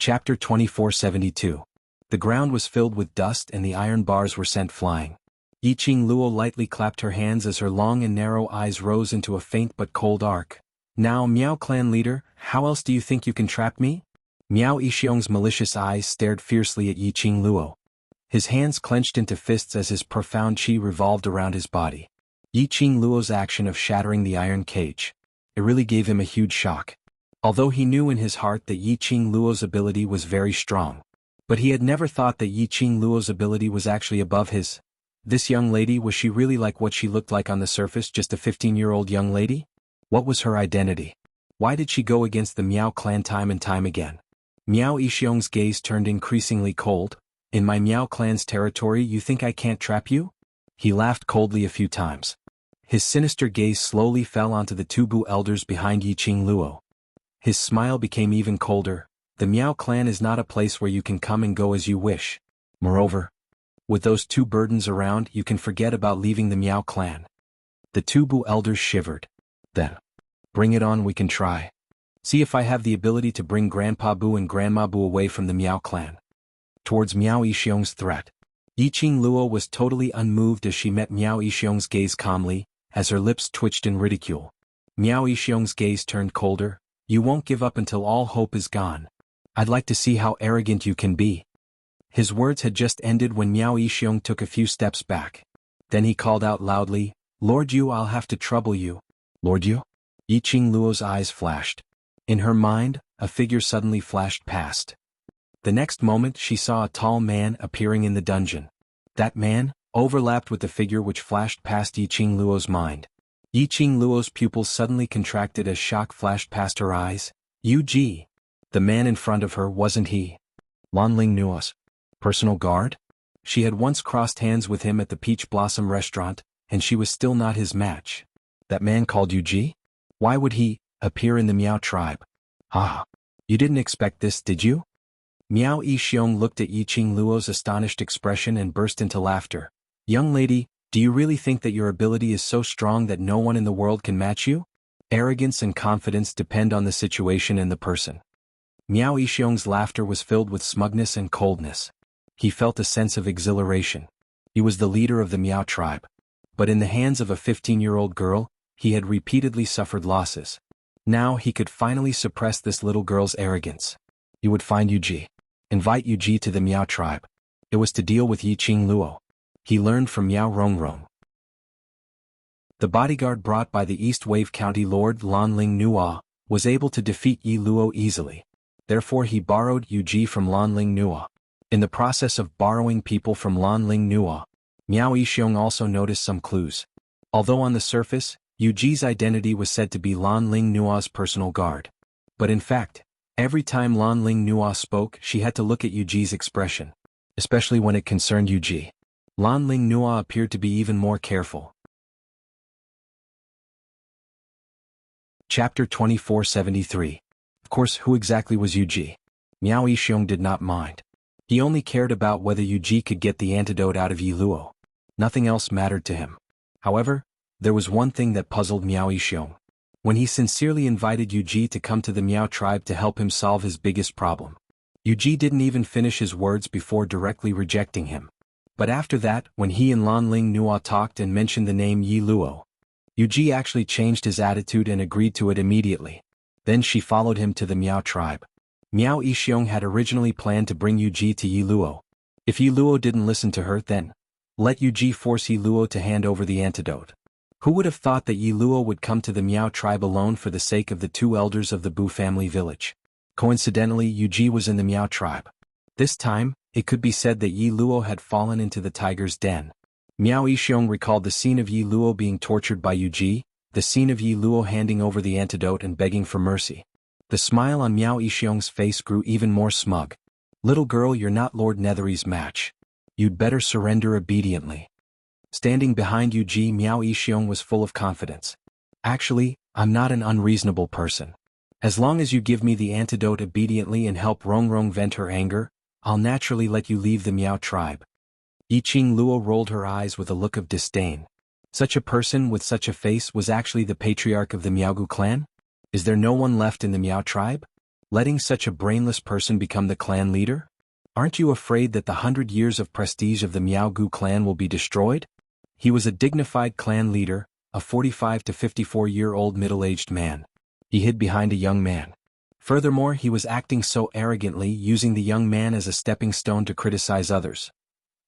Chapter 2472. The ground was filled with dust and the iron bars were sent flying. Yiqing Luo lightly clapped her hands as her long and narrow eyes rose into a faint but cold arc. Now, Miao clan leader, how else do you think you can trap me? Miao Yixiong's malicious eyes stared fiercely at Yiqing Luo. His hands clenched into fists as his profound qi revolved around his body. Yiqing Luo's action of shattering the iron cage. It really gave him a huge shock. Although he knew in his heart that Yiqing Luo's ability was very strong. But he had never thought that Yiqing Luo's ability was actually above his. This young lady, was she really like what she looked like on the surface, just a 15-year-old young lady? What was her identity? Why did she go against the Miao clan time and time again? Miao Yixiong's gaze turned increasingly cold. In my Miao clan's territory, you think I can't trap you? He laughed coldly a few times. His sinister gaze slowly fell onto the two Bu elders behind Yiqing Luo. His smile became even colder. The Miao clan is not a place where you can come and go as you wish. Moreover, with those two burdens around, you can forget about leaving the Miao clan. The two Bu elders shivered. Then, bring it on, we can try. See if I have the ability to bring Grandpa Bu and Grandma Bu away from the Miao clan. Towards Miao Yixiong's threat, Yiqing Luo was totally unmoved as she met Miao Yixiong's gaze calmly, as her lips twitched in ridicule. Miao Yixiong's gaze turned colder. You won't give up until all hope is gone. I'd like to see how arrogant you can be. His words had just ended when Miao Yixiong took a few steps back. Then he called out loudly, Lord Yu, I'll have to trouble you. Lord Yu? Yiqing Luo's eyes flashed. In her mind, a figure suddenly flashed past. The next moment she saw a tall man appearing in the dungeon. That man overlapped with the figure which flashed past Yiqing Luo's mind. Yiqing Luo's pupils suddenly contracted as shock flashed past her eyes. Yu Ji. The man in front of her, wasn't he Lanling Nuo's personal guard? She had once crossed hands with him at the Peach Blossom restaurant, and she was still not his match. That man called Yu Ji? Why would he appear in the Miao tribe? Ah, you didn't expect this, did you? Miao Yixiong looked at Yiqing Luo's astonished expression and burst into laughter. Young lady, do you really think that your ability is so strong that no one in the world can match you? Arrogance and confidence depend on the situation and the person. Miao Yixiong's laughter was filled with smugness and coldness. He felt a sense of exhilaration. He was the leader of the Miao tribe. But in the hands of a 15-year-old girl, he had repeatedly suffered losses. Now he could finally suppress this little girl's arrogance. He would find Yu Ji. Invite Yu Ji to the Miao tribe. It was to deal with Yiqing Luo. He learned from Miao Rongrong. The bodyguard brought by the East Wave County Lord Lanling Nuo was able to defeat Yi Luo easily. Therefore he borrowed Yu Ji from Lanling Nuo. In the process of borrowing people from Lanling Nuo, Miao Yixiong also noticed some clues. Although on the surface, Yu Ji's identity was said to be Lanling Nuo's personal guard. But in fact, every time Lanling Nuo spoke, she had to look at Yu Ji's expression. Especially when it concerned Yu Ji. Lanling Nuo appeared to be even more careful. Chapter 2473. Of course, who exactly was Yu Ji? Miao Yixiong did not mind. He only cared about whether Yu Ji could get the antidote out of Yi Luo. Nothing else mattered to him. However, there was one thing that puzzled Miao Yixiong. When he sincerely invited Yu Ji to come to the Miao tribe to help him solve his biggest problem, Yu Ji didn't even finish his words before directly rejecting him. But after that, when he and Lanling Nuo talked and mentioned the name Yi Luo, Yu Ji actually changed his attitude and agreed to it immediately. Then she followed him to the Miao tribe. Miao Yixiong had originally planned to bring Yu Ji to Yi Luo. If Yi Luo didn't listen to her, then let Yu Ji force Yi Luo to hand over the antidote. Who would have thought that Yi Luo would come to the Miao tribe alone for the sake of the two elders of the Bu family village? Coincidentally, Yu Ji was in the Miao tribe. This time, it could be said that Yi Luo had fallen into the tiger's den. Miao Yixiong recalled the scene of Yi Luo being tortured by Yu Ji, the scene of Yi Luo handing over the antidote and begging for mercy. The smile on Miao Yixiong's face grew even more smug. Little girl, you're not Lord Nethery's match. You'd better surrender obediently. Standing behind Yu Ji, Miao Yixiong was full of confidence. Actually, I'm not an unreasonable person. As long as you give me the antidote obediently and help Rongrong vent her anger, I'll naturally let you leave the Miao tribe. Yiqing Luo rolled her eyes with a look of disdain. Such a person with such a face was actually the patriarch of the Miaogu clan? Is there no one left in the Miao tribe? Letting such a brainless person become the clan leader? Aren't you afraid that the 100 years of prestige of the Miaogu clan will be destroyed? He was a dignified clan leader, a 45 to 54-year-old middle-aged man. He hid behind a young man. Furthermore, he was acting so arrogantly, using the young man as a stepping stone to criticize others.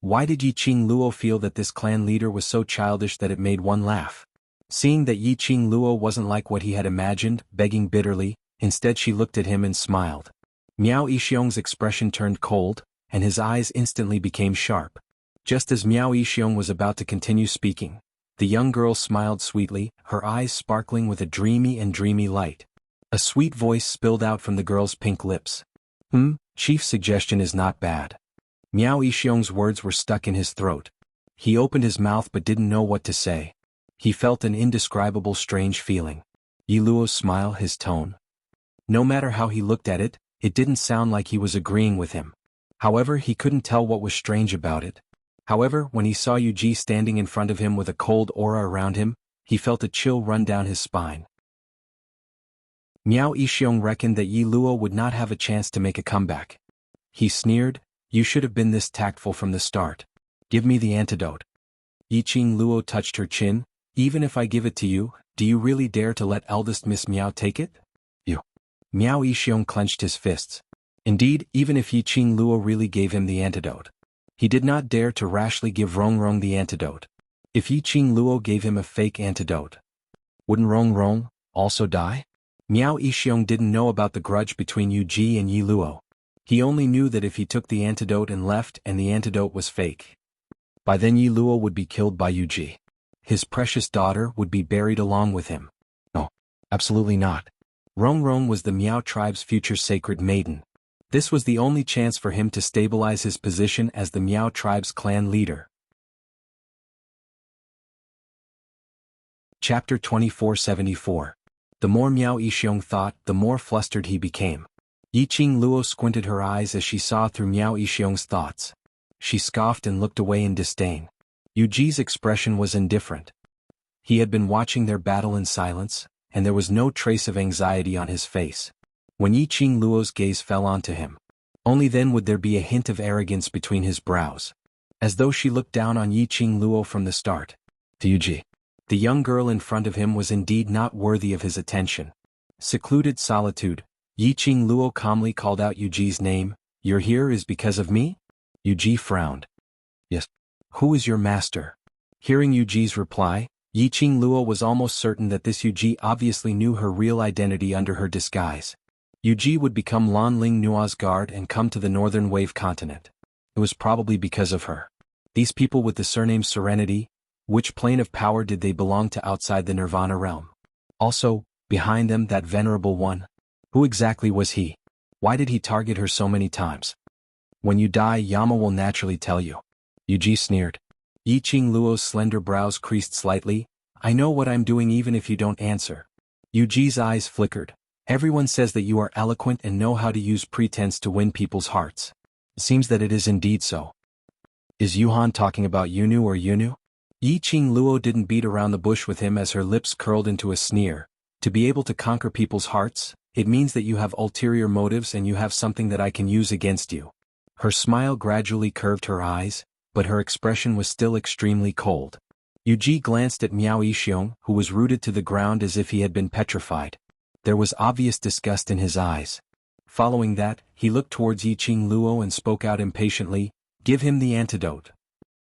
Why did Yiqing Luo feel that this clan leader was so childish that it made one laugh? Seeing that Yiqing Luo wasn't like what he had imagined, begging bitterly, instead she looked at him and smiled. Miao Yixiong's expression turned cold, and his eyes instantly became sharp. Just as Miao Yixiong was about to continue speaking, the young girl smiled sweetly, her eyes sparkling with a dreamy light. A sweet voice spilled out from the girl's pink lips. Chief's suggestion is not bad. Miao Yixiong's words were stuck in his throat. He opened his mouth but didn't know what to say. He felt an indescribable strange feeling. Yi Luo's smile, his tone. No matter how he looked at it, it didn't sound like he was agreeing with him. However, he couldn't tell what was strange about it. However, when he saw Yu Ji standing in front of him with a cold aura around him, he felt a chill run down his spine. Miao Yixiong reckoned that Yi Luo would not have a chance to make a comeback. He sneered, "You should have been this tactful from the start. Give me the antidote." Yiqing Luo touched her chin. "Even if I give it to you, do you really dare to let eldest Miss Miao take it?" "You." Miao Yixiong clenched his fists. Indeed, even if Yiqing Luo really gave him the antidote, he did not dare to rashly give Rongrong the antidote. If Yiqing Luo gave him a fake antidote, wouldn't Rongrong also die? Miao Yixiong didn't know about the grudge between Yu Ji and Yi Luo. He only knew that if he took the antidote and left and the antidote was fake, by then Yi Luo would be killed by Yu Ji. His precious daughter would be buried along with him. No, absolutely not. Rongrong was the Miao tribe's future sacred maiden. This was the only chance for him to stabilize his position as the Miao tribe's clan leader. Chapter 2474. The more Miao Yixiong thought, the more flustered he became. Yiqing Luo squinted her eyes as she saw through Miao Yixiong's thoughts. She scoffed and looked away in disdain. Yu Ji's expression was indifferent. He had been watching their battle in silence, and there was no trace of anxiety on his face. When Yiqing Luo's gaze fell onto him, only then would there be a hint of arrogance between his brows. As though she looked down on Yiqing Luo from the start. To Yu Ji. The young girl in front of him was indeed not worthy of his attention. Secluded solitude. Yiqing Luo calmly called out Yu Ji's name. "You're here is because of me?" Yu Ji frowned. "Yes." "Who is your master?" Hearing Yu Ji's reply, Yiqing Luo was almost certain that this Yu Ji obviously knew her real identity under her disguise. Yu Ji would become Lan Ling Nua's guard and come to the Northern Wave continent. It was probably because of her. These people with the surname Serenity, which plane of power did they belong to outside the Nirvana realm? Also, behind them that venerable one. Who exactly was he? Why did he target her so many times? When you die, Yama will naturally tell you. Yu Ji sneered. Yiqing Luo's slender brows creased slightly. "I know what I'm doing even if you don't answer." Yu Ji's eyes flickered. "Everyone says that you are eloquent and know how to use pretense to win people's hearts. It seems that it is indeed so." Is Yuhan talking about Yunu or Yunu? Yiqing Luo didn't beat around the bush with him as her lips curled into a sneer. To be able to conquer people's hearts, it means that you have ulterior motives and you have something that I can use against you. Her smile gradually curved her eyes, but her expression was still extremely cold. Yu Ji glanced at Miao Yixiong, who was rooted to the ground as if he had been petrified. There was obvious disgust in his eyes. Following that, he looked towards Yiqing Luo and spoke out impatiently, "Give him the antidote."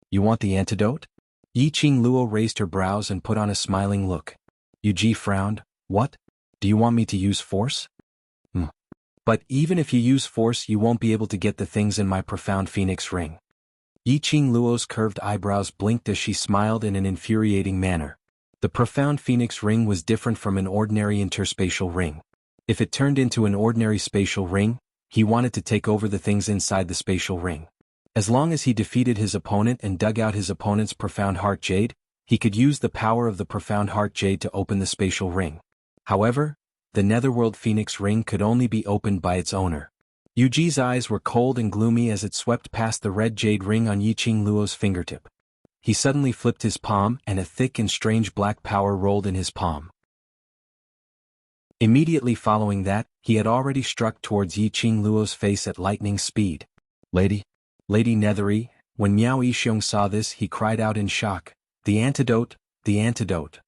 "You want the antidote?" Yiqing Luo raised her brows and put on a smiling look. Yu Ji frowned. "What? Do you want me to use force?" "But even if you use force, you won't be able to get the things in my profound phoenix ring." Yiqing Luo's curved eyebrows blinked as she smiled in an infuriating manner. The profound phoenix ring was different from an ordinary interspatial ring. If it turned into an ordinary spatial ring, he wanted to take over the things inside the spatial ring. As long as he defeated his opponent and dug out his opponent's profound heart jade, he could use the power of the profound heart jade to open the spatial ring. However, the netherworld phoenix ring could only be opened by its owner. Yu Ji's eyes were cold and gloomy as it swept past the red jade ring on Yiqing Luo's fingertip. He suddenly flipped his palm and a thick and strange black power rolled in his palm. Immediately following that, he had already struck towards Yiqing Luo's face at lightning speed. Lady Nethery, when Miao Yixiong saw this he cried out in shock, "The antidote, the antidote!"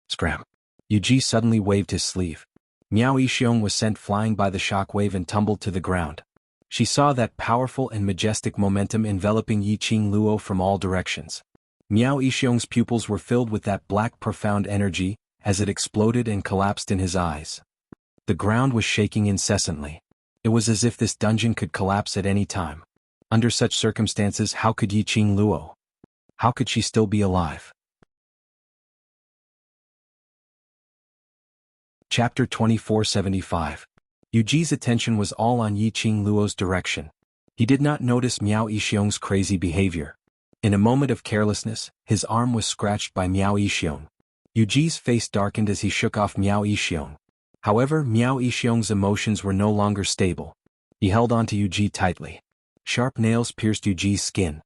Scram. Yuji suddenly waved his sleeve. Miao Yixiong was sent flying by the shockwave and tumbled to the ground. She saw that powerful and majestic momentum enveloping Yiqing Luo from all directions. Miao Yixiong's pupils were filled with that black profound energy, as it exploded and collapsed in his eyes. The ground was shaking incessantly. It was as if this dungeon could collapse at any time. Under such circumstances, how could Yiqing Luo? How could she still be alive? Chapter 2475. Yuji's attention was all on Yiqing Luo's direction. He did not notice Miao Yixiong's crazy behavior. In a moment of carelessness, his arm was scratched by Miao Yixiong. Yuji's face darkened as he shook off Miao Yixiong. However, Miao Yixiong's emotions were no longer stable. He held on to Yuji tightly. Sharp nails pierced Yuji's skin.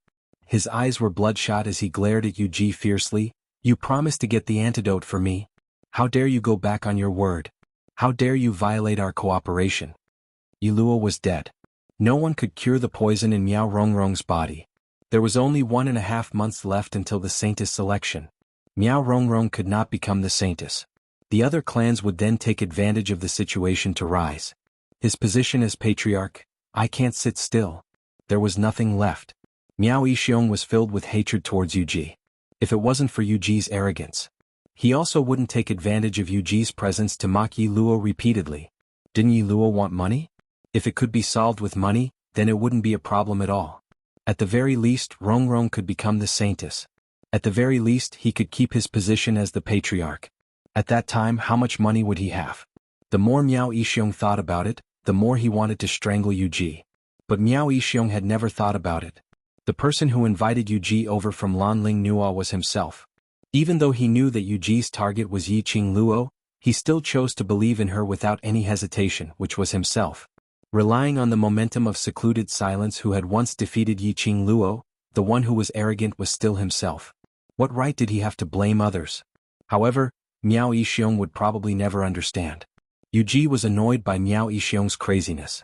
His eyes were bloodshot as he glared at Yuji fiercely. "You promised to get the antidote for me. How dare you go back on your word? How dare you violate our cooperation?" Yi Luo was dead. No one could cure the poison in Miao Rongrong's body. There was only 1.5 months left until the Saintess selection. Miao Rongrong could not become the Saintess. The other clans would then take advantage of the situation to rise. His position as patriarch, "I can't sit still." There was nothing left. Miao Yixiong was filled with hatred towards Yuji. If it wasn't for Yuji's arrogance. He also wouldn't take advantage of Yuji's presence to mock Yi Luo repeatedly. Didn't Yi Luo want money? If it could be solved with money, then it wouldn't be a problem at all. At the very least, Rongrong could become the Saintess. At the very least, he could keep his position as the patriarch. At that time, how much money would he have? The more Miao Yixiong thought about it, the more he wanted to strangle Yuji. But Miao Yixiong had never thought about it. The person who invited Yuji over from Lanling Nua was himself. Even though he knew that Yuji's target was Yiqing Luo, he still chose to believe in her without any hesitation, which was himself. Relying on the momentum of secluded silence who had once defeated Yiqing Luo, the one who was arrogant was still himself. What right did he have to blame others? However, Miao Yixiong would probably never understand. Yuji was annoyed by Miao Yixiong's craziness.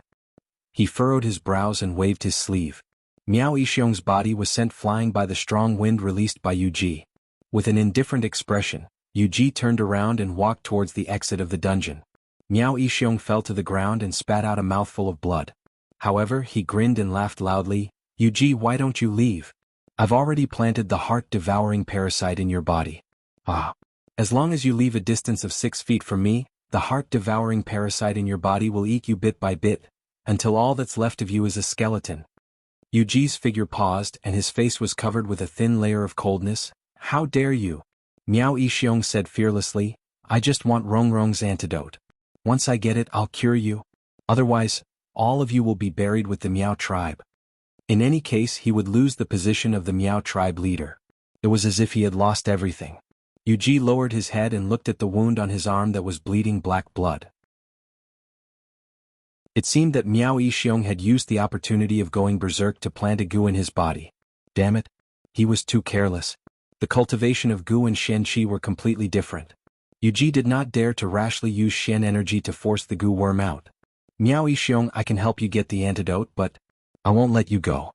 He furrowed his brows and waved his sleeve. Miao Yixiong's body was sent flying by the strong wind released by Yuji. With an indifferent expression, Yuji turned around and walked towards the exit of the dungeon. Miao Yixiong fell to the ground and spat out a mouthful of blood. However, he grinned and laughed loudly. "Yuji, why don't you leave? I've already planted the heart-devouring parasite in your body. As long as you leave a distance of 6 feet from me, the heart-devouring parasite in your body will eat you bit by bit, until all that's left of you is a skeleton." Yuji's figure paused and his face was covered with a thin layer of coldness. "How dare you?" Miao Yixiong said fearlessly, "I just want Rongrong's antidote. Once I get it, I'll cure you. Otherwise, all of you will be buried with the Miao tribe." In any case, he would lose the position of the Miao tribe leader. It was as if he had lost everything. Yuji lowered his head and looked at the wound on his arm that was bleeding black blood. It seemed that Miao Yixiong had used the opportunity of going berserk to plant a goo in his body. Damn it. He was too careless. The cultivation of Gu and Shen Qi were completely different. Yuji did not dare to rashly use Shen energy to force the Gu worm out. "Miao Yixiong, I can help you get the antidote, but I won't let you go."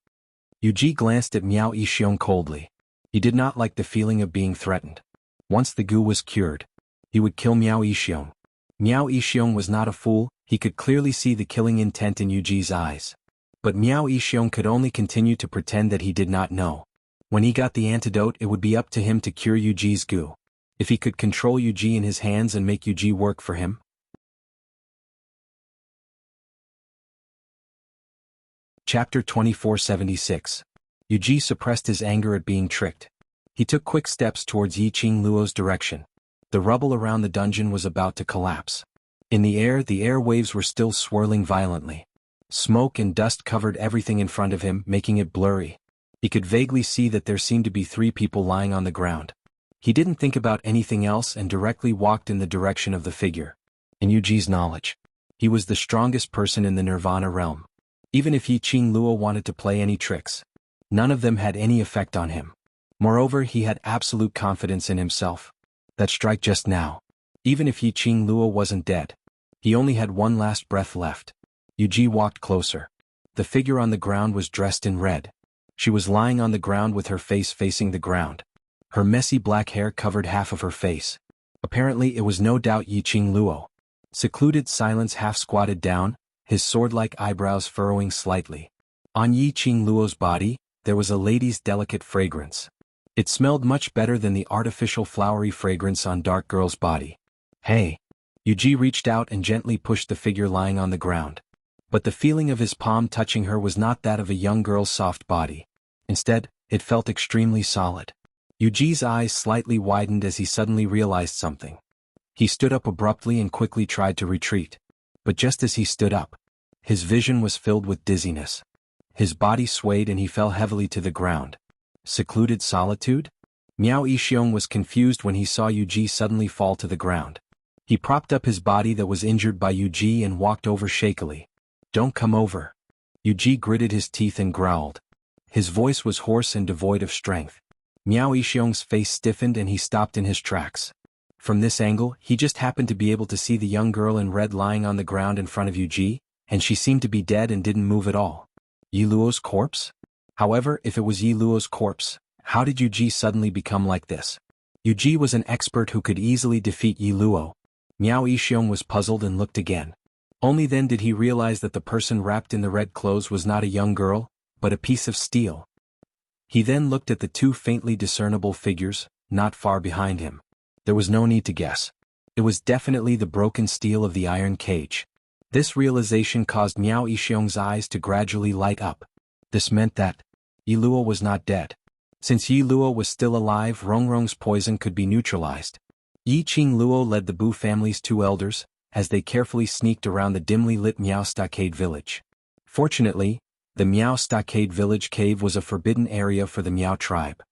Yuji glanced at Miao Yixiong coldly. He did not like the feeling of being threatened. Once the Gu was cured, he would kill Miao Yixiong. Miao Yixiong was not a fool, he could clearly see the killing intent in Yuji's eyes. But Miao Yixiong could only continue to pretend that he did not know. When he got the antidote, it would be up to him to cure Yuji's Gu. If he could control Yuji in his hands and make Yuji work for him. Chapter 2476. Yuji suppressed his anger at being tricked. He took quick steps towards Yiqing Luo's direction. The rubble around the dungeon was about to collapse. In the air waves were still swirling violently. Smoke and dust covered everything in front of him, making it blurry. He could vaguely see that there seemed to be 3 people lying on the ground. He didn't think about anything else and directly walked in the direction of the figure. In Yuji's knowledge, he was the strongest person in the Nirvana realm. Even if Yiqing Luo wanted to play any tricks, none of them had any effect on him. Moreover, he had absolute confidence in himself. That strike just now. Even if Yiqing Luo wasn't dead, He only had one last breath left. Yuji walked closer. The figure on the ground was dressed in red. She was lying on the ground with her face facing the ground. Her messy black hair covered half of her face. Apparently it was no doubt Yiqing Luo. Secluded silence half squatted down, his sword-like eyebrows furrowing slightly. On Yiqing Luo's body, there was a lady's delicate fragrance. It smelled much better than the artificial flowery fragrance on dark girl's body. Hey! Yuji reached out and gently pushed the figure lying on the ground. But the feeling of his palm touching her was not that of a young girl's soft body. Instead, it felt extremely solid. Yuji's eyes slightly widened as he suddenly realized something. He stood up abruptly and quickly tried to retreat. But just as he stood up, his vision was filled with dizziness. His body swayed and he fell heavily to the ground. Secluded solitude? Miao Yixiong was confused when he saw Yuji suddenly fall to the ground. He propped up his body that was injured by Yuji and walked over shakily. Don't come over. Yuji gritted his teeth and growled. His voice was hoarse and devoid of strength. Miao Yixiong's face stiffened and he stopped in his tracks. From this angle, he just happened to be able to see the young girl in red lying on the ground in front of Yuji, and she seemed to be dead and didn't move at all. Yi Luo's corpse? However, if it was Yi Luo's corpse, how did Yuji suddenly become like this? Yuji was an expert who could easily defeat Yi Luo. Miao Yixiong was puzzled and looked again. Only then did he realize that the person wrapped in the red clothes was not a young girl, but a piece of steel. He then looked at the two faintly discernible figures, not far behind him. There was no need to guess. It was definitely the broken steel of the iron cage. This realization caused Miao Yixiong's eyes to gradually light up. This meant that Yi Luo was not dead. Since Yi Luo was still alive, Rongrong's poison could be neutralized. Yiqing Luo led the Bu family's two elders, as they carefully sneaked around the dimly lit Miao Stockade village. Fortunately, the Miao Stockade village cave was a forbidden area for the Miao tribe.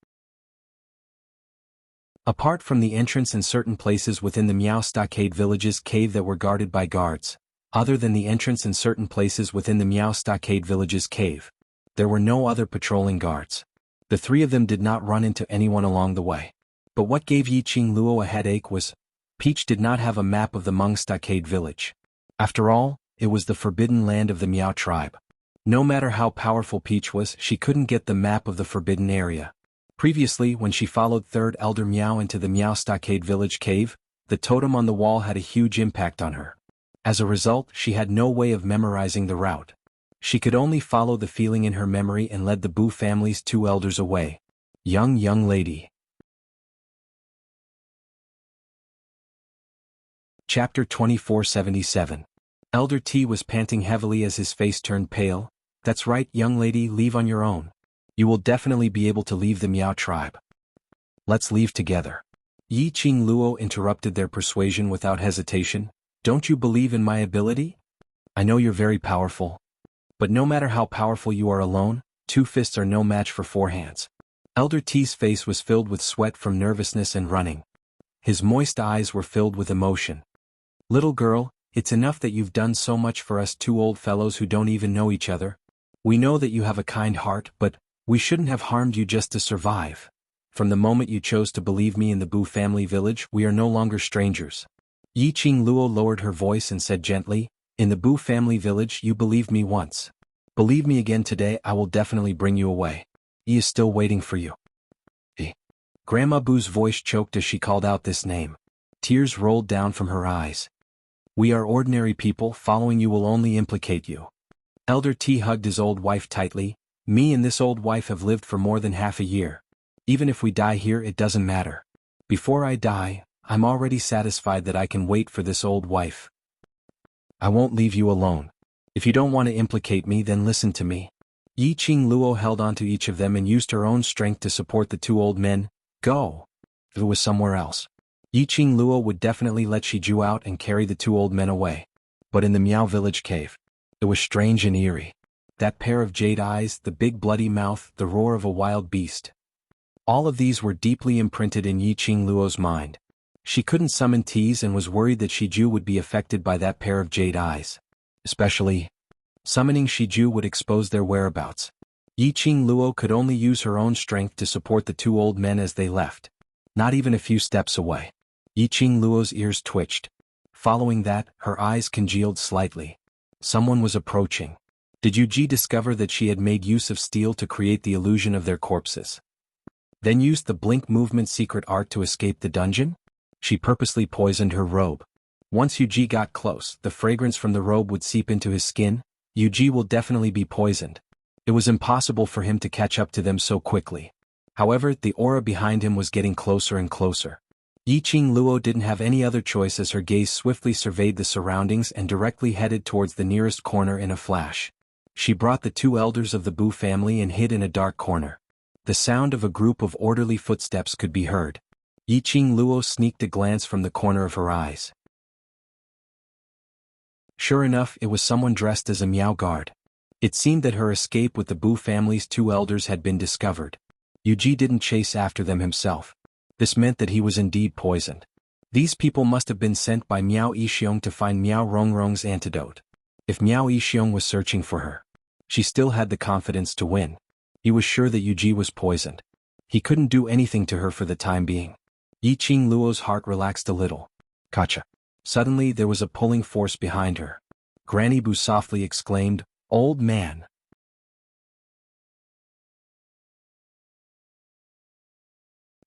Apart from the entrance and certain places within the Miao Stockade village's cave that were guarded by guards, other than the entrance and certain places within the Miao Stockade village's cave, there were no other patrolling guards. The three of them did not run into anyone along the way. But what gave Yiqing Luo a headache was, Peach did not have a map of the Meng Stockade village. After all, it was the forbidden land of the Miao tribe. No matter how powerful Peach was, she couldn't get the map of the forbidden area. Previously, when she followed Third Elder Miao into the Miao Stockade village cave, the totem on the wall had a huge impact on her. As a result, she had no way of memorizing the route. She could only follow the feeling in her memory and led the Bu family's two elders away. Young lady. Chapter 2477. Elder T was panting heavily as his face turned pale. That's right, young lady, leave on your own. You will definitely be able to leave the Miao tribe. Let's leave together. Yiqing Luo interrupted their persuasion without hesitation. Don't you believe in my ability? I know you're very powerful. But no matter how powerful you are alone, two fists are no match for four hands. Elder T's face was filled with sweat from nervousness and running. His moist eyes were filled with emotion. Little girl, it's enough that you've done so much for us two old fellows who don't even know each other. We know that you have a kind heart, but we shouldn't have harmed you just to survive. From the moment you chose to believe me in the Bu family village, we are no longer strangers. Yiqing Luo lowered her voice and said gently, in the Bu family village you believed me once. Believe me again today, I will definitely bring you away. He is still waiting for you. Grandma Bu's voice choked as she called out this name. Tears rolled down from her eyes. We are ordinary people, following you will only implicate you. Elder T hugged his old wife tightly. Me and this old wife have lived for more than half a year. Even if we die here, it doesn't matter. Before I die, I'm already satisfied that I can wait for this old wife. I won't leave you alone. If you don't want to implicate me, then listen to me. Yiqing Luo held onto each of them and used her own strength to support the two old men. Go. If it was somewhere else, Yiqing Luo would definitely let Shiju out and carry the two old men away. But in the Miao village cave, it was strange and eerie. That pair of jade eyes, the big bloody mouth, the roar of a wild beast. All of these were deeply imprinted in Yiqing Luo's mind. She couldn't summon teas and was worried that Shiju would be affected by that pair of jade eyes. Especially, summoning Shiju would expose their whereabouts. Yiqing Luo could only use her own strength to support the two old men as they left. Not even a few steps away. Yiqing Luo's ears twitched. Following that, her eyes congealed slightly. Someone was approaching. Did Yuji discover that she had made use of steel to create the illusion of their corpses? Then used the blink movement secret art to escape the dungeon? She purposely poisoned her robe. Once Yuji got close, the fragrance from the robe would seep into his skin. Yuji will definitely be poisoned. It was impossible for him to catch up to them so quickly. However, the aura behind him was getting closer and closer. Yiqing Luo didn't have any other choice as her gaze swiftly surveyed the surroundings and directly headed towards the nearest corner in a flash. She brought the two elders of the Bu family and hid in a dark corner. The sound of a group of orderly footsteps could be heard. Yiqing Luo sneaked a glance from the corner of her eyes. Sure enough, it was someone dressed as a Miao guard. It seemed that her escape with the Bu family's two elders had been discovered. Yuji didn't chase after them himself. This meant that he was indeed poisoned. These people must have been sent by Miao Yixiong to find Miao Rongrong's antidote. If Miao Yixiong was searching for her, she still had the confidence to win. He was sure that Yuji was poisoned. He couldn't do anything to her for the time being. Yiqing Luo's heart relaxed a little. Gotcha. Suddenly there was a pulling force behind her. Granny Bu softly exclaimed, "Old man."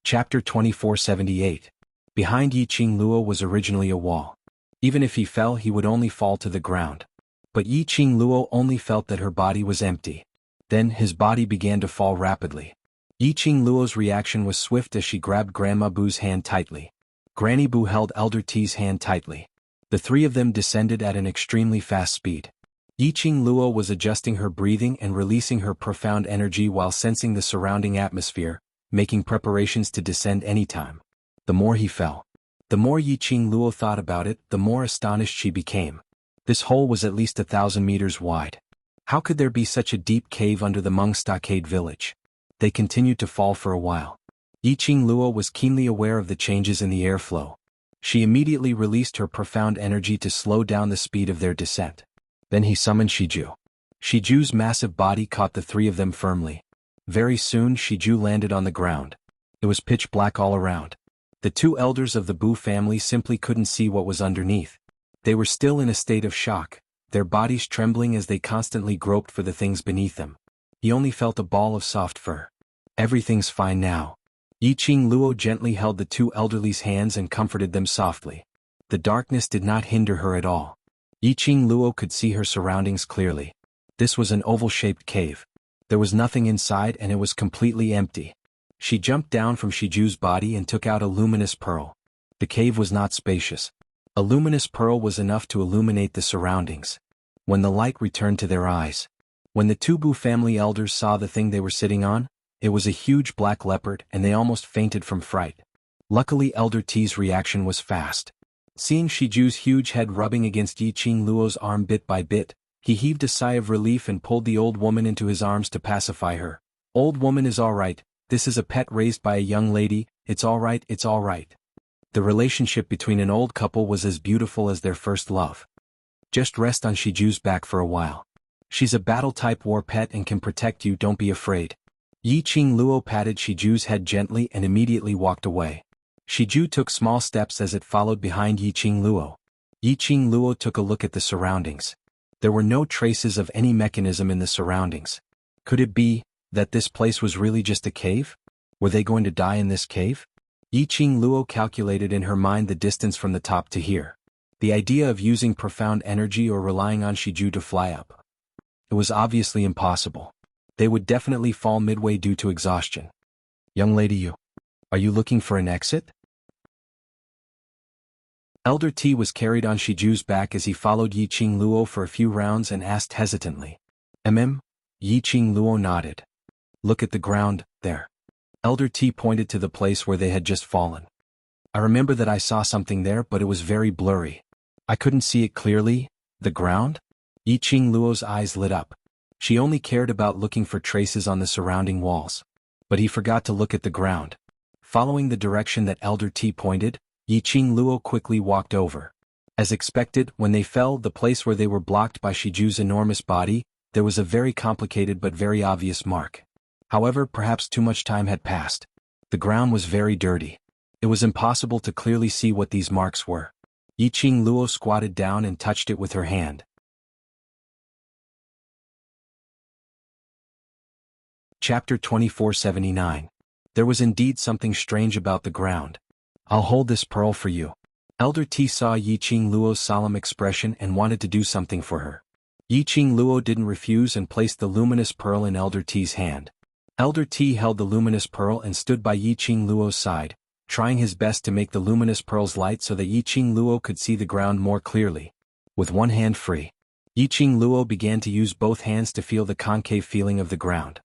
Chapter 2478. Behind Yiqing Luo was originally a wall. Even if he fell, he would only fall to the ground. But Yiqing Luo only felt that her body was empty. Then his body began to fall rapidly. Yiqing Luo's reaction was swift as she grabbed Grandma Bu's hand tightly. Granny Bu held Elder T's hand tightly. The three of them descended at an extremely fast speed. Yiqing Luo was adjusting her breathing and releasing her profound energy while sensing the surrounding atmosphere, making preparations to descend anytime. The more he fell, the more Yiqing Luo thought about it, the more astonished she became. This hole was at least 1,000 meters wide. How could there be such a deep cave under the Hmong stockade village? They continued to fall for a while. Yiqing Luo was keenly aware of the changes in the airflow. She immediately released her profound energy to slow down the speed of their descent. Then he summoned Shiju. Shiju's massive body caught the three of them firmly. Very soon Shiju landed on the ground. It was pitch black all around. The two elders of the Bu family simply couldn't see what was underneath. They were still in a state of shock, their bodies trembling as they constantly groped for the things beneath them. He only felt a ball of soft fur. Everything's fine now. Yiqing Luo gently held the two elderly's hands and comforted them softly. The darkness did not hinder her at all. Yiqing Luo could see her surroundings clearly. This was an oval-shaped cave. There was nothing inside and it was completely empty. She jumped down from Shiju's body and took out a luminous pearl. The cave was not spacious. A luminous pearl was enough to illuminate the surroundings. When the light returned to their eyes, when the two Bu family elders saw the thing they were sitting on, it was a huge black leopard and they almost fainted from fright. Luckily Elder T's reaction was fast. Seeing Shiju's huge head rubbing against Yiqing Luo's arm bit by bit, he heaved a sigh of relief and pulled the old woman into his arms to pacify her. "Old woman is all right. This is a pet raised by a young lady. It's all right, it's all right." The relationship between an old couple was as beautiful as their first love. "Just rest on Shiju's back for a while. She's a battle-type war pet and can protect you, don't be afraid." Yiqing Luo patted Shiju's head gently and immediately walked away. Shiju took small steps as it followed behind Yiqing Luo. Yiqing Luo took a look at the surroundings. There were no traces of any mechanism in the surroundings. Could it be that this place was really just a cave? Were they going to die in this cave? Yiqing Luo calculated in her mind the distance from the top to here. The idea of using profound energy or relying on Shiju to fly up. It was obviously impossible. They would definitely fall midway due to exhaustion. "Young lady, are you looking for an exit?" Elder T was carried on Shiju's back as he followed Yiqing Luo for a few rounds and asked hesitantly. Yiqing Luo nodded. "Look at the ground, there." Elder T pointed to the place where they had just fallen. "I remember that I saw something there, but it was very blurry. I couldn't see it clearly." "The ground?" Yiqing Luo's eyes lit up. She only cared about looking for traces on the surrounding walls. But he forgot to look at the ground. Following the direction that Elder T pointed, Yiqing Luo quickly walked over. As expected, when they fell, the place where they were blocked by Shiju's enormous body, there was a very complicated but very obvious mark. However, perhaps too much time had passed. The ground was very dirty. It was impossible to clearly see what these marks were. Yiqing Luo squatted down and touched it with her hand. Chapter 2479. There was indeed something strange about the ground. I'll hold this pearl for you. Elder T saw Yiqing Luo's solemn expression and wanted to do something for her. Yiqing Luo didn't refuse and placed the luminous pearl in Elder T's hand. Elder T held the luminous pearl and stood by Yiqing Luo's side, trying his best to make the luminous pearls light so that Yiqing Luo could see the ground more clearly. With one hand free, Yiqing Luo began to use both hands to feel the concave feeling of the ground.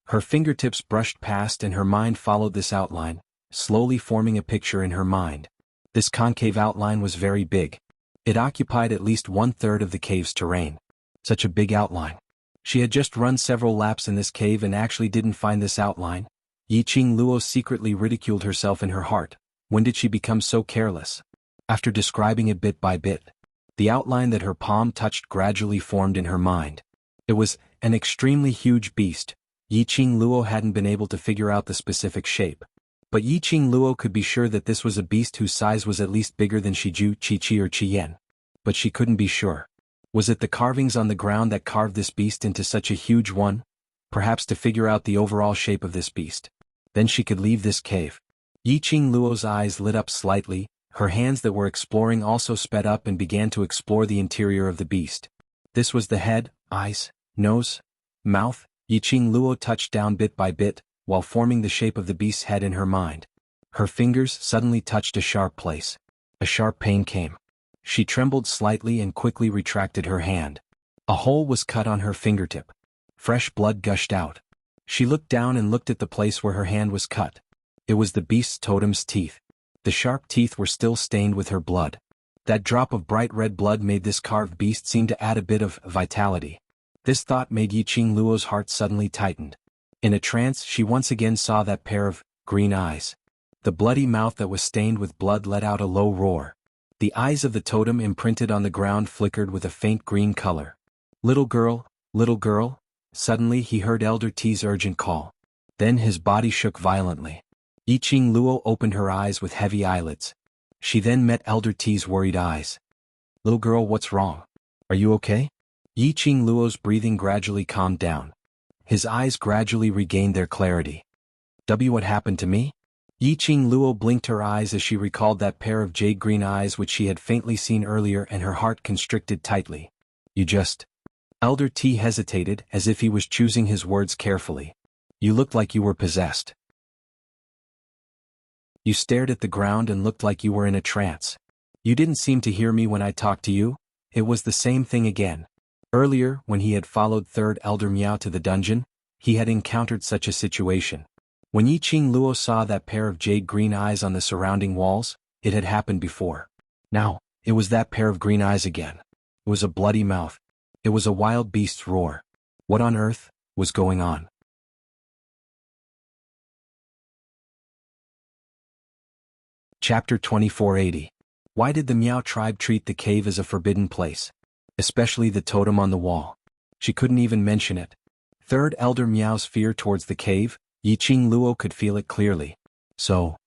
Her fingertips brushed past and her mind followed this outline, slowly forming a picture in her mind. This concave outline was very big. It occupied at least 1/3 of the cave's terrain. Such a big outline. She had just run several laps in this cave and actually didn't find this outline. Yiqing Luo secretly ridiculed herself in her heart. When did she become so careless? After describing it bit by bit, the outline that her palm touched gradually formed in her mind. It was an extremely huge beast. Yiqing Luo hadn't been able to figure out the specific shape. But Yiqing Luo could be sure that this was a beast whose size was at least bigger than Shiju, Qi or Qiyan. But she couldn't be sure. Was it the carvings on the ground that carved this beast into such a huge one? Perhaps to figure out the overall shape of this beast. Then she could leave this cave. Yiqing Luo's eyes lit up slightly, her hands that were exploring also sped up and began to explore the interior of the beast. This was the head, eyes, nose, mouth. Yiqing Luo touched down bit by bit, while forming the shape of the beast's head in her mind. Her fingers suddenly touched a sharp place. A sharp pain came. She trembled slightly and quickly retracted her hand. A hole was cut on her fingertip. Fresh blood gushed out. She looked down and looked at the place where her hand was cut. It was the beast's totem's teeth. The sharp teeth were still stained with her blood. That drop of bright red blood made this carved beast seem to add a bit of vitality. This thought made Yiqing Luo's heart suddenly tightened. In a trance she once again saw that pair of green eyes. The bloody mouth that was stained with blood let out a low roar. The eyes of the totem imprinted on the ground flickered with a faint green color. Little girl, little girl. Suddenly he heard Elder T's urgent call. Then his body shook violently. Yiqing Luo opened her eyes with heavy eyelids. She then met Elder T's worried eyes. Little girl, what's wrong? Are you okay? Yiqing Luo's breathing gradually calmed down. His eyes gradually regained their clarity. What happened to me? Yiqing Luo blinked her eyes as she recalled that pair of jade-green eyes which she had faintly seen earlier, and her heart constricted tightly. You just... Elder T hesitated, as if he was choosing his words carefully. You looked like you were possessed. You stared at the ground and looked like you were in a trance. You didn't seem to hear me when I talked to you. It was the same thing again. Earlier, when he had followed Third Elder Miao to the dungeon, he had encountered such a situation. When Yiqing Luo saw that pair of jade-green eyes on the surrounding walls, it had happened before. Now, it was that pair of green eyes again. It was a bloody mouth. It was a wild beast's roar. What on earth was going on? Chapter 2480. Why did the Miao tribe treat the cave as a forbidden place? Especially the totem on the wall. She couldn't even mention it. Third Elder Miao's fear towards the cave, Yiqing Luo could feel it clearly. So,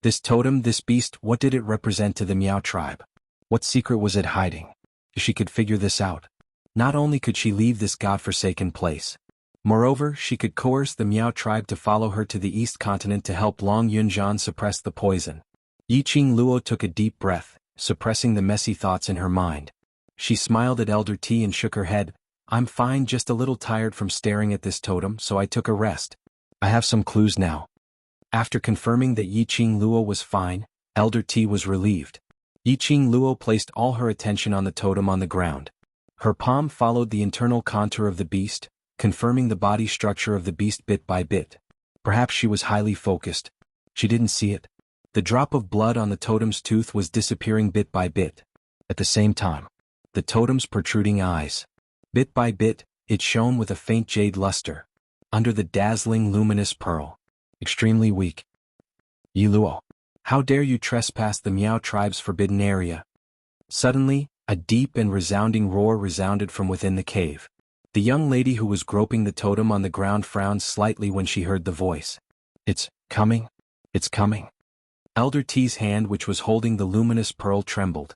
this totem, this beast, what did it represent to the Miao tribe? What secret was it hiding? If she could figure this out, not only could she leave this godforsaken place, moreover, she could coerce the Miao tribe to follow her to the East Continent to help Long Yunjian suppress the poison. Yiqing Luo took a deep breath, suppressing the messy thoughts in her mind. She smiled at Elder T and shook her head. I'm fine, just a little tired from staring at this totem, so I took a rest. I have some clues now. After confirming that Yiqing Luo was fine, Elder T was relieved. Yiqing Luo placed all her attention on the totem on the ground. Her palm followed the internal contour of the beast, confirming the body structure of the beast bit by bit. Perhaps she was highly focused. She didn't see it. The drop of blood on the totem's tooth was disappearing bit by bit. At the same time, the totem's protruding eyes. Bit by bit, it shone with a faint jade luster. Under the dazzling luminous pearl. Extremely weak. Yi Luo, how dare you trespass the Miao tribe's forbidden area? Suddenly, a deep and resounding roar resounded from within the cave. The young lady who was groping the totem on the ground frowned slightly when she heard the voice. It's coming. It's coming. Elder T's hand, which was holding the luminous pearl, trembled.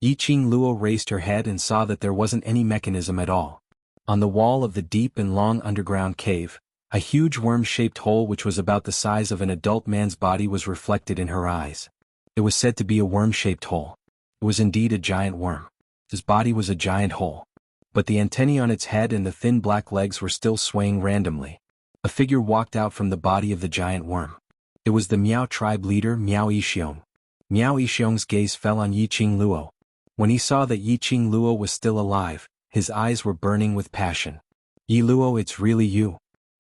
Yiqing Luo raised her head and saw that there wasn't any mechanism at all. On the wall of the deep and long underground cave, a huge worm-shaped hole which was about the size of an adult man's body was reflected in her eyes. It was said to be a worm-shaped hole. It was indeed a giant worm. His body was a giant hole. But the antennae on its head and the thin black legs were still swaying randomly. A figure walked out from the body of the giant worm. It was the Miao tribe leader Miao Yixiong. Miao Yixiong's gaze fell on Yiqing Luo. When he saw that Yiqing Luo was still alive, his eyes were burning with passion. Yi Luo, it's really you.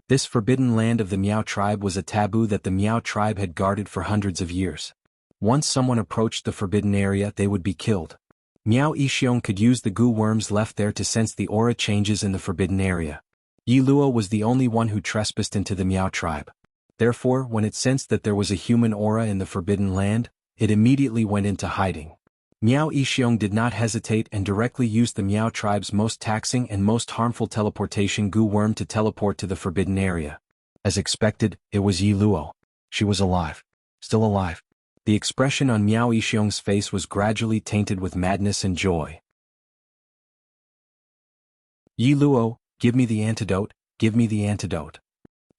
This forbidden land of the Miao tribe was a taboo that the Miao tribe had guarded for hundreds of years. Once someone approached the forbidden area, they would be killed. Miao Yixiong could use the goo worms left there to sense the aura changes in the forbidden area. Yi Luo was the only one who trespassed into the Miao tribe. Therefore, when it sensed that there was a human aura in the forbidden land, it immediately went into hiding. Miao Yixiong did not hesitate and directly used the Miao tribe's most taxing and most harmful teleportation goo worm to teleport to the forbidden area. As expected, it was Yi Luo. She was alive. Still alive. The expression on Miao Yixiong's face was gradually tainted with madness and joy. Yi Luo, give me the antidote, give me the antidote.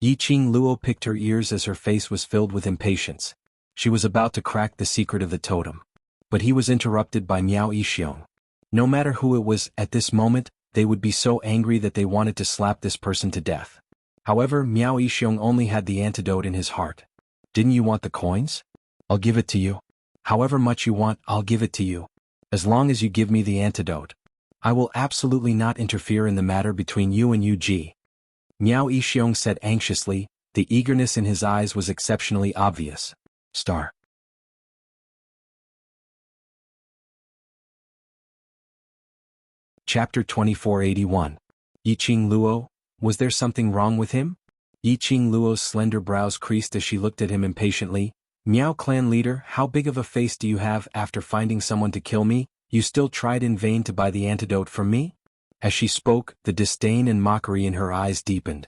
Yiqing Luo picked her ears as her face was filled with impatience. She was about to crack the secret of the totem. But he was interrupted by Miao Yixiong. No matter who it was, at this moment, they would be so angry that they wanted to slap this person to death. However, Miao Yixiong only had the antidote in his heart. Didn't you want the coins? I'll give it to you. However much you want, I'll give it to you. As long as you give me the antidote. I will absolutely not interfere in the matter between you and Yu Ji. Miao Yixiong said anxiously. The eagerness in his eyes was exceptionally obvious. Star. Chapter 2481. Yiqing Luo, was there something wrong with him? Yiqing Luo's slender brows creased as she looked at him impatiently. Miao clan leader, how big of a face do you have? After finding someone to kill me, you still tried in vain to buy the antidote from me? As she spoke, the disdain and mockery in her eyes deepened.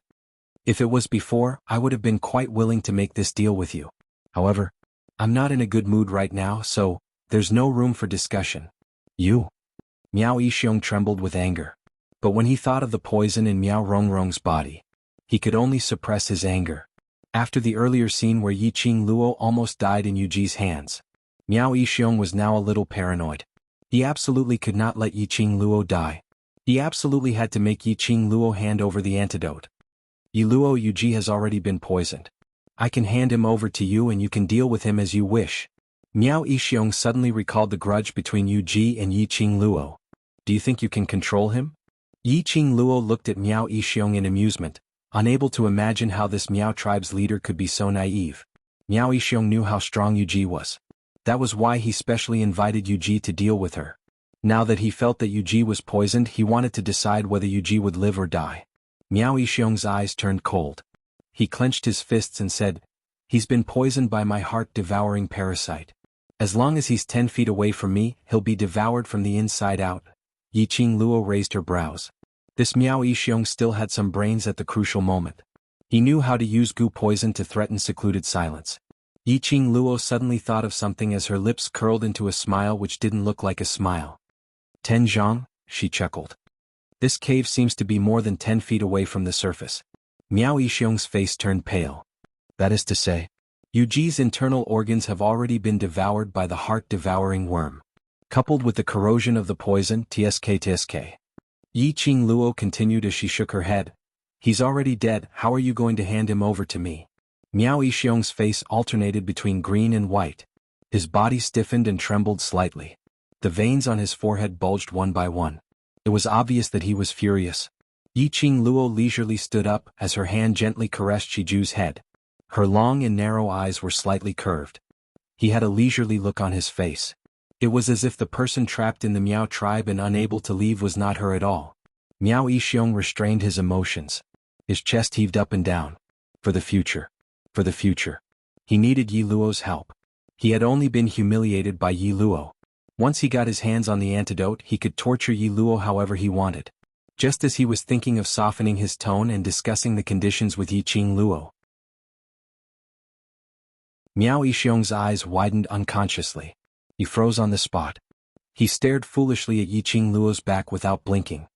If it was before, I would have been quite willing to make this deal with you. However, I'm not in a good mood right now, so there's no room for discussion. You? Miao Yixiong trembled with anger. But when he thought of the poison in Miao Rongrong's body, he could only suppress his anger. After the earlier scene where Yiqing Luo almost died in Yu Ji's hands, Miao Yixiong was now a little paranoid. He absolutely could not let Yiqing Luo die. He absolutely had to make Yiqing Luo hand over the antidote. Yi Luo, Yu Ji has already been poisoned. I can hand him over to you and you can deal with him as you wish. Miao Yixiong suddenly recalled the grudge between Yu Ji and Yiqing Luo. Do you think you can control him? Yiqing Luo looked at Miao Yixiong in amusement, unable to imagine how this Miao tribe's leader could be so naive. Miao Yixiong knew how strong Yu Ji was. That was why he specially invited Yu Ji to deal with her. Now that he felt that Yu Ji was poisoned, he wanted to decide whether Yu Ji would live or die. Miao Yixiong's eyes turned cold. He clenched his fists and said, "He's been poisoned by my heart-devouring parasite. As long as he's 10 feet away from me, he'll be devoured from the inside out." Yiqing Luo raised her brows. This Miao Yixiong still had some brains at the crucial moment. He knew how to use goo poison to threaten secluded silence. Yiqing Luo suddenly thought of something as her lips curled into a smile which didn't look like a smile. 10 zhang, she chuckled. This cave seems to be more than 10 feet away from the surface. Miao Yixiong's face turned pale. That is to say, Yu Ji's internal organs have already been devoured by the heart-devouring worm. Coupled with the corrosion of the poison, tsk. Yiqing Luo continued as she shook her head. He's already dead, how are you going to hand him over to me? Miao Yixiong's face alternated between green and white. His body stiffened and trembled slightly. The veins on his forehead bulged one by one. It was obvious that he was furious. Yiqing Luo leisurely stood up as her hand gently caressed Shiju's head. Her long and narrow eyes were slightly curved. He had a leisurely look on his face. It was as if the person trapped in the Miao tribe and unable to leave was not her at all. Miao Yixiong restrained his emotions. His chest heaved up and down. For the future. For the future. He needed Yi Luo's help. He had only been humiliated by Yi Luo. Once he got his hands on the antidote, he could torture Yi Luo however he wanted. Just as he was thinking of softening his tone and discussing the conditions with Yiqing Luo, Miao Yixiong's eyes widened unconsciously. He froze on the spot. He stared foolishly at Yiqing Luo's back without blinking.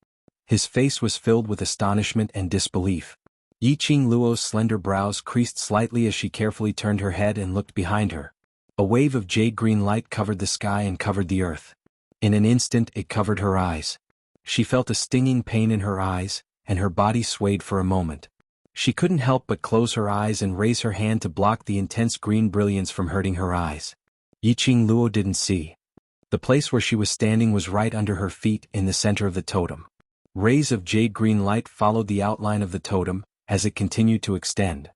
His face was filled with astonishment and disbelief. Yiqing Luo's slender brows creased slightly as she carefully turned her head and looked behind her. A wave of jade-green light covered the sky and covered the earth. In an instant it covered her eyes. She felt a stinging pain in her eyes, and her body swayed for a moment. She couldn't help but close her eyes and raise her hand to block the intense green brilliance from hurting her eyes. Yiqing Luo didn't see. The place where she was standing was right under her feet in the center of the totem. Rays of jade-green light followed the outline of the totem, as it continued to extend.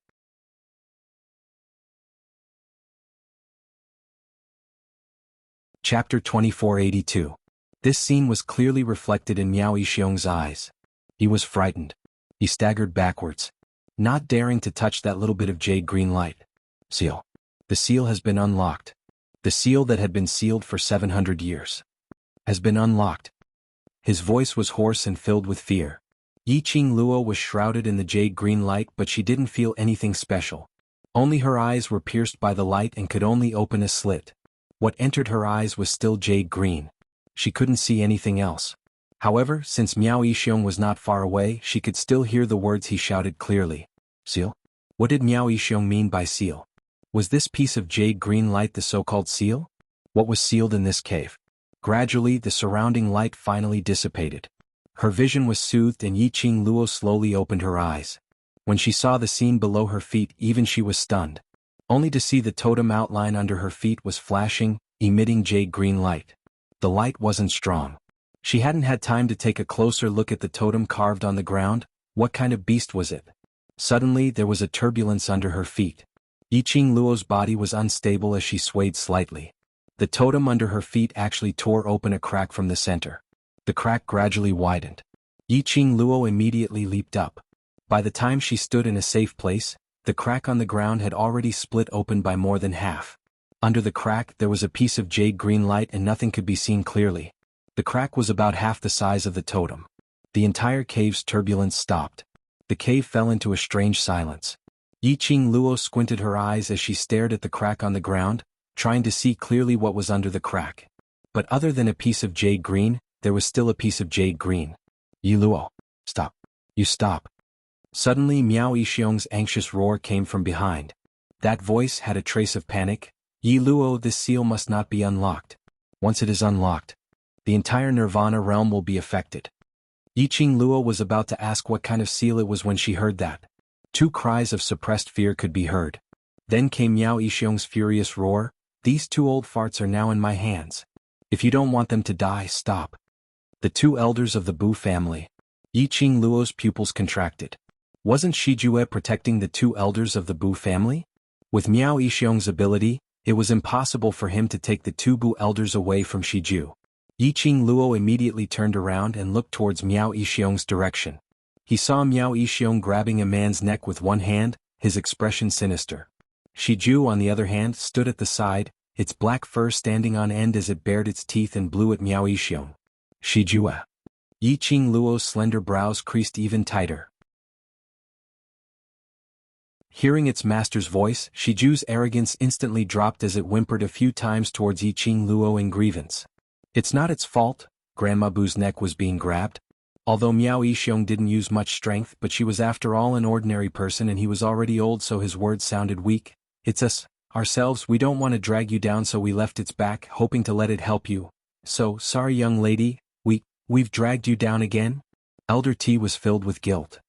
Chapter 2482. This scene was clearly reflected in Miao Yixiong's eyes. He was frightened. He staggered backwards, not daring to touch that little bit of jade-green light. Seal. The seal has been unlocked. The seal that had been sealed for 700 years has been unlocked. His voice was hoarse and filled with fear. Yiqing Luo was shrouded in the jade-green light, but she didn't feel anything special. Only her eyes were pierced by the light and could only open a slit. What entered her eyes was still jade-green. She couldn't see anything else. However, since Miao Yixiong was not far away, she could still hear the words he shouted clearly. Seal? What did Miao Yixiong mean by seal? Was this piece of jade-green light the so-called seal? What was sealed in this cave? Gradually, the surrounding light finally dissipated. Her vision was soothed and Yiqing Luo slowly opened her eyes. When she saw the scene below her feet, even she was stunned. Only to see the totem outline under her feet was flashing, emitting jade-green light. The light wasn't strong. She hadn't had time to take a closer look at the totem carved on the ground. What kind of beast was it? Suddenly, there was a turbulence under her feet. Yiqing Luo's body was unstable as she swayed slightly. The totem under her feet actually tore open a crack from the center. The crack gradually widened. Yiqing Luo immediately leaped up. By the time she stood in a safe place, the crack on the ground had already split open by more than half. Under the crack there was a piece of jade-green light and nothing could be seen clearly. The crack was about half the size of the totem. The entire cave's turbulence stopped. The cave fell into a strange silence. Yiqing Luo squinted her eyes as she stared at the crack on the ground, trying to see clearly what was under the crack. But other than a piece of jade green, there was still a piece of jade green. Yi Luo, stop. You stop. Suddenly Miao Yixiong's anxious roar came from behind. That voice had a trace of panic. Yi Luo, this seal must not be unlocked. Once it is unlocked, the entire Nirvana realm will be affected. Yiqing Luo was about to ask what kind of seal it was when she heard that. Two cries of suppressed fear could be heard. Then came Miao Yixiong's furious roar. These two old farts are now in my hands. If you don't want them to die, stop. The two elders of the Bu family. Yiqing Luo's pupils contracted. Wasn't Shijue protecting the two elders of the Bu family? With Miao Yixiong's ability, it was impossible for him to take the two Bu elders away from Shiju. Yiqing Luo immediately turned around and looked towards Miao Yixiong's direction. He saw Miao Yixiong grabbing a man's neck with one hand, his expression sinister. Shiju, on the other hand, stood at the side, its black fur standing on end as it bared its teeth and blew at Miao Yixiong. Shijue. Yiqing Luo's slender brows creased even tighter. Hearing its master's voice, Shiju's arrogance instantly dropped as it whimpered a few times towards Yiqing Luo in grievance. It's not its fault, Grandma Bu's neck was being grabbed. Although Miao Yixiong didn't use much strength, but she was after all an ordinary person and he was already old, so his words sounded weak. It's us, ourselves, we don't want to drag you down, so we left its back, hoping to let it help you. So, sorry young lady, we've dragged you down again? Elder T was filled with guilt.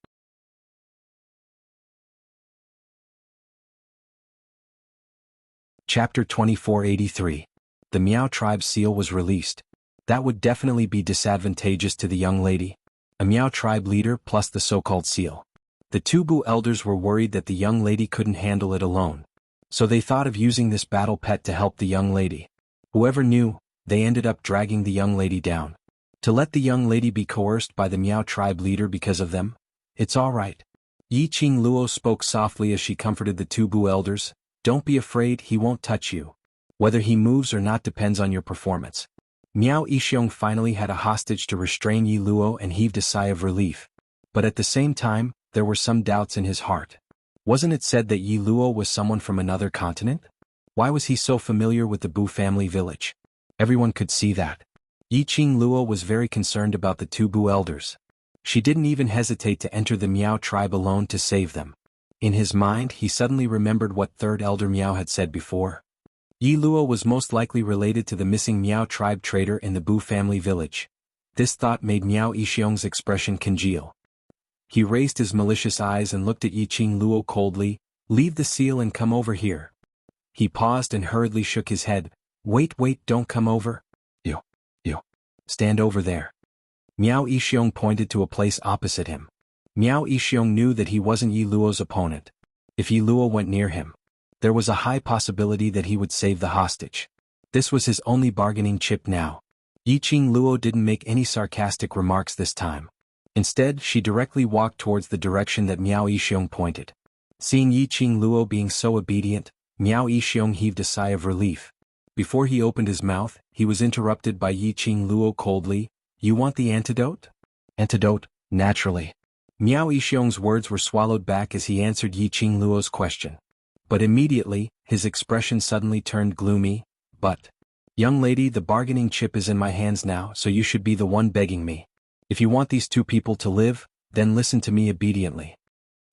Chapter 2483. The Miao tribe's seal was released. That would definitely be disadvantageous to the young lady. A Miao tribe leader plus the so-called seal. The two Bu elders were worried that the young lady couldn't handle it alone. So they thought of using this battle pet to help the young lady. Whoever knew, they ended up dragging the young lady down. To let the young lady be coerced by the Miao tribe leader because of them? It's all right. Yiqing Luo spoke softly as she comforted the two Bu elders. Don't be afraid, he won't touch you. Whether he moves or not depends on your performance. Miao Yixiong finally had a hostage to restrain Yi Luo and heaved a sigh of relief. But at the same time, there were some doubts in his heart. Wasn't it said that Yi Luo was someone from another continent? Why was he so familiar with the Bu family village? Everyone could see that. Yiqing Luo was very concerned about the two Bu elders. She didn't even hesitate to enter the Miao tribe alone to save them. In his mind he suddenly remembered what third elder Miao had said before. Yi Luo was most likely related to the missing Miao tribe trader in the Bu family village. This thought made Miao Yixiong's expression congeal. He raised his malicious eyes and looked at Yiqing Luo coldly. "Leave the seal and come over here." He paused and hurriedly shook his head. Wait, don't come over. You. Stand over there." Miao Yixiong pointed to a place opposite him. Miao Yixiong knew that he wasn't Yi Luo's opponent. If Yi Luo went near him, there was a high possibility that he would save the hostage. This was his only bargaining chip now. Yiqing Luo didn't make any sarcastic remarks this time. Instead, she directly walked towards the direction that Miao Yixiong pointed. Seeing Yiqing Luo being so obedient, Miao Yixiong heaved a sigh of relief. Before he opened his mouth, he was interrupted by Yiqing Luo coldly. "You want the antidote?" "Antidote, naturally." Miao Yixiong's words were swallowed back as he answered Yiqing Luo's question. But immediately, his expression suddenly turned gloomy. "But, young lady, the bargaining chip is in my hands now, so you should be the one begging me. If you want these two people to live, then listen to me obediently."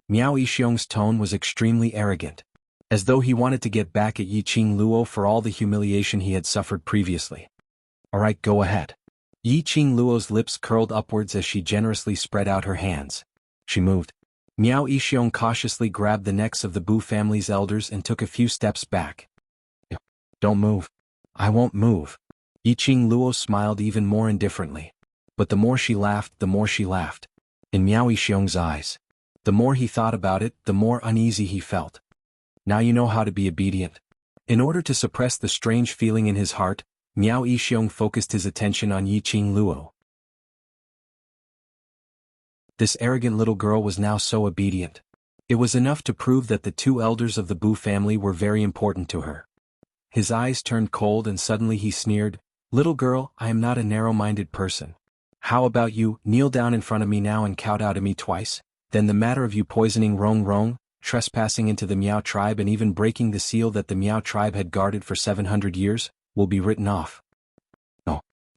Miao Yixiong's tone was extremely arrogant, as though he wanted to get back at Yiqing Luo for all the humiliation he had suffered previously. "All right, go ahead." Yiqing Luo's lips curled upwards as she generously spread out her hands. She moved. Miao Yixiong cautiously grabbed the necks of the Bu family's elders and took a few steps back. "Don't move." "I won't move." Yiqing Luo smiled even more indifferently. But the more she laughed, In Miao Yixiong's eyes. The more he thought about it, the more uneasy he felt. Now you know how to be obedient. In order to suppress the strange feeling in his heart, Miao Yixiong focused his attention on Yiqing Luo. This arrogant little girl was now so obedient. It was enough to prove that the two elders of the Bu family were very important to her. His eyes turned cold and suddenly he sneered, "Little girl, I am not a narrow-minded person. How about you, kneel down in front of me now and kowtow to me twice, then the matter of you poisoning Rong, trespassing into the Miao tribe and even breaking the seal that the Miao tribe had guarded for 700 years, will be written off."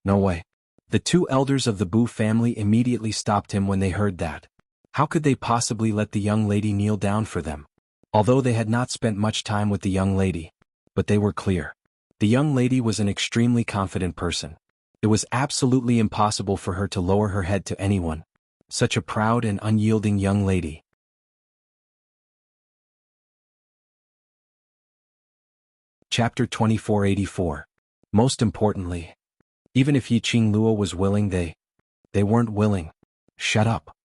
No way. The two elders of the Bu family immediately stopped him when they heard that. How could they possibly let the young lady kneel down for them? Although they had not spent much time with the young lady. But they were clear. The young lady was an extremely confident person. It was absolutely impossible for her to lower her head to anyone. Such a proud and unyielding young lady. Chapter 2484. Most importantly. Even if Yiqing Luo was willing, they weren't willing. "Shut up."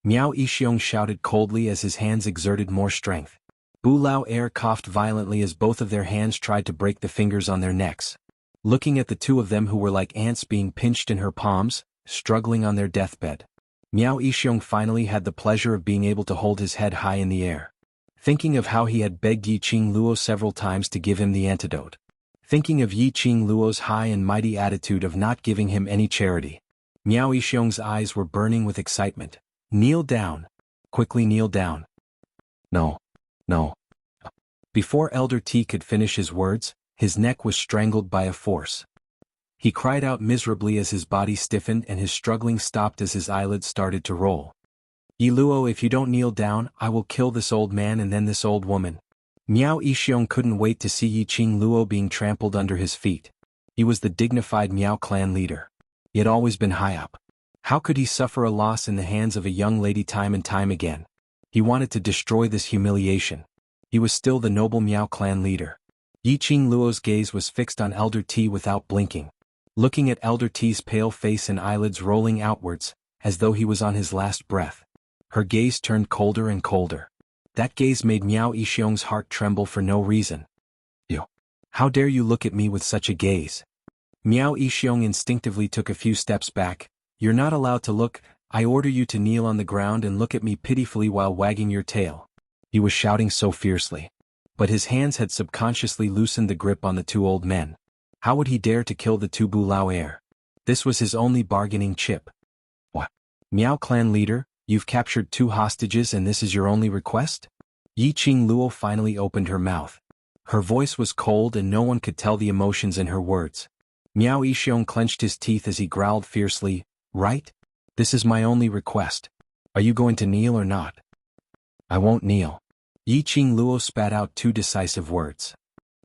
Miao Yixiong shouted coldly as his hands exerted more strength. Bu Lao Air coughed violently as both of their hands tried to break the fingers on their necks. Looking at the two of them who were like ants being pinched in her palms, struggling on their deathbed, Miao Yixiong finally had the pleasure of being able to hold his head high in the air. Thinking of how he had begged Yiqing Luo several times to give him the antidote. Thinking of Yiqing Luo's high and mighty attitude of not giving him any charity. Miao Yixiong's eyes were burning with excitement. "Kneel down. Quickly kneel down." No. Before Elder T could finish his words, his neck was strangled by a force. He cried out miserably as his body stiffened and his struggling stopped as his eyelids started to roll. "Yi Luo, if you don't kneel down, I will kill this old man and then this old woman." Miao Yixiong couldn't wait to see Yiqing Luo being trampled under his feet. He was the dignified Miao clan leader. He had always been high up. How could he suffer a loss in the hands of a young lady time and time again? He wanted to destroy this humiliation. He was still the noble Miao clan leader. Yiqing Luo's gaze was fixed on Elder T without blinking. Looking at Elder T's pale face and eyelids rolling outwards, as though he was on his last breath. Her gaze turned colder and colder. That gaze made Miao Yixiong's heart tremble for no reason. "You! How dare you look at me with such a gaze?" Miao Yixiong instinctively took a few steps back. "You're not allowed to look. I order you to kneel on the ground and look at me pitifully while wagging your tail." He was shouting so fiercely. But his hands had subconsciously loosened the grip on the two old men. How would he dare to kill the two Bu Lao Air? This was his only bargaining chip. "What? Miao clan leader, you've captured two hostages and this is your only request?" Yiqing Luo finally opened her mouth. Her voice was cold and no one could tell the emotions in her words. Miao Yixiong clenched his teeth as he growled fiercely, "Right? This is my only request. Are you going to kneel or not?" "I won't kneel." Yi Qing Luo spat out two decisive words.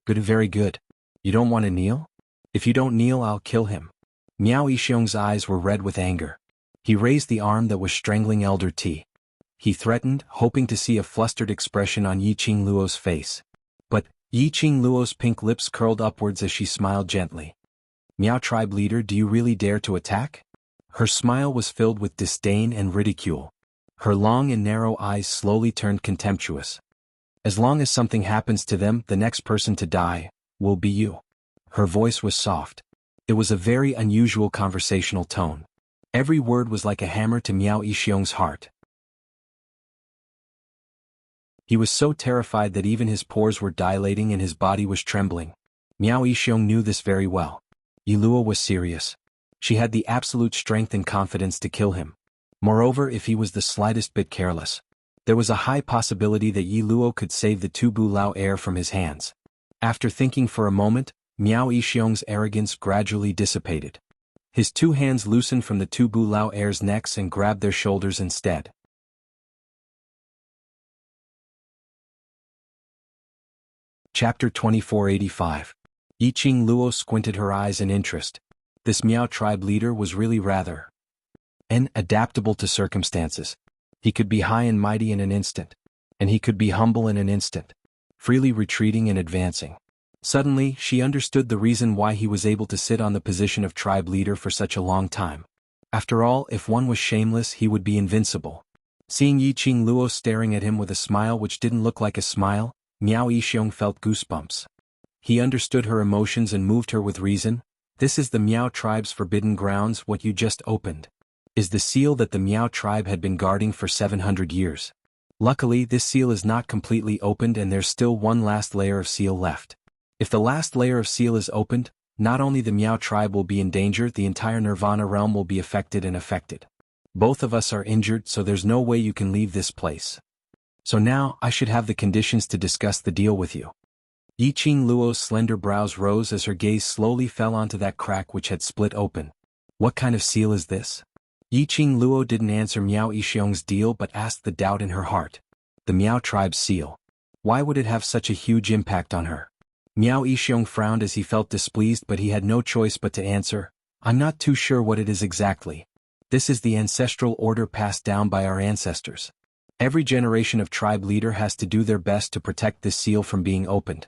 "Good, very good. You don't want to kneel? If you don't kneel, I'll kill him." Miao Yixiong's eyes were red with anger. He raised the arm that was strangling Elder T. He threatened, hoping to see a flustered expression on Yi Qing Luo's face. But Yi Qing Luo's pink lips curled upwards as she smiled gently. "Miao tribe leader, do you really dare to attack?" Her smile was filled with disdain and ridicule. Her long and narrow eyes slowly turned contemptuous. "As long as something happens to them, the next person to die will be you." Her voice was soft. It was a very unusual conversational tone. Every word was like a hammer to Miao Yixiong's heart. He was so terrified that even his pores were dilating and his body was trembling. Miao Yixiong knew this very well. Yi Luo was serious. She had the absolute strength and confidence to kill him. Moreover, if he was the slightest bit careless, there was a high possibility that Yi Luo could save the Tu Bu Lao heir from his hands. After thinking for a moment, Miao Yixiong's arrogance gradually dissipated. His two hands loosened from the Tu Bu Lao heirs' necks and grabbed their shoulders instead. Chapter 2485. Yi Qing Luo squinted her eyes in interest. This Miao tribe leader was really rather adaptable to circumstances. He could be high and mighty in an instant, and he could be humble in an instant, freely retreating and advancing. Suddenly, she understood the reason why he was able to sit on the position of tribe leader for such a long time. After all, if one was shameless, he would be invincible. Seeing Yi Qing Luo staring at him with a smile which didn't look like a smile, Miao Yixiong felt goosebumps. He understood her emotions and moved her with reason. "This is the Miao tribe's forbidden grounds. What you just opened is the seal that the Miao tribe had been guarding for 700 years. Luckily, this seal is not completely opened and there's still one last layer of seal left. If the last layer of seal is opened, not only the Miao tribe will be in danger, the entire Nirvana realm will be affected and affected. Both of us are injured, so there's no way you can leave this place. So now, I should have the conditions to discuss the deal with you." Yi Qing Luo's slender brows rose as her gaze slowly fell onto that crack which had split open. "What kind of seal is this?" Yi Qing Luo didn't answer Miao Yixiong's deal but asked the doubt in her heart. The Miao tribe's seal. Why would it have such a huge impact on her? Miao Yixiong frowned as he felt displeased, but he had no choice but to answer, "I'm not too sure what it is exactly. This is the ancestral order passed down by our ancestors. Every generation of tribe leader has to do their best to protect this seal from being opened."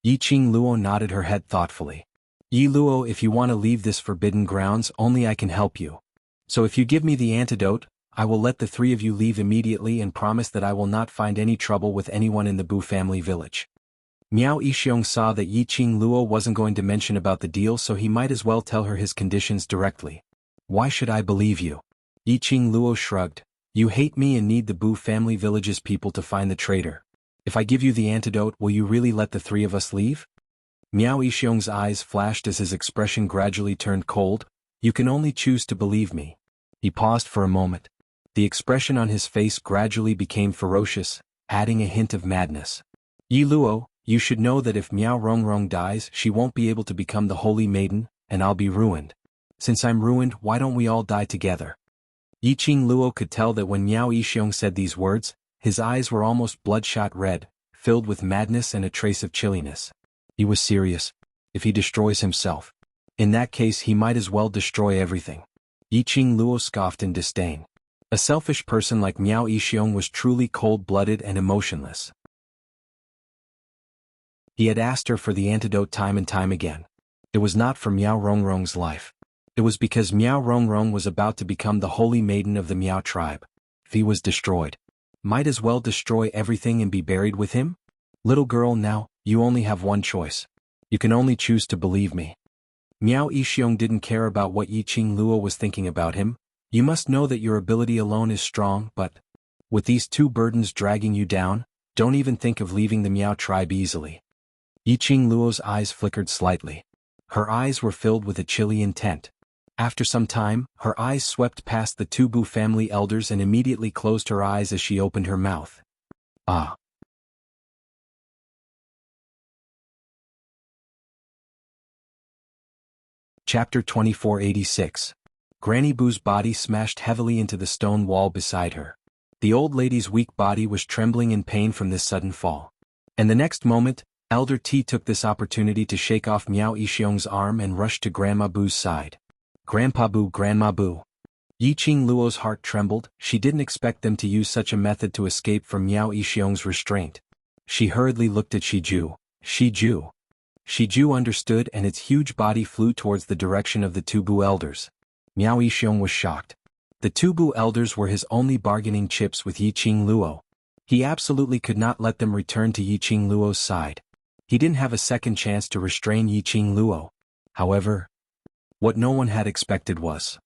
Yi Qing Luo nodded her head thoughtfully. "Yi Luo, if you want to leave this forbidden grounds, only I can help you. So if you give me the antidote, I will let the three of you leave immediately and promise that I will not find any trouble with anyone in the Bu family village." Miao Yixiong saw that Yi Qing Luo wasn't going to mention about the deal, so he might as well tell her his conditions directly. "Why should I believe you?" Yi Qing Luo shrugged. "You hate me and need the Bu family village's people to find the traitor. If I give you the antidote, will you really let the three of us leave?" Miao Yixiong's eyes flashed as his expression gradually turned cold. "You can only choose to believe me." He paused for a moment. The expression on his face gradually became ferocious, adding a hint of madness. "Yi Luo, you should know that if Miao Rongrong dies, she won't be able to become the Holy Maiden, and I'll be ruined. Since I'm ruined, why don't we all die together?" Yi Qing Luo could tell that when Miao Yixiong said these words, his eyes were almost bloodshot red, filled with madness and a trace of chilliness. He was serious. If he destroys himself, in that case he might as well destroy everything. Yi Qing Luo scoffed in disdain. A selfish person like Miao Yixiong was truly cold-blooded and emotionless. He had asked her for the antidote time and time again. It was not for Miao Rongrong's life. It was because Miao Rongrong was about to become the holy maiden of the Miao tribe. If he was destroyed, might as well destroy everything and be buried with him? "Little girl, now, you only have one choice. You can only choose to believe me." Miao Yixiong didn't care about what Yi Qing Luo was thinking about him. "You must know that your ability alone is strong, but with these two burdens dragging you down, don't even think of leaving the Miao tribe easily." Yi Qing Luo's eyes flickered slightly. Her eyes were filled with a chilly intent. After some time, her eyes swept past the two Bu family elders and immediately closed her eyes as she opened her mouth. "Ah." Chapter 2486. Granny Boo's body smashed heavily into the stone wall beside her. The old lady's weak body was trembling in pain from this sudden fall. And the next moment, Elder T took this opportunity to shake off Miao Yixiong's arm and rushed to Grandma Boo's side. Grandpa Boo, Grandma Boo. Yiqing Luo's heart trembled. She didn't expect them to use such a method to escape from Miao Yixiong's restraint. She hurriedly looked at Shiju. Shiju. Shiju understood, and its huge body flew towards the direction of the two Bu elders. Miao Yixiong was shocked. The two Bu elders were his only bargaining chips with Yiqing Luo. He absolutely could not let them return to Yiqing Luo's side. He didn't have a second chance to restrain Yiqing Luo. However, what no one had expected was,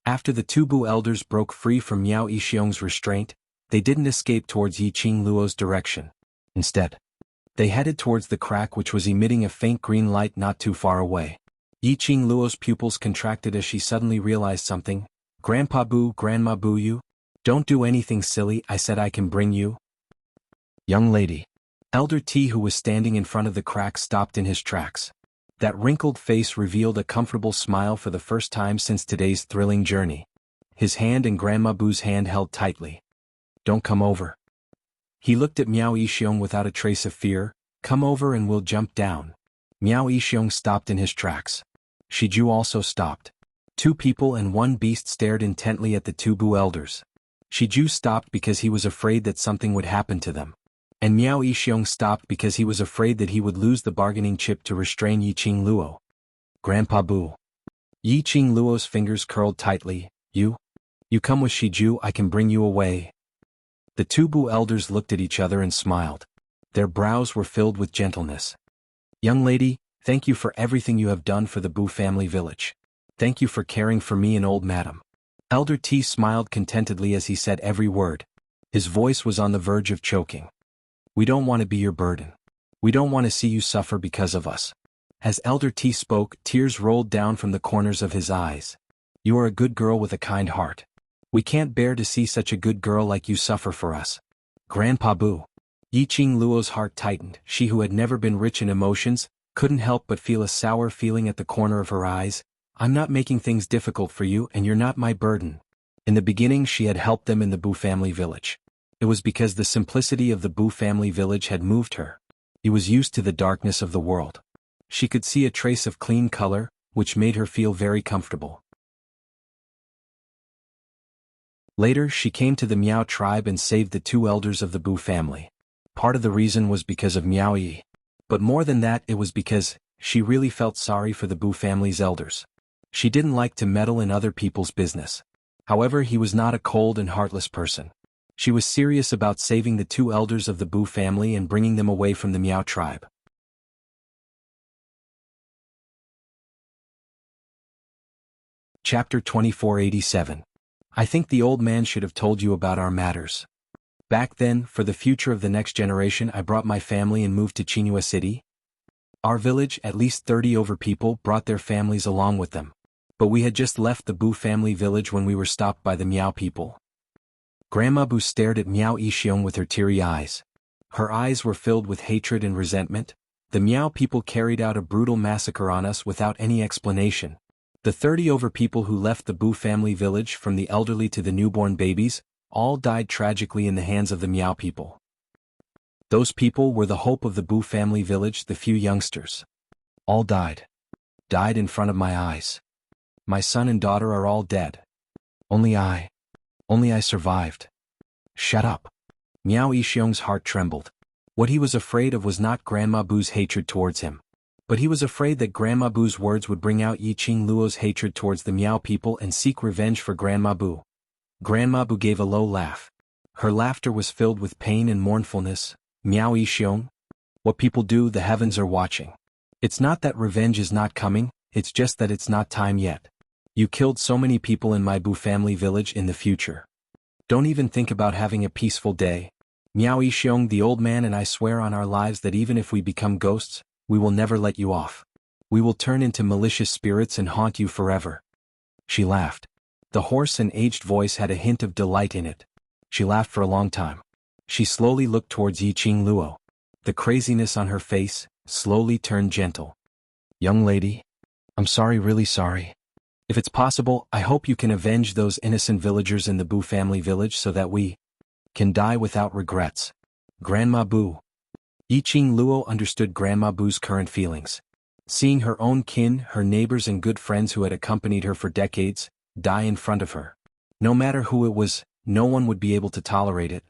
after the two Bu elders broke free from Miao Yixiong's restraint, they didn't escape towards Yiqing Luo's direction. Instead, they headed towards the crack which was emitting a faint green light not too far away. Yiqing Luo's pupils contracted as she suddenly realized something. Grandpa Boo, Grandma Boo, you? Don't do anything silly, I said I can bring you. Young lady. Elder T, who was standing in front of the crack, stopped in his tracks. That wrinkled face revealed a comfortable smile for the first time since today's thrilling journey. His hand and Grandma Boo's hand held tightly. Don't come over. He looked at Miao Yixiong without a trace of fear. Come over and we'll jump down. Miao Yixiong stopped in his tracks. Shiju also stopped. Two people and one beast stared intently at the two Bu elders. Shiju stopped because he was afraid that something would happen to them. And Miao Yixiong stopped because he was afraid that he would lose the bargaining chip to restrain Yiqing Luo. Grandpa Boo. Yiqing Luo's fingers curled tightly. You come with Shiju, I can bring you away. The two Bu elders looked at each other and smiled. Their brows were filled with gentleness. Young lady, thank you for everything you have done for the Bu family village. Thank you for caring for me and old madam. Elder T smiled contentedly as he said every word. His voice was on the verge of choking. We don't want to be your burden. We don't want to see you suffer because of us. As Elder T spoke, tears rolled down from the corners of his eyes. You are a good girl with a kind heart. We can't bear to see such a good girl like you suffer for us. Grandpa Boo. Yiqing Luo's heart tightened. She, who had never been rich in emotions, couldn't help but feel a sour feeling at the corner of her eyes. I'm not making things difficult for you, and you're not my burden. In the beginning she had helped them in the Bu family village. It was because the simplicity of the Bu family village had moved her. He was used to the darkness of the world. She could see a trace of clean color, which made her feel very comfortable. Later she came to the Miao tribe and saved the two elders of the Bu family. Part of the reason was because of Miao Yi. But more than that, it was because she really felt sorry for the Bu family's elders. She didn't like to meddle in other people's business. However, he was not a cold and heartless person. She was serious about saving the two elders of the Bu family and bringing them away from the Miao tribe. Chapter 2487. I think the old man should have told you about our matters. Back then, for the future of the next generation, I brought my family and moved to Qinghua City. Our village, at least 30 over people, brought their families along with them. But we had just left the Bu family village when we were stopped by the Miao people. Grandma Bu stared at Miao Yixiong with her teary eyes. Her eyes were filled with hatred and resentment. The Miao people carried out a brutal massacre on us without any explanation. The 30 over people who left the Bu family village, from the elderly to the newborn babies, all died tragically in the hands of the Miao people. Those people were the hope of the Bu family village, the few youngsters. All died. Died in front of my eyes. My son and daughter are all dead. Only I survived. Shut up. Miao Yixiong's heart trembled. What he was afraid of was not Grandma Bu's hatred towards him. But he was afraid that Grandma Bu's words would bring out Yiqing Luo's hatred towards the Miao people and seek revenge for Grandma Bu. Grandma Bu gave a low laugh. Her laughter was filled with pain and mournfulness. Miao Yixiong? What people do, the heavens are watching. It's not that revenge is not coming, it's just that it's not time yet. You killed so many people in my Bu family village in the future. Don't even think about having a peaceful day. Miao Yixiong, the old man and I swear on our lives that even if we become ghosts, we will never let you off. We will turn into malicious spirits and haunt you forever. She laughed. The hoarse and aged voice had a hint of delight in it. She laughed for a long time. She slowly looked towards Yiqing Luo. The craziness on her face slowly turned gentle. Young lady? I'm sorry, really sorry. If it's possible, I hope you can avenge those innocent villagers in the Bu family village so that we can die without regrets. Grandma Bu. Yiqing Luo understood Grandma Bu's current feelings. Seeing her own kin, her neighbors and good friends who had accompanied her for decades, die in front of her. No matter who it was, no one would be able to tolerate it.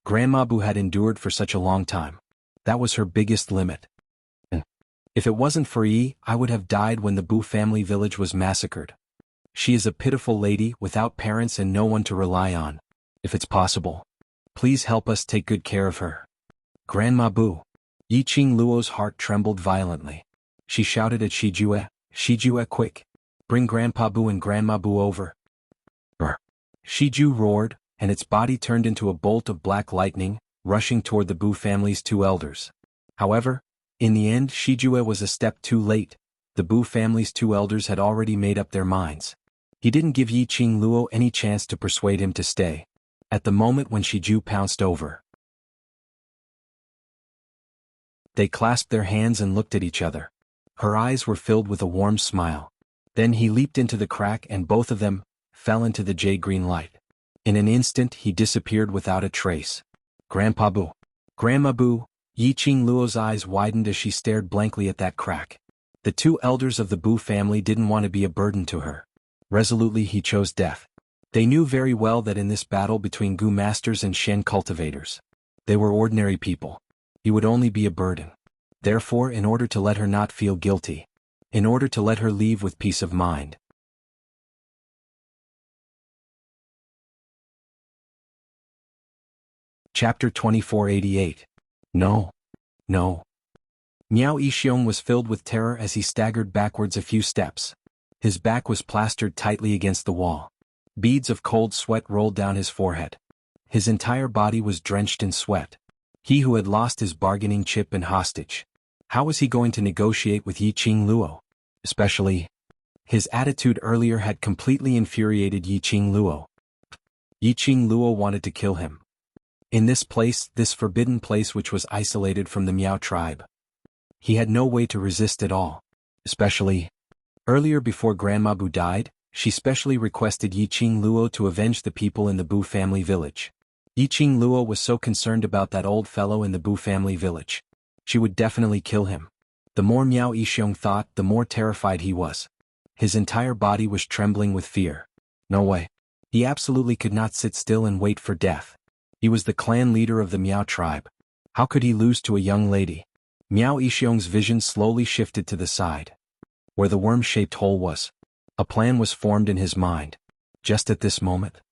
Grandma Bu had endured for such a long time. That was her biggest limit. If it wasn't for Yi, I would have died when the Bu family village was massacred. She is a pitiful lady without parents and no one to rely on. If it's possible, please help us take good care of her. Grandma Bu. Yiqing Luo's heart trembled violently. She shouted at Shijue, quick. Bring Grandpa Bu and Grandma Bu over. Shiju roared, and its body turned into a bolt of black lightning, rushing toward the Bu family's two elders. However, in the end Shijue was a step too late. The Bu family's two elders had already made up their minds. He didn't give Yiqing Luo any chance to persuade him to stay. At the moment when Shiju pounced over, they clasped their hands and looked at each other. Her eyes were filled with a warm smile. Then he leaped into the crack and both of them fell into the jade-green light. In an instant he disappeared without a trace. Grandpa Bu. Grandma Bu. Yiqing Luo's eyes widened as she stared blankly at that crack. The two elders of the Bu family didn't want to be a burden to her. Resolutely he chose death. They knew very well that in this battle between Gu masters and Shen cultivators, they were ordinary people. He would only be a burden. Therefore, in order to let her not feel guilty, in order to let her leave with peace of mind, Chapter 2488. No. No. Miao Yixiong was filled with terror as he staggered backwards a few steps. His back was plastered tightly against the wall. Beads of cold sweat rolled down his forehead. His entire body was drenched in sweat. He who had lost his bargaining chip and hostage. How was he going to negotiate with Yiqing Luo? Especially, his attitude earlier had completely infuriated Yiqing Luo. Yiqing Luo wanted to kill him. In this place, this forbidden place which was isolated from the Miao tribe, he had no way to resist at all. Especially, earlier before Grandma Bu died, she specially requested Yiqing Luo to avenge the people in the Bu family village. Yiqing Luo was so concerned about that old fellow in the Bu family village. She would definitely kill him. The more Miao Yixiong thought, the more terrified he was. His entire body was trembling with fear. No way. He absolutely could not sit still and wait for death. He was the clan leader of the Miao tribe. How could he lose to a young lady? Miao Yixiong's vision slowly shifted to the side, where the worm-shaped hole was. A plan was formed in his mind. Just at this moment,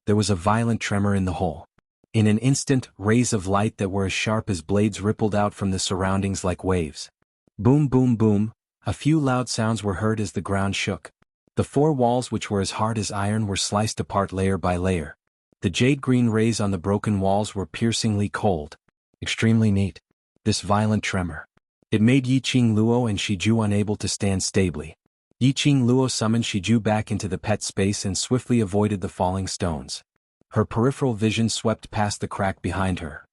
there was a violent tremor in the hole. In an instant, rays of light that were as sharp as blades rippled out from the surroundings like waves. Boom, boom, boom. A few loud sounds were heard as the ground shook. The four walls, which were as hard as iron, were sliced apart layer by layer. The jade-green rays on the broken walls were piercingly cold. Extremely neat. This violent tremor. It made Yiqing Luo and Shiju unable to stand stably. Yiqing Luo summoned Shiju back into the pet space and swiftly avoided the falling stones. Her peripheral vision swept past the crack behind her.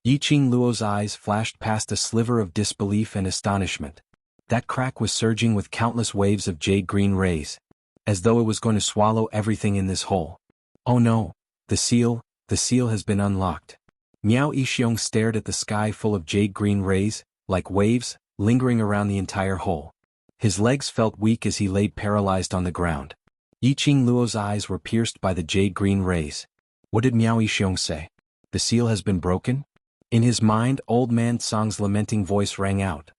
Yiqing Luo's eyes flashed past a sliver of disbelief and astonishment. That crack was surging with countless waves of jade-green rays, as though it was going to swallow everything in this hole. Oh no! The seal has been unlocked. Miao Yixiong stared at the sky full of jade-green rays, like waves, lingering around the entire hole. His legs felt weak as he laid paralyzed on the ground. Yiqing Luo's eyes were pierced by the jade-green rays. What did Miao Yixiong say? The seal has been broken? In his mind, old man Song's lamenting voice rang out.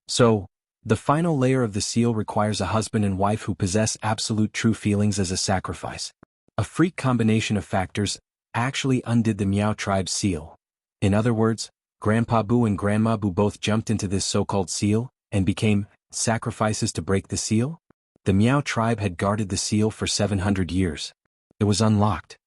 So, the final layer of the seal requires a husband and wife who possess absolute true feelings as a sacrifice. A freak combination of factors actually undid the Miao tribe's seal. In other words, Grandpa Bu and Grandma Bu both jumped into this so-called seal and became sacrifices to break the seal? The Miao tribe had guarded the seal for 700 years. It was unlocked.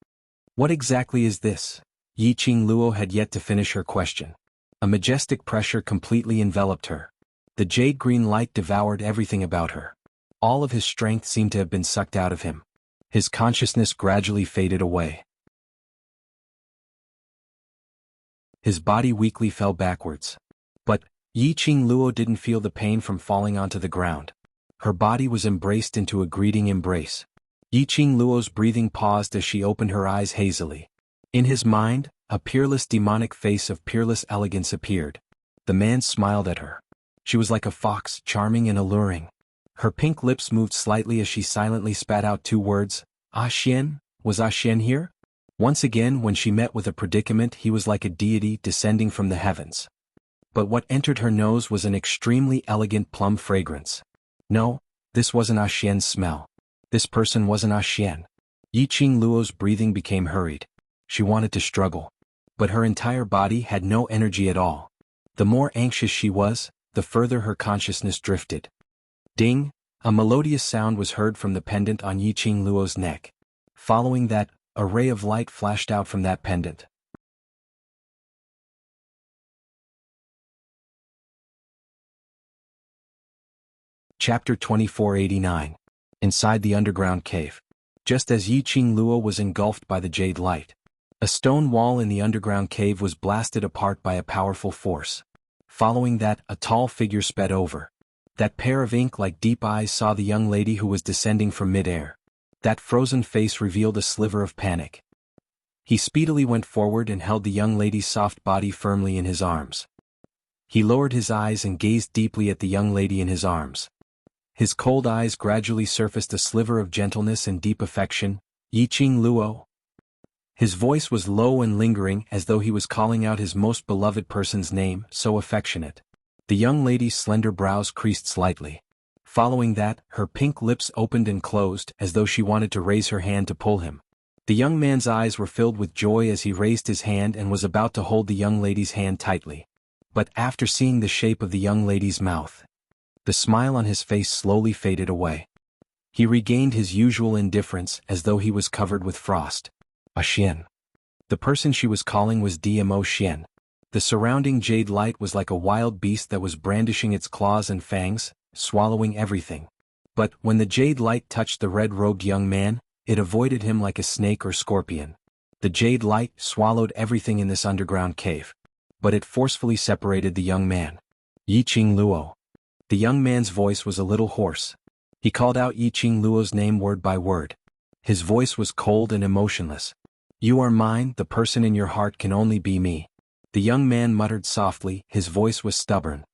What exactly is this? Yiqing Luo had yet to finish her question. A majestic pressure completely enveloped her. The jade-green light devoured everything about her. All of his strength seemed to have been sucked out of him. His consciousness gradually faded away. His body weakly fell backwards. But Yiqing Luo didn't feel the pain from falling onto the ground. Her body was embraced into a greeting embrace. Yiqing Luo's breathing paused as she opened her eyes hazily. In his mind, a peerless demonic face of peerless elegance appeared. The man smiled at her. She was like a fox, charming and alluring. Her pink lips moved slightly as she silently spat out 2 words. Ah Xian, was Ah Xian here? Once again when she met with a predicament he was like a deity descending from the heavens. But what entered her nose was an extremely elegant plum fragrance. No, this wasn't Ah Xian's smell. This person wasn't Ah Xian. Yiqing Luo's breathing became hurried. She wanted to struggle. But her entire body had no energy at all. The more anxious she was, the further her consciousness drifted. Ding! A melodious sound was heard from the pendant on Yiqing Luo's neck. Following that, a ray of light flashed out from that pendant. Chapter 2489. Inside the underground cave. Just as Yiqing Luo was engulfed by the jade light, a stone wall in the underground cave was blasted apart by a powerful force. Following that, a tall figure sped over. That pair of ink-like deep eyes saw the young lady who was descending from mid-air. That frozen face revealed a sliver of panic. He speedily went forward and held the young lady's soft body firmly in his arms. He lowered his eyes and gazed deeply at the young lady in his arms. His cold eyes gradually surfaced a sliver of gentleness and deep affection. Yiqing Luo. His voice was low and lingering as though he was calling out his most beloved person's name, so affectionate. The young lady's slender brows creased slightly. Following that, her pink lips opened and closed as though she wanted to raise her hand to pull him. The young man's eyes were filled with joy as he raised his hand and was about to hold the young lady's hand tightly. But after seeing the shape of the young lady's mouth, the smile on his face slowly faded away. He regained his usual indifference as though he was covered with frost. Ah Xian. The person she was calling was Dmo Xian. The surrounding jade light was like a wild beast that was brandishing its claws and fangs, swallowing everything. But when the jade light touched the red-robed young man, it avoided him like a snake or scorpion. The jade light swallowed everything in this underground cave. But it forcefully separated the young man. Yiqing Luo. The young man's voice was a little hoarse. He called out Yiqing Luo's name word by word. His voice was cold and emotionless. You are mine, the person in your heart can only be me. The young man muttered softly, his voice was stubborn.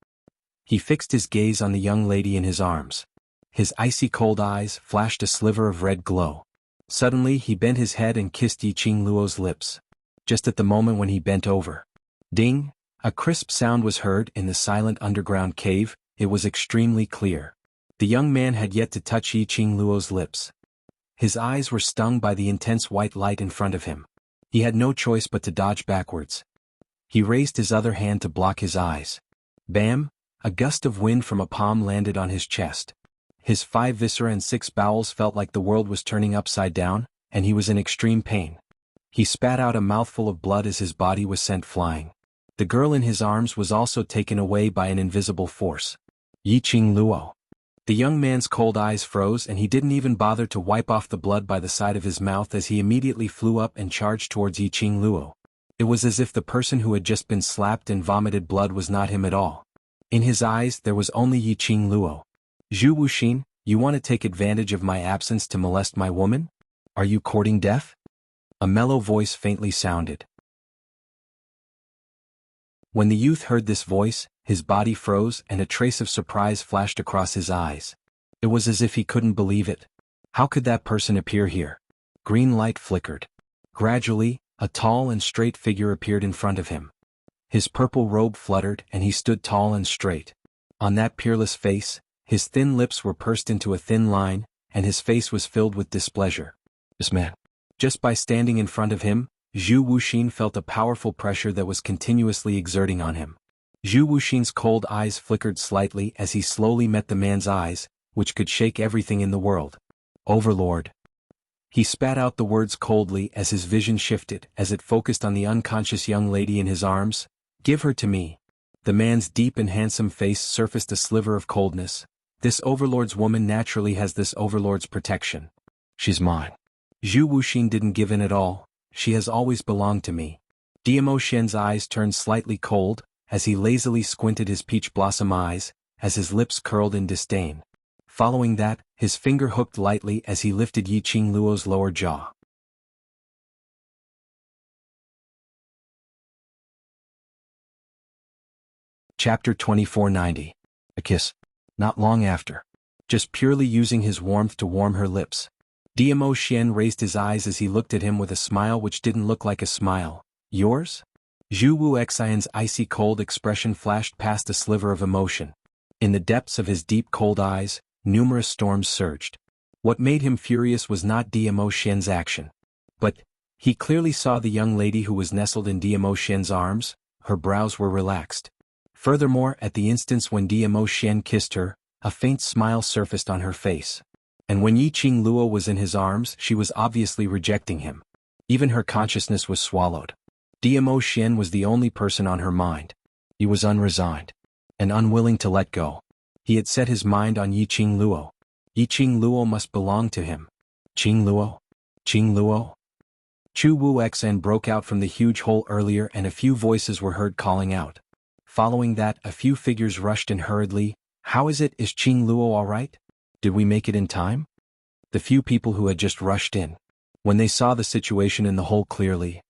He fixed his gaze on the young lady in his arms. His icy cold eyes flashed a sliver of red glow. Suddenly he bent his head and kissed Yiqing Luo's lips. Just at the moment when he bent over. Ding! A crisp sound was heard in the silent underground cave. It was extremely clear. The young man had yet to touch Yiqing Luo's lips. His eyes were stung by the intense white light in front of him. He had no choice but to dodge backwards. He raised his other hand to block his eyes. Bam! A gust of wind from a palm landed on his chest. His 5 viscera and 6 bowels felt like the world was turning upside down, and he was in extreme pain. He spat out a mouthful of blood as his body was sent flying. The girl in his arms was also taken away by an invisible force. Yiqing Luo. The young man's cold eyes froze and he didn't even bother to wipe off the blood by the side of his mouth as he immediately flew up and charged towards Yiqing Luo. It was as if the person who had just been slapped and vomited blood was not him at all. In his eyes there was only Yiqing Luo. Zhu Wuxin, you want to take advantage of my absence to molest my woman? Are you courting death? A mellow voice faintly sounded. When the youth heard this voice, his body froze and a trace of surprise flashed across his eyes. It was as if he couldn't believe it. How could that person appear here? Green light flickered. Gradually, a tall and straight figure appeared in front of him. His purple robe fluttered and he stood tall and straight. On that peerless face, his thin lips were pursed into a thin line, and his face was filled with displeasure. This man. Just by standing in front of him, Zhu Wuxin felt a powerful pressure that was continuously exerting on him. Zhu Wuxin's cold eyes flickered slightly as he slowly met the man's eyes, which could shake everything in the world. Overlord. He spat out the words coldly as his vision shifted as it focused on the unconscious young lady in his arms. Give her to me. The man's deep and handsome face surfaced a sliver of coldness. This overlord's woman naturally has this overlord's protection. She's mine. Zhu Wuxin didn't give in at all. She has always belonged to me. Dmo Xian's eyes turned slightly cold, as he lazily squinted his peach blossom eyes, as his lips curled in disdain. Following that, his finger hooked lightly as he lifted Yi Qing Luo's lower jaw. Chapter 2490. A kiss. Not long after. Just purely using his warmth to warm her lips. Diamo Xian raised his eyes as he looked at him with a smile which didn't look like a smile. Yours? Zhu Wu Xian's icy cold expression flashed past a sliver of emotion. In the depths of his deep cold eyes, numerous storms surged. What made him furious was not Diamo Xian's action. But he clearly saw the young lady who was nestled in Diamo Xian's arms. Her brows were relaxed. Furthermore, at the instance when Diamo Xian kissed her, a faint smile surfaced on her face. And when Yi Qing Luo was in his arms, she was obviously rejecting him. Even her consciousness was swallowed. Diamo Xian was the only person on her mind. He was unresigned and unwilling to let go. He had set his mind on Yi Qing Luo. Yi Qing Luo must belong to him. Qing Luo? Qing Luo? Chu Wu Xan broke out from the huge hole earlier and a few voices were heard calling out. Following that, a few figures rushed in hurriedly. How is it? Is Qing Luo all right? Did we make it in time? The few people who had just rushed in. When they saw the situation in the hole clearly,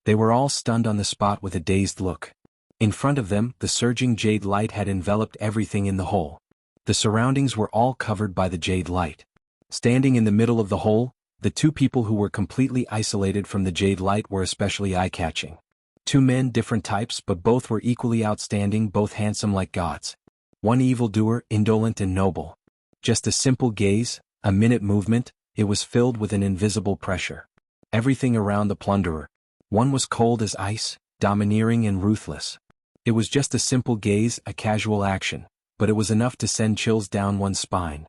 they were all stunned on the spot with a dazed look. In front of them, the surging jade light had enveloped everything in the hole. The surroundings were all covered by the jade light. Standing in the middle of the hole, the two people who were completely isolated from the jade light were especially eye-catching. Two men, different types, but both were equally outstanding, both handsome like gods. One evildoer, indolent and noble. Just a simple gaze, a minute movement, it was filled with an invisible pressure. Everything around the plunderer. One was cold as ice, domineering and ruthless. It was just a simple gaze, a casual action, but it was enough to send chills down one's spine.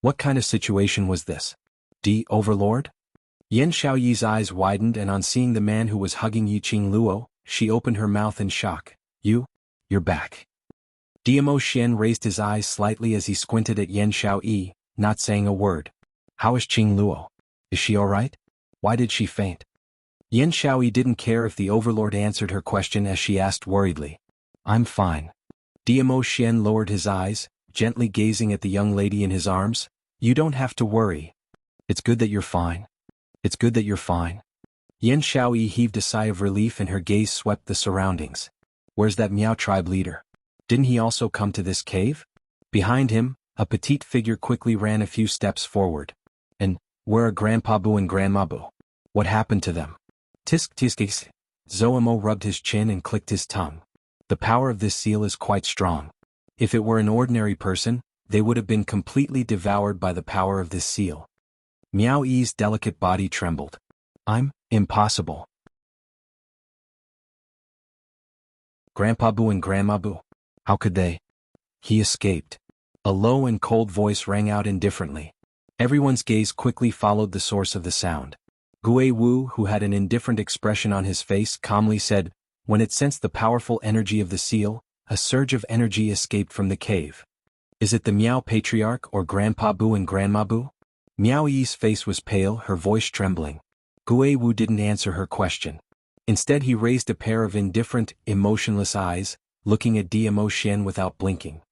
What kind of situation was this? Overlord? Yan Xiaoyi's eyes widened and on seeing the man who was hugging Yi Qing Luo, she opened her mouth in shock. You're back. Diamo Xian raised his eyes slightly as he squinted at Yan Xiaoyi, not saying a word. How is Qing Luo? Is she alright? Why did she faint? Yan Xiaoyi didn't care if the overlord answered her question as she asked worriedly. I'm fine. Diamo Xian lowered his eyes, gently gazing at the young lady in his arms. You don't have to worry. It's good that you're fine. It's good that you're fine. Yan Xiaoyi heaved a sigh of relief and her gaze swept the surroundings. Where's that Miao tribe leader? Didn't he also come to this cave? Behind him, a petite figure quickly ran a few steps forward. And, where are Grandpa Bu and Grandma Bu? What happened to them? Tisk tisk. Zoamo rubbed his chin and clicked his tongue. The power of this seal is quite strong. If it were an ordinary person, they would have been completely devoured by the power of this seal. Miao Yi's delicate body trembled. Impossible. Grandpa Bu and Grandma Bu? How could they? He escaped. A low and cold voice rang out indifferently. Everyone's gaze quickly followed the source of the sound. Gui Wu, who had an indifferent expression on his face, calmly said, when it sensed the powerful energy of the seal, a surge of energy escaped from the cave. Is it the Miao Patriarch or Grandpa Bu and Grandma Bu? Miao Yi's face was pale, her voice trembling. Gui Wu didn't answer her question. Instead he raised a pair of indifferent, emotionless eyes, looking at Diamo Xian without blinking.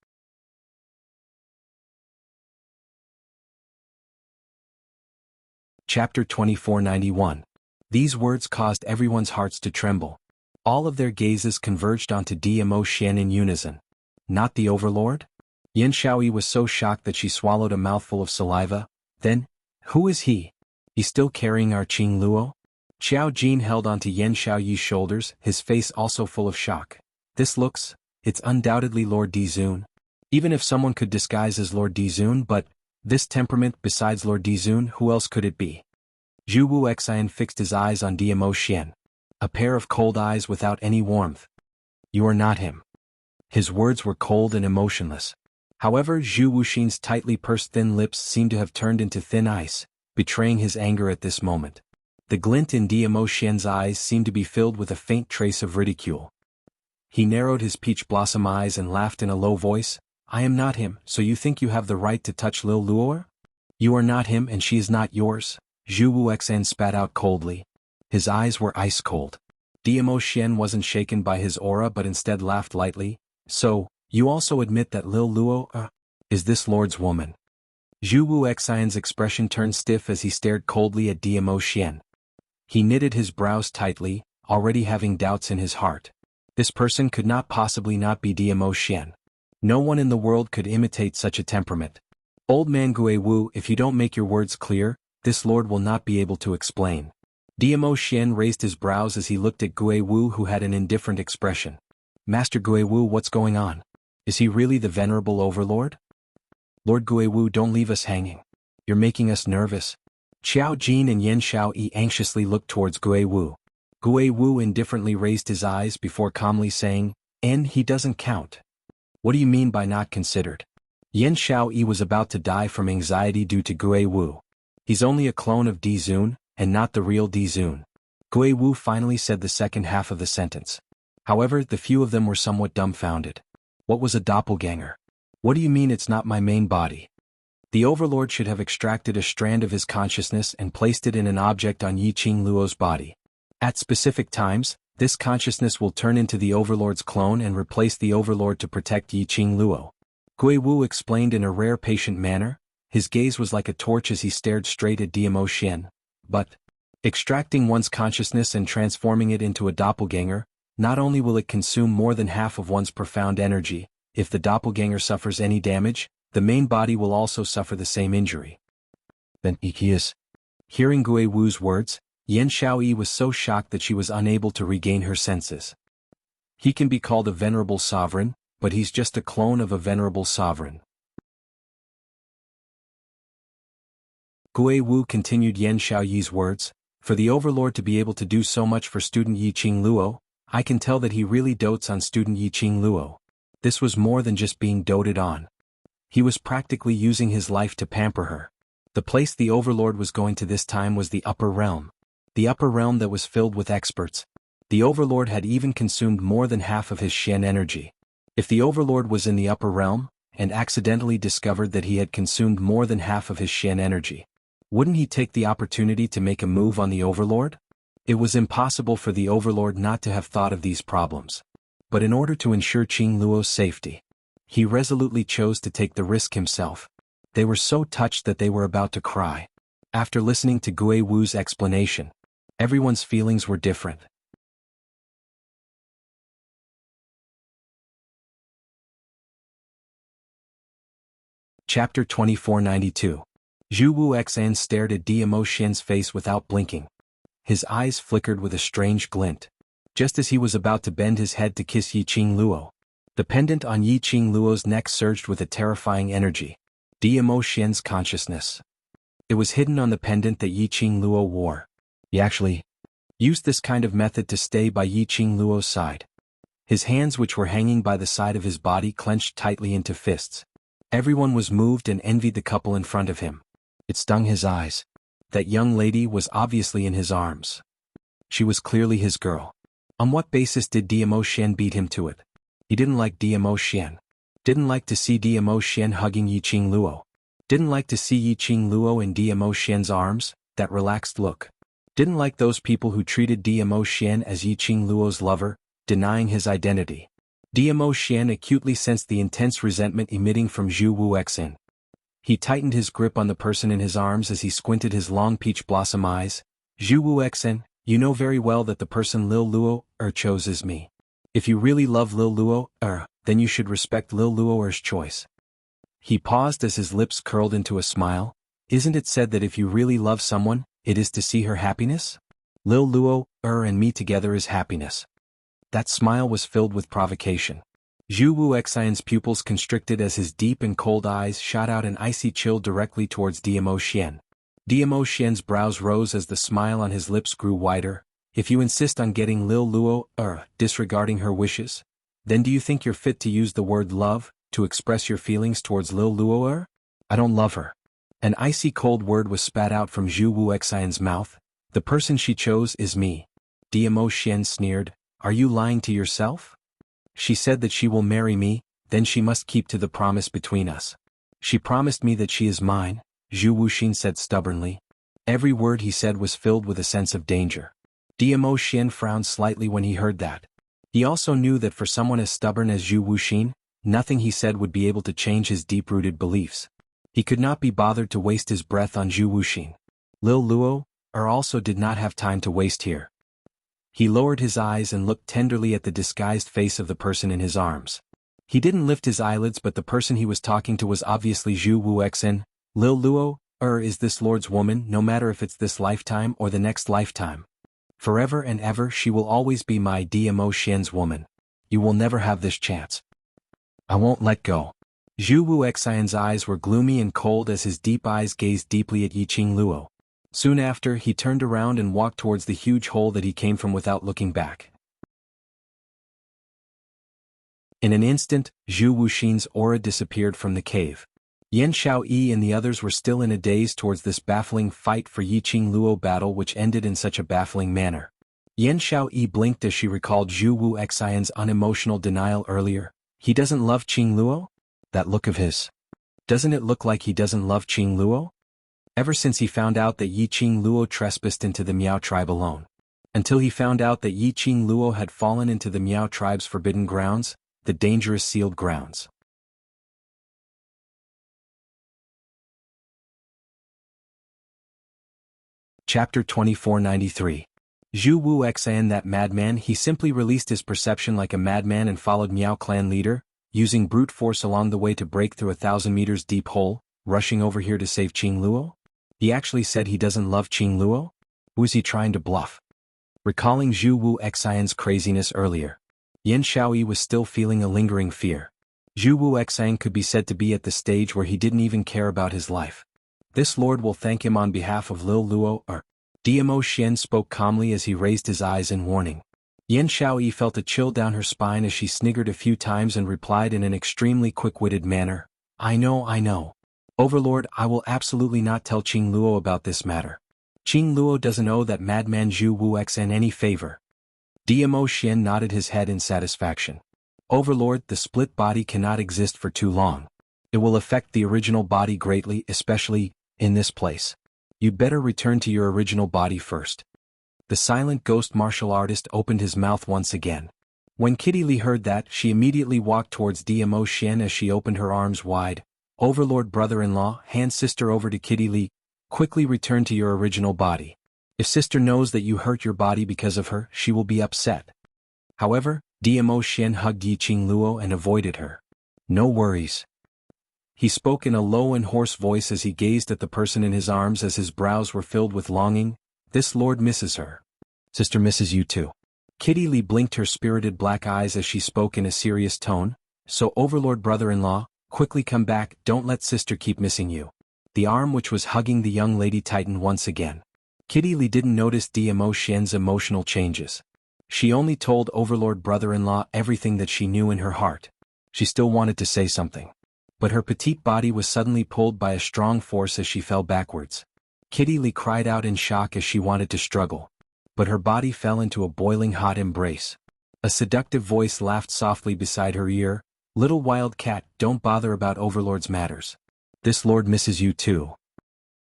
Chapter 2491. These words caused everyone's hearts to tremble. All of their gazes converged onto Diamo Xian in unison. Not the overlord? Yan Xiaoyi was so shocked that she swallowed a mouthful of saliva. Then, who is he? He's still carrying our Qing Luo? Xiao Jin held onto Yan Xiaoyi's shoulders, his face also full of shock. It's undoubtedly Lord Dizun. Even if someone could disguise as Lord Dizun, but this temperament besides Lord Dizun, who else could it be? Zhu Wu Xian fixed his eyes on Diamo Xian. A pair of cold eyes without any warmth. You are not him. His words were cold and emotionless. However, Zhu Wuxin's tightly pursed thin lips seemed to have turned into thin ice, betraying his anger at this moment. The glint in Diamo Xian's eyes seemed to be filled with a faint trace of ridicule. He narrowed his peach blossom eyes and laughed in a low voice. I am not him, so you think you have the right to touch Lil Luo? You are not him and she is not yours, Zhu Wu Xian spat out coldly. His eyes were ice cold. Diamo Xian wasn't shaken by his aura but instead laughed lightly. So, you also admit that Lil Luo, Is this Lord's woman? Zhu Wuxian's expression turned stiff as he stared coldly at Dimo Xian. He knitted his brows tightly, already having doubts in his heart. This person could not possibly not be Dimo Xian. No one in the world could imitate such a temperament. Old man Gui Wu, if you don't make your words clear, this lord will not be able to explain. Dimo Xian raised his brows as he looked at Gui Wu, who had an indifferent expression. Master Gui Wu, what's going on? Is he really the venerable overlord? Lord Gui Wu, don't leave us hanging. You're making us nervous. Qiao Jin and Yan Xiaoyi anxiously looked towards Gui Wu. Gui Wu indifferently raised his eyes before calmly saying, "And he doesn't count." What do you mean by not considered? Yan Xiaoyi was about to die from anxiety due to Gui Wu. He's only a clone of Di Zun, and not the real Di Zun. Gui Wu finally said the second half of the sentence. However, the few of them were somewhat dumbfounded. What was a doppelganger? What do you mean it's not my main body? The overlord should have extracted a strand of his consciousness and placed it in an object on Yiqing Luo's body. At specific times, this consciousness will turn into the overlord's clone and replace the overlord to protect Yiqing Luo. Gui Wu explained in a rare patient manner. His gaze was like a torch as he stared straight at Dimo Xian. But, extracting one's consciousness and transforming it into a doppelganger, not only will it consume more than half of one's profound energy, if the doppelganger suffers any damage, the main body will also suffer the same injury. Then he is. Hearing Gui Wu's words, Yan Xiaoyi was so shocked that she was unable to regain her senses. He can be called a venerable sovereign, but he's just a clone of a venerable sovereign. Gui Wu continued Yan Xiaoyi's words, for the overlord to be able to do so much for student Yiqing Luo, I can tell that he really dotes on student Yiqing Luo. This was more than just being doted on. He was practically using his life to pamper her. The place the overlord was going to this time was the upper realm. The upper realm that was filled with experts. The overlord had even consumed more than half of his Xian energy. If the overlord was in the upper realm, and accidentally discovered that he had consumed more than half of his Xian energy, wouldn't he take the opportunity to make a move on the overlord? It was impossible for the overlord not to have thought of these problems. But in order to ensure Qing Luo's safety, he resolutely chose to take the risk himself. They were so touched that they were about to cry. After listening to Gui Wu's explanation, everyone's feelings were different. Chapter 2492. Zhu Wuxian stared at Dimo Xian's face without blinking. His eyes flickered with a strange glint. Just as he was about to bend his head to kiss Yiqing Luo, the pendant on Yiqing Luo's neck surged with a terrifying energy. Dimo Xian's consciousness. It was hidden on the pendant that Yiqing Luo wore. He actually used this kind of method to stay by Yiqing Luo's side. His hands, which were hanging by the side of his body, clenched tightly into fists. Everyone was moved and envied the couple in front of him. It stung his eyes. That young lady was obviously in his arms. She was clearly his girl. On what basis did Dimo Xian beat him to it? He didn't like Dimo Xian. Didn't like to see Dimo Xian hugging Yiqing Luo. Didn't like to see Yiqing Luo in Dimo Xian's arms, that relaxed look. Didn't like those people who treated Dimo Xian as Yiqing Luo's lover, denying his identity. Dimo Xian acutely sensed the intense resentment emitting from Zhu Wuxian. He tightened his grip on the person in his arms as he squinted his long peach blossom eyes. Zhu Wuxian, you know very well that the person Lil Luo chose is me. If you really love Lil Luo then you should respect Lil Luo's choice. He paused as his lips curled into a smile. Isn't it said that if you really love someone, it is to see her happiness? Lil Luo and me together is happiness. That smile was filled with provocation. Zhu Wuxian's pupils constricted as his deep and cold eyes shot out an icy chill directly towards Dimo Xian. Dimo Xian's brows rose as the smile on his lips grew wider. If you insist on getting Lil Luo disregarding her wishes, then do you think you're fit to use the word love to express your feelings towards Lil Luo? I don't love her. An icy cold word was spat out from Zhu Wuxian's mouth. The person she chose is me. Dimo Xian sneered. Are you lying to yourself? She said that she will marry me, then she must keep to the promise between us. She promised me that she is mine, Zhu Wuxian said stubbornly. Every word he said was filled with a sense of danger. Dimo Xian frowned slightly when he heard that. He also knew that for someone as stubborn as Zhu Wuxian, nothing he said would be able to change his deep-rooted beliefs. He could not be bothered to waste his breath on Zhu Wuxin. Lil Luo also did not have time to waste here. He lowered his eyes and looked tenderly at the disguised face of the person in his arms. He didn't lift his eyelids, but the person he was talking to was obviously Zhu Wuxin. Lil Luo, is this Lord's woman, no matter if it's this lifetime or the next lifetime. Forever and ever she will always be my Dmo Xian's woman. You will never have this chance. I won't let go. Zhu Wuxian's eyes were gloomy and cold as his deep eyes gazed deeply at Yiqing Luo. Soon after, he turned around and walked towards the huge hole that he came from without looking back. In an instant, Zhu Wuxin's aura disappeared from the cave. Yan Xiaoyi and the others were still in a daze towards this baffling fight for Yiqing Luo battle which ended in such a baffling manner. Yan Xiaoyi blinked as she recalled Zhu Wuxian's unemotional denial earlier. He doesn't love Qing Luo? That look of his. Doesn't it look like he doesn't love Qing Luo? Ever since he found out that Yiqing Luo trespassed into the Miao tribe alone. Until he found out that Yiqing Luo had fallen into the Miao tribe's forbidden grounds, the dangerous sealed grounds. Chapter 2493. Zhu Wuxian, that madman. He simply released his perception like a madman and followed Miao clan leader, using brute force along the way to break through 1,000 meters deep hole, rushing over here to save Qing Luo? He actually said he doesn't love Qing Luo? Who is he trying to bluff? Recalling Zhu Wuxian's craziness earlier, Yan Xiaoyi was still feeling a lingering fear. Zhu Wuxian could be said to be at the stage where he didn't even care about his life. This lord will thank him on behalf of Lil Luo. Dmo Xian spoke calmly as he raised his eyes in warning. Yan Xiaoyi felt a chill down her spine as she sniggered a few times and replied in an extremely quick-witted manner. I know. Overlord, I will absolutely not tell Qing Luo about this matter. Qing Luo doesn't owe that madman Zhu Wuxian any favor. Dmo Xian nodded his head in satisfaction. Overlord, the split body cannot exist for too long. It will affect the original body greatly, especially in this place. You'd better return to your original body first. The silent ghost martial artist opened his mouth once again. When Kitty Lee heard that, she immediately walked towards Dmo Xian as she opened her arms wide. Overlord, brother-in-law, hand sister over to Kitty Lee. Quickly return to your original body. If sister knows that you hurt your body because of her, she will be upset. However, Dmo Xian hugged Yiqing Luo and avoided her. No worries. He spoke in a low and hoarse voice as he gazed at the person in his arms as his brows were filled with longing. This lord misses her. Sister misses you too. Kitty Lee blinked her spirited black eyes as she spoke in a serious tone. So overlord, brother-in-law, quickly come back, don't let sister keep missing you. The arm which was hugging the young lady tightened once again. Kitty Lee didn't notice Dmo Xian's emotional changes. She only told overlord brother-in-law everything that she knew in her heart. She still wanted to say something. But her petite body was suddenly pulled by a strong force as she fell backwards. Kitty Lee cried out in shock as she wanted to struggle. But her body fell into a boiling hot embrace. A seductive voice laughed softly beside her ear. Little wild cat, don't bother about overlord's matters. This lord misses you too.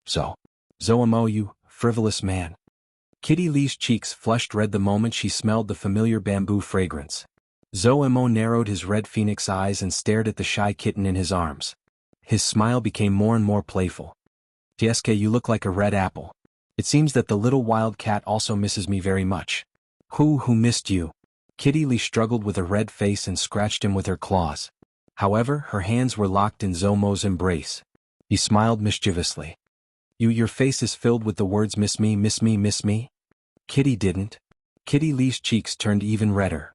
So. Zoamo, you frivolous man. Kitty Lee's cheeks flushed red the moment she smelled the familiar bamboo fragrance. Zoamo narrowed his red phoenix eyes and stared at the shy kitten in his arms. His smile became more and more playful. Tieske, you look like a red apple. It seems that the little wild cat also misses me very much. Who missed you? Kitty Lee struggled with a red face and scratched him with her claws. However, her hands were locked in Zomo's embrace. He smiled mischievously. Your face is filled with the words miss me, miss me, miss me? Kitty didn't. Kitty Lee's cheeks turned even redder.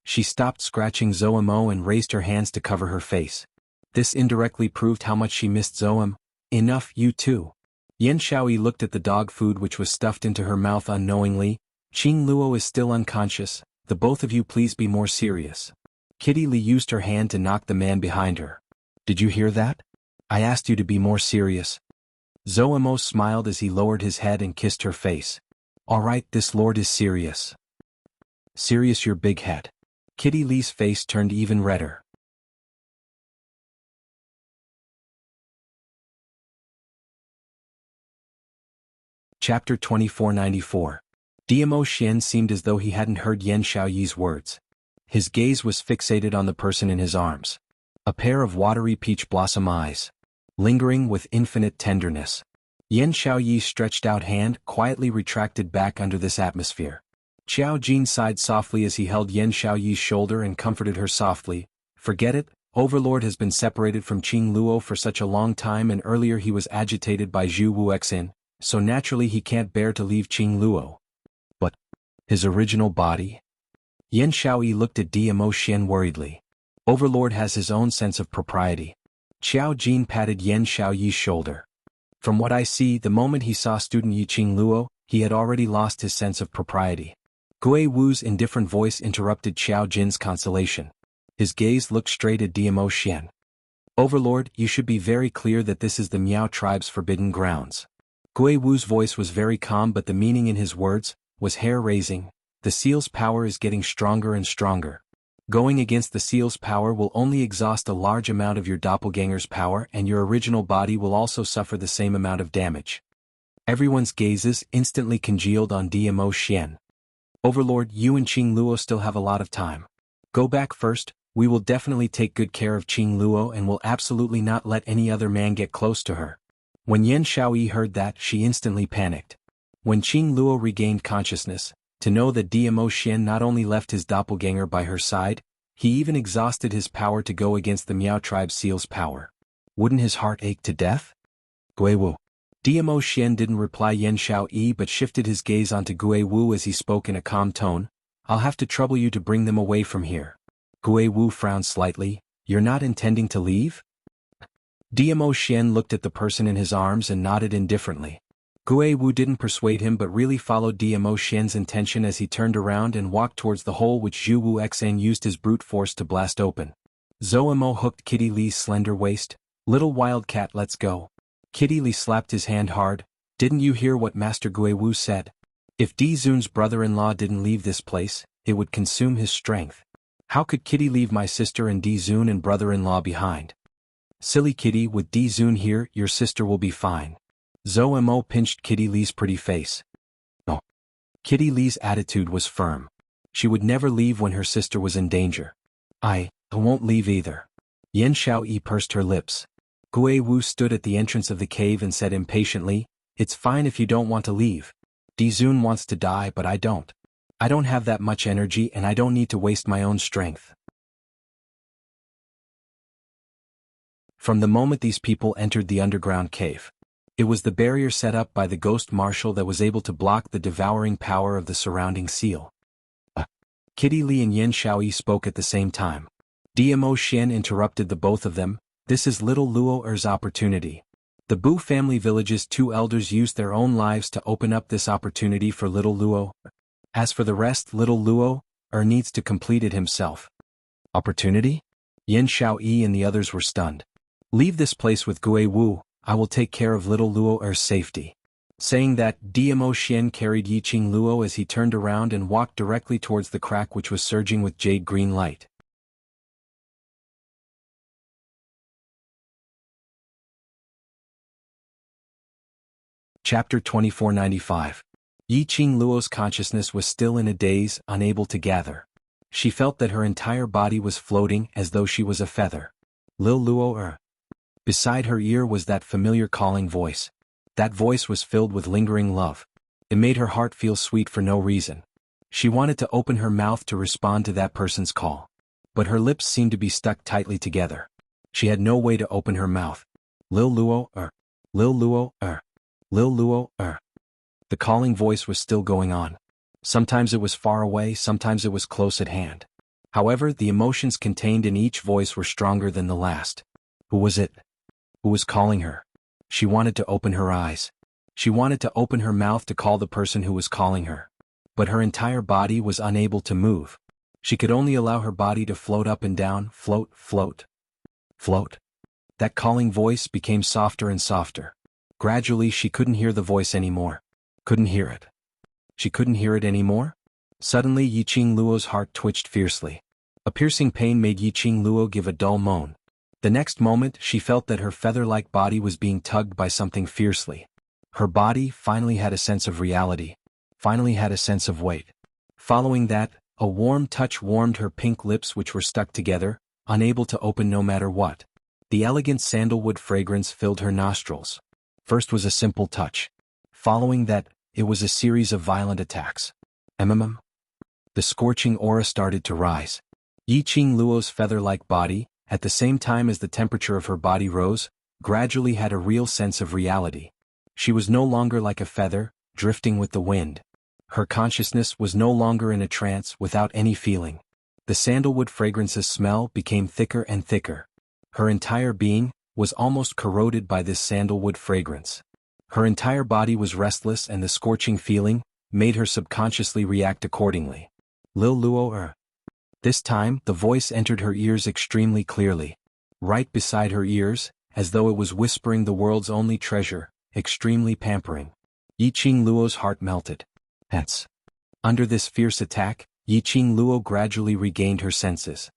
She stopped scratching Zoamo and raised her hands to cover her face. This indirectly proved how much she missed Zoam. Enough, you too. Yan Xiaoyi looked at the dog food which was stuffed into her mouth unknowingly. Qing Luo is still unconscious, the both of you please be more serious. Kitty Lee used her hand to knock the man behind her. Did you hear that? I asked you to be more serious. Zoamo smiled as he lowered his head and kissed her face. All right, this lord is serious. Serious, your big head. Kitty Lee's face turned even redder. Chapter 2494. Dmo Xian seemed as though he hadn't heard Yan Xiaoyi's words. His gaze was fixated on the person in his arms. A pair of watery peach blossom eyes, lingering with infinite tenderness. Yan Xiaoyi's stretched out hand quietly retracted back under this atmosphere. Xiao Jin sighed softly as he held Yan Xiaoyi's shoulder and comforted her softly. Forget it, Overlord has been separated from Qing Luo for such a long time, and earlier he was agitated by Zhu Wuxin, so naturally he can't bear to leave Qing Luo. But his original body? Yan Xiaoyi looked at Dmo Xian worriedly. Overlord has his own sense of propriety. Xiao Jin patted Yan Xiaoyi's shoulder. From what I see, the moment he saw student Yi Qing Luo, he had already lost his sense of propriety. Gui Wu's indifferent voice interrupted Xiao Jin's consolation. His gaze looked straight at Dmo Xian. Overlord, you should be very clear that this is the Miao tribe's forbidden grounds. Gui Wu's voice was very calm, but the meaning in his words was hair-raising. The seal's power is getting stronger and stronger. Going against the seal's power will only exhaust a large amount of your doppelganger's power, and your original body will also suffer the same amount of damage. Everyone's gazes instantly congealed on Dmo Xian. Overlord, you and Qing Luo still have a lot of time. Go back first. We will definitely take good care of Qing Luo and will absolutely not let any other man get close to her. When Yan Xiaoyi heard that, she instantly panicked. When Qing Luo regained consciousness, to know that Dmo Xian not only left his doppelganger by her side, he even exhausted his power to go against the Miao tribe seal's power. Wouldn't his heart ache to death? Gui Wu. Dmo Xian didn't reply Yan Xiaoyi but shifted his gaze onto Gui Wu as he spoke in a calm tone. I'll have to trouble you to bring them away from here. Gui Wu frowned slightly. You're not intending to leave? Dmo Xian looked at the person in his arms and nodded indifferently. Gui Wu didn't persuade him but really followed Dmo Xian's intention as he turned around and walked towards the hole which Zhu Wuxin used his brute force to blast open. Zhou Mo hooked Kitty Li's slender waist. Little wildcat, let's go. Kitty Li slapped his hand hard. Didn't you hear what Master Gui Wu said? If Di Zun's brother-in-law didn't leave this place, it would consume his strength. How could Kitty leave my sister and Di Zun and brother-in-law behind? Silly Kitty, with Di Zun here, your sister will be fine. Zhou Mo pinched Kitty Li's pretty face. Oh. Kitty Li's attitude was firm. She would never leave when her sister was in danger. I won't leave either. Yan Xiaoyi pursed her lips. Gui Wu stood at the entrance of the cave and said impatiently, It's fine if you don't want to leave. Di Zun wants to die but I don't. I don't have that much energy and I don't need to waste my own strength. From the moment these people entered the underground cave, it was the barrier set up by the ghost marshal that was able to block the devouring power of the surrounding seal. Kitty Li and Yan Xiaoyi spoke at the same time. Dmo Xian interrupted the both of them. This is little Luo Er's opportunity. The Bu family village's two elders used their own lives to open up this opportunity for little Luo. As for the rest, little Luo Er needs to complete it himself. Opportunity? Yan Xiaoyi and the others were stunned. Leave this place with Gui Wu. I will take care of little Luo Er's safety. Saying that, Dmo Xian carried Yi Qing Luo as he turned around and walked directly towards the crack which was surging with jade green light. Chapter 2495. Yi Qing Luo's consciousness was still in a daze, unable to gather. She felt that her entire body was floating as though she was a feather. Lil Luo Er. Beside her ear was that familiar calling voice. That voice was filled with lingering love. It made her heart feel sweet for no reason. She wanted to open her mouth to respond to that person's call. But her lips seemed to be stuck tightly together. She had no way to open her mouth. Lil Luo Er. Lil Luo Er. Lil Luo Er. The calling voice was still going on. Sometimes it was far away, sometimes it was close at hand. However, the emotions contained in each voice were stronger than the last. Who was it? Who was calling her? She wanted to open her eyes. She wanted to open her mouth to call the person who was calling her. But her entire body was unable to move. She could only allow her body to float up and down, float, float. Float. That calling voice became softer and softer. Gradually she couldn't hear the voice anymore. Couldn't hear it. She couldn't hear it anymore? Suddenly Yi Qing Luo's heart twitched fiercely. A piercing pain made Yi Qing Luo give a dull moan. The next moment she felt that her feather-like body was being tugged by something fiercely. Her body finally had a sense of reality. Finally had a sense of weight. Following that, A warm touch warmed her pink lips which were stuck together, unable to open no matter what. The elegant sandalwood fragrance filled her nostrils. First was a simple touch. Following that, it was a series of violent attacks. The scorching aura started to rise. Yiqing Luo's feather-like body, at the same time as the temperature of her body rose, gradually had a real sense of reality. She was no longer like a feather, drifting with the wind. Her consciousness was no longer in a trance without any feeling. The sandalwood fragrance's smell became thicker and thicker. Her entire being was almost corroded by this sandalwood fragrance. Her entire body was restless and the scorching feeling made her subconsciously react accordingly. Lil Luo. This time, the voice entered her ears extremely clearly. Right beside her ears, as though it was whispering the world's only treasure, extremely pampering. Yiqing Luo's heart melted. Hence. Under this fierce attack, Yiqing Luo gradually regained her senses.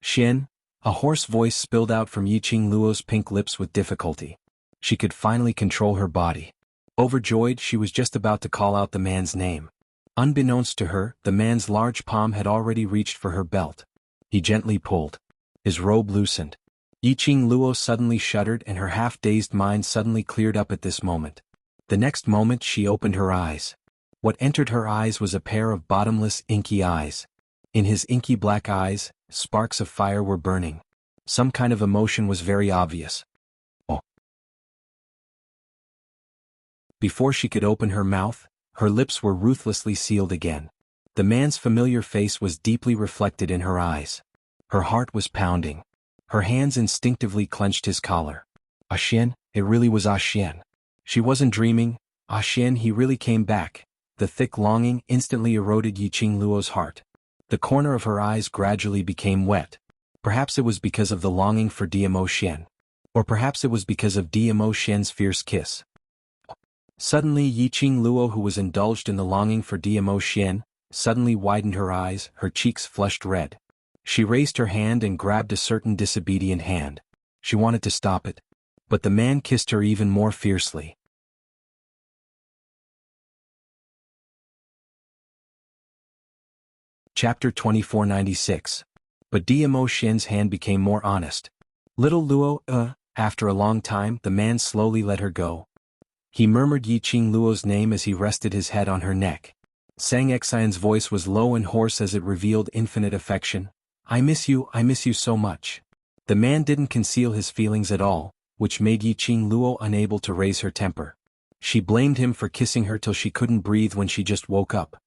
Xian, a hoarse voice spilled out from Yiqing Luo's pink lips with difficulty. She could finally control her body. Overjoyed, she was just about to call out the man's name. Unbeknownst to her, the man's large palm had already reached for her belt. He gently pulled. His robe loosened. Yiqing Luo suddenly shuddered and her half-dazed mind suddenly cleared up at this moment. The next moment she opened her eyes. What entered her eyes was a pair of bottomless, inky eyes. In his inky black eyes, sparks of fire were burning. Some kind of emotion was very obvious. Oh. Before she could open her mouth, her lips were ruthlessly sealed again. The man's familiar face was deeply reflected in her eyes. Her heart was pounding. Her hands instinctively clenched his collar. Xian, it really was Xian. She wasn't dreaming. Xian, he really came back. The thick longing instantly eroded Yiqing Luo's heart. The corner of her eyes gradually became wet. Perhaps it was because of the longing for Dmo Xian. Or perhaps it was because of Dmo Xian's fierce kiss. Suddenly Yiqing Luo, who was indulged in the longing for Dmo Xian, suddenly widened her eyes, her cheeks flushed red. She raised her hand and grabbed a certain disobedient hand. She wanted to stop it. But the man kissed her even more fiercely. Chapter 2496. But Dmo Xian's hand became more honest. Little Luo, after a long time, the man slowly let her go. He murmured Yiqing Luo's name as he rested his head on her neck. Sang Xian's voice was low and hoarse as it revealed infinite affection. I miss you so much. The man didn't conceal his feelings at all, which made Yiqing Luo unable to raise her temper. She blamed him for kissing her till she couldn't breathe when she just woke up.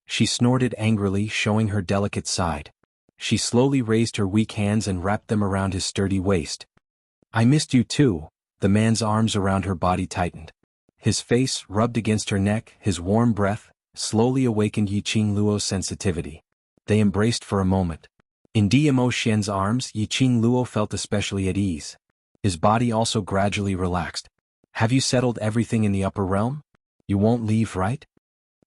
She snorted angrily, showing her delicate side. She slowly raised her weak hands and wrapped them around his sturdy waist. I missed you too. The man's arms around her body tightened. His face rubbed against her neck, his warm breath slowly awakened Yiqing Luo's sensitivity. They embraced for a moment. In Dmo Xian's arms, Yiqing Luo felt especially at ease. His body also gradually relaxed. Have you settled everything in the upper realm? You won't leave, right?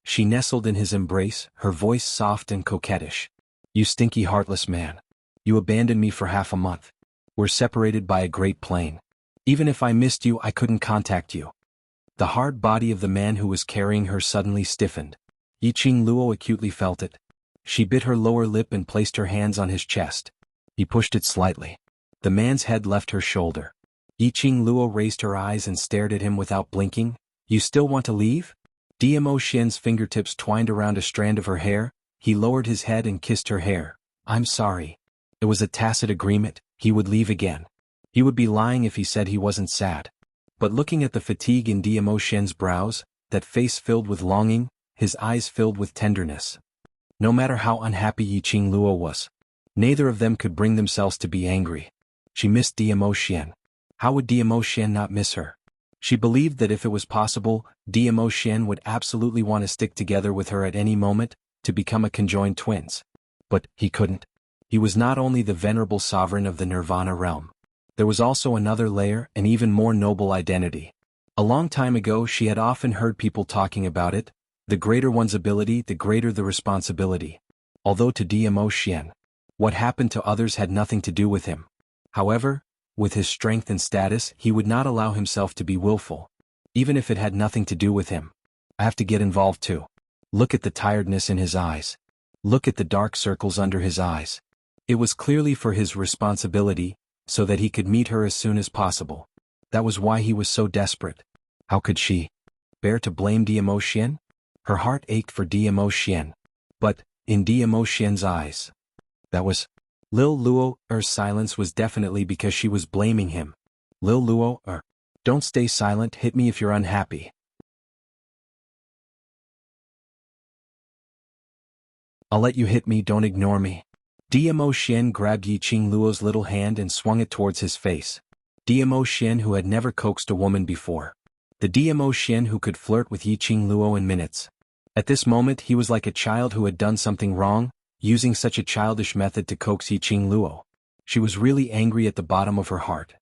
She nestled in his embrace, her voice soft and coquettish. You stinky heartless man. You abandoned me for half a month. We're separated by a great plain. Even if I missed you, I couldn't contact you. The hard body of the man who was carrying her suddenly stiffened. Yiqing Luo acutely felt it. She bit her lower lip and placed her hands on his chest. He pushed it slightly. The man's head left her shoulder. Yiqing Luo raised her eyes and stared at him without blinking. You still want to leave? Dmo Xian's fingertips twined around a strand of her hair. He lowered his head and kissed her hair. I'm sorry. It was a tacit agreement. He would leave again. He would be lying if he said he wasn't sad. But looking at the fatigue in Dmo Xian's brows, that face filled with longing, his eyes filled with tenderness. No matter how unhappy Yiqing Luo was, neither of them could bring themselves to be angry. She missed Dmo Xian. How would Dmo Xian not miss her? She believed that if it was possible, Dmo Xian would absolutely want to stick together with her at any moment, to become a conjoined twins. But he couldn't. He was not only the venerable sovereign of the Nirvana realm. There was also another layer, an even more noble identity. A long time ago she had often heard people talking about it. The greater one's ability, the greater the responsibility. Although to Dmo Xian, what happened to others had nothing to do with him. However, with his strength and status, he would not allow himself to be willful. Even if it had nothing to do with him. I have to get involved too. Look at the tiredness in his eyes. Look at the dark circles under his eyes. It was clearly for his responsibility, so that he could meet her as soon as possible. That was why he was so desperate. How could she bear to blame Diemo? Her heart ached for Diemo. But, in Diemo-xian's eyes, that was Lil Luo's silence was definitely because she was blaming him. Lil Luo, don't stay silent, hit me if you're unhappy. I'll let you hit me, don't ignore me. Diemo grabbed Yiqing Luo's little hand and swung it towards his face. Diemo who had never coaxed a woman before. The Diemo who could flirt with Yiqing Luo in minutes. At this moment he was like a child who had done something wrong, using such a childish method to coax Yiqing Luo. She was really angry at the bottom of her heart.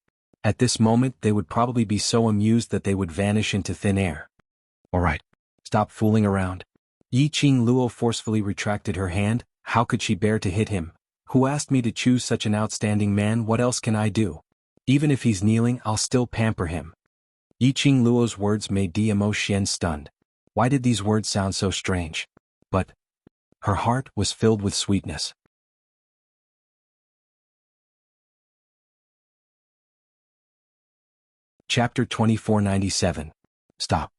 At this moment they would probably be so amused that they would vanish into thin air. Alright. Stop fooling around. Yiqing Luo forcefully retracted her hand. How could she bear to hit him? Who asked me to choose such an outstanding man? What else can I do? Even if he's kneeling, I'll still pamper him. Yiqing Luo's words made Diemo stunned. Why did these words sound so strange? But her heart was filled with sweetness. Chapter 2497. Stop.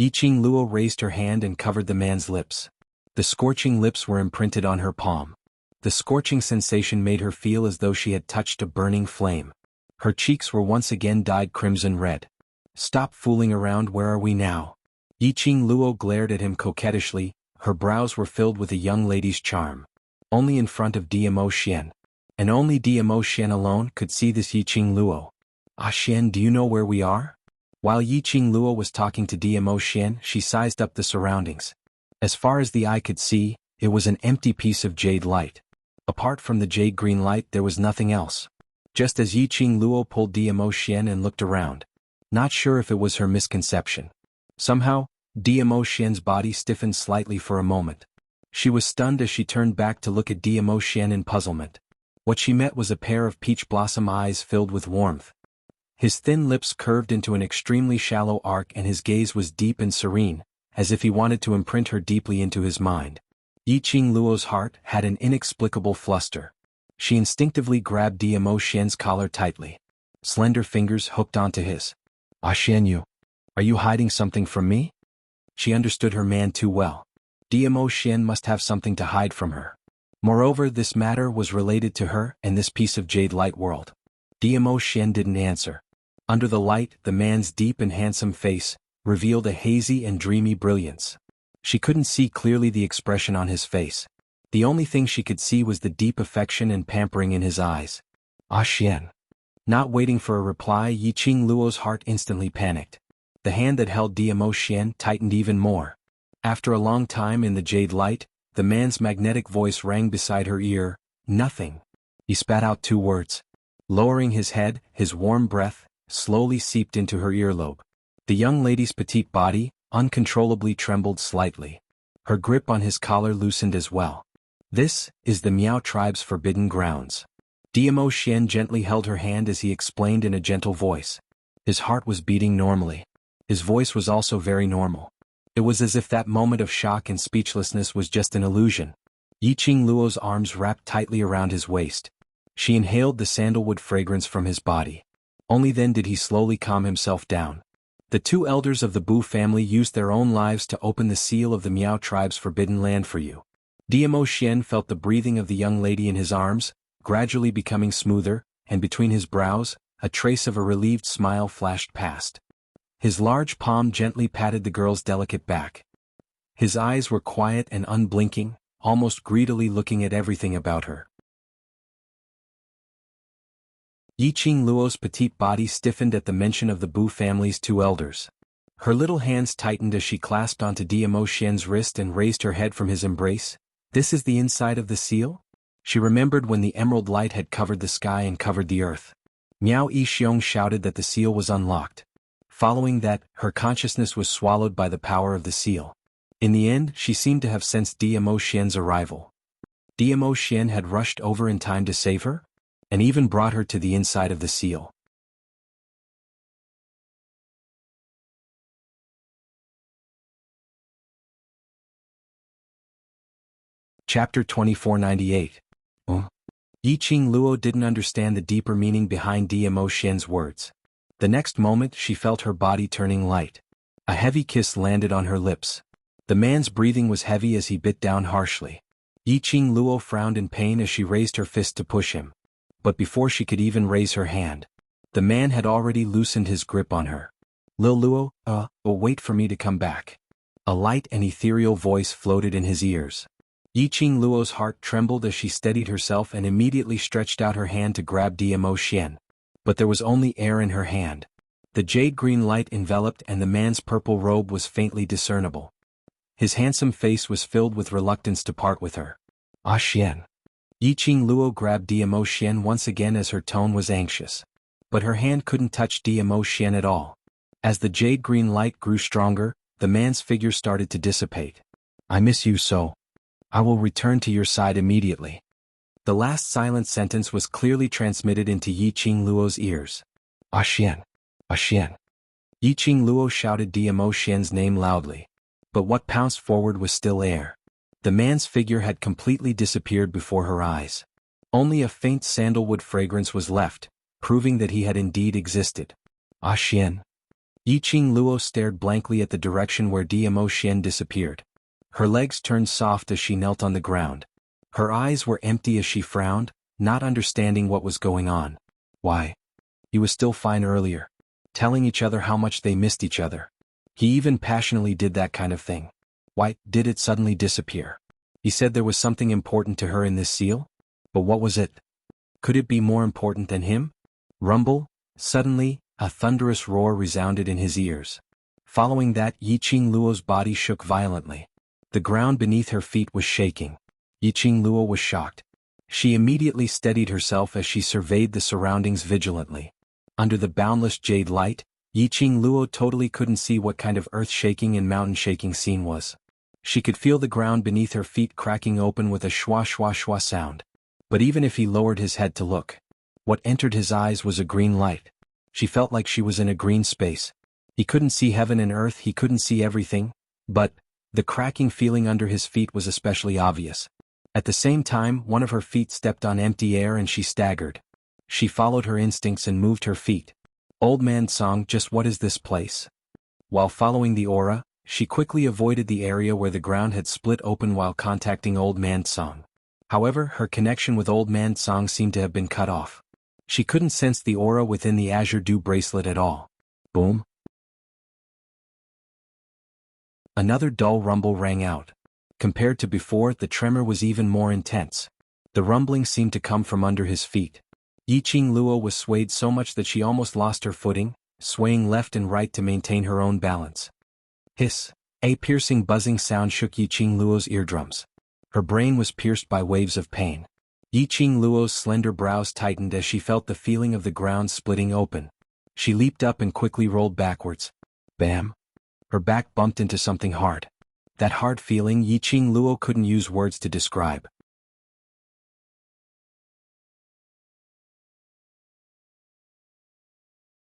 Yiqing Luo raised her hand and covered the man's lips. The scorching lips were imprinted on her palm. The scorching sensation made her feel as though she had touched a burning flame. Her cheeks were once again dyed crimson red. Stop fooling around, where are we now? Yiqing Luo glared at him coquettishly. Her brows were filled with a young lady's charm. Only in front of Diemo, and only Diemo alone could see this Yiqing Luo. Xian, do you know where we are? While Yiqing Luo was talking to Diemo, she sized up the surroundings. As far as the eye could see, it was an empty piece of jade light. Apart from the jade green light there was nothing else. Just as Yiqing Luo pulled Diemo and looked around. Not sure if it was her misconception. Somehow, Diemo body stiffened slightly for a moment. She was stunned as she turned back to look at Diemo in puzzlement. What she met was a pair of peach blossom eyes filled with warmth. His thin lips curved into an extremely shallow arc and his gaze was deep and serene, as if he wanted to imprint her deeply into his mind. Yiqing Luo's heart had an inexplicable fluster. She instinctively grabbed Diemo collar tightly. Slender fingers hooked onto his. Xian, are you hiding something from me? She understood her man too well. Diemo must have something to hide from her. Moreover, this matter was related to her and this piece of jade light world. Diemo didn't answer. Under the light, the man's deep and handsome face revealed a hazy and dreamy brilliance. She couldn't see clearly the expression on his face. The only thing she could see was the deep affection and pampering in his eyes. Xian. Not waiting for a reply, Yiqing Luo's heart instantly panicked. The hand that held Diemo tightened even more. After a long time in the jade light, the man's magnetic voice rang beside her ear. Nothing. He spat out 2 words. Lowering his head, his warm breath slowly seeped into her earlobe. The young lady's petite body uncontrollably trembled slightly. Her grip on his collar loosened as well. This is the Miao tribe's forbidden grounds. Diemo gently held her hand as he explained in a gentle voice. His heart was beating normally. His voice was also very normal. It was as if that moment of shock and speechlessness was just an illusion. Yiqing Luo's arms wrapped tightly around his waist. She inhaled the sandalwood fragrance from his body. Only then did he slowly calm himself down. The 2 elders of the Bu family used their own lives to open the seal of the Miao tribe's forbidden land for you. Diemo felt the breathing of the young lady in his arms, gradually becoming smoother, and between his brows, a trace of a relieved smile flashed past. His large palm gently patted the girl's delicate back. His eyes were quiet and unblinking, almost greedily looking at everything about her. Yiqing Luo's petite body stiffened at the mention of the Bu family's 2 elders. Her little hands tightened as she clasped onto Diemo wrist and raised her head from his embrace. This is the inside of the seal? She remembered when the emerald light had covered the sky and covered the earth. Miao Yixiong shouted that the seal was unlocked. Following that, her consciousness was swallowed by the power of the seal. In the end, she seemed to have sensed Diemo arrival. Diemo had rushed over in time to save her? And even brought her to the inside of the seal. Chapter 2498. Yi Qing Luo didn't understand the deeper meaning behind Dmo Xian's words. The next moment she felt her body turning light. A heavy kiss landed on her lips. The man's breathing was heavy as he bit down harshly. Yi Qing Luo frowned in pain as she raised her fist to push him. But before she could even raise her hand, the man had already loosened his grip on her. Lil Luo, wait for me to come back. A light and ethereal voice floated in his ears. Yi Qing Luo's heart trembled as she steadied herself and immediately stretched out her hand to grab Dmo Xian. But there was only air in her hand. The jade-green light enveloped and the man's purple robe was faintly discernible. His handsome face was filled with reluctance to part with her. Ah Xian. Yi Qing Luo grabbed Dmo Xian once again as her tone was anxious. But her hand couldn't touch Dmo Xian at all. As the jade-green light grew stronger, the man's figure started to dissipate. I miss you so. I will return to your side immediately. The last silent sentence was clearly transmitted into Yi Qing Luo's ears. Ah Xian. Ah Xian. Yi Qing Luo shouted Dmo Xian's name loudly. But what pounced forward was still air. The man's figure had completely disappeared before her eyes. Only a faint sandalwood fragrance was left, proving that he had indeed existed. Ah Xian. Yi Qing Luo stared blankly at the direction where Dmo Xian disappeared. Her legs turned soft as she knelt on the ground. Her eyes were empty as she frowned, not understanding what was going on. Why? He was still fine earlier. Telling each other how much they missed each other. He even passionately did that kind of thing. Why did it suddenly disappear? He said there was something important to her in this seal? But what was it? Could it be more important than him? Rumble? Suddenly, a thunderous roar resounded in his ears. Following that, Yi Qing Luo's body shook violently. The ground beneath her feet was shaking. Yi Qing Luo was shocked. She immediately steadied herself as she surveyed the surroundings vigilantly. Under the boundless jade light, Yi Qing Luo totally couldn't see what kind of earth-shaking and mountain-shaking scene was. She could feel the ground beneath her feet cracking open with a shwa shwa shwa sound. But even if he lowered his head to look, what entered his eyes was a green light. She felt like she was in a green space. He couldn't see heaven and earth, he couldn't see everything, but the cracking feeling under his feet was especially obvious. At the same time, one of her feet stepped on empty air and she staggered. She followed her instincts and moved her feet. Old Man Song, just what is this place? While following the aura, she quickly avoided the area where the ground had split open while contacting Old Man Song. However, her connection with Old Man Song seemed to have been cut off. She couldn't sense the aura within the Azure Dew bracelet at all. Boom. Another dull rumble rang out. Compared to before, the tremor was even more intense. The rumbling seemed to come from under his feet. Yi Qing Luo was swayed so much that she almost lost her footing, swaying left and right to maintain her own balance. Hiss! A piercing buzzing sound shook Yi Qing Luo's eardrums. Her brain was pierced by waves of pain. Yi Qing Luo's slender brows tightened as she felt the feeling of the ground splitting open. She leaped up and quickly rolled backwards. Bam! Her back bumped into something hard. That hard feeling Yi Qing Luo couldn't use words to describe.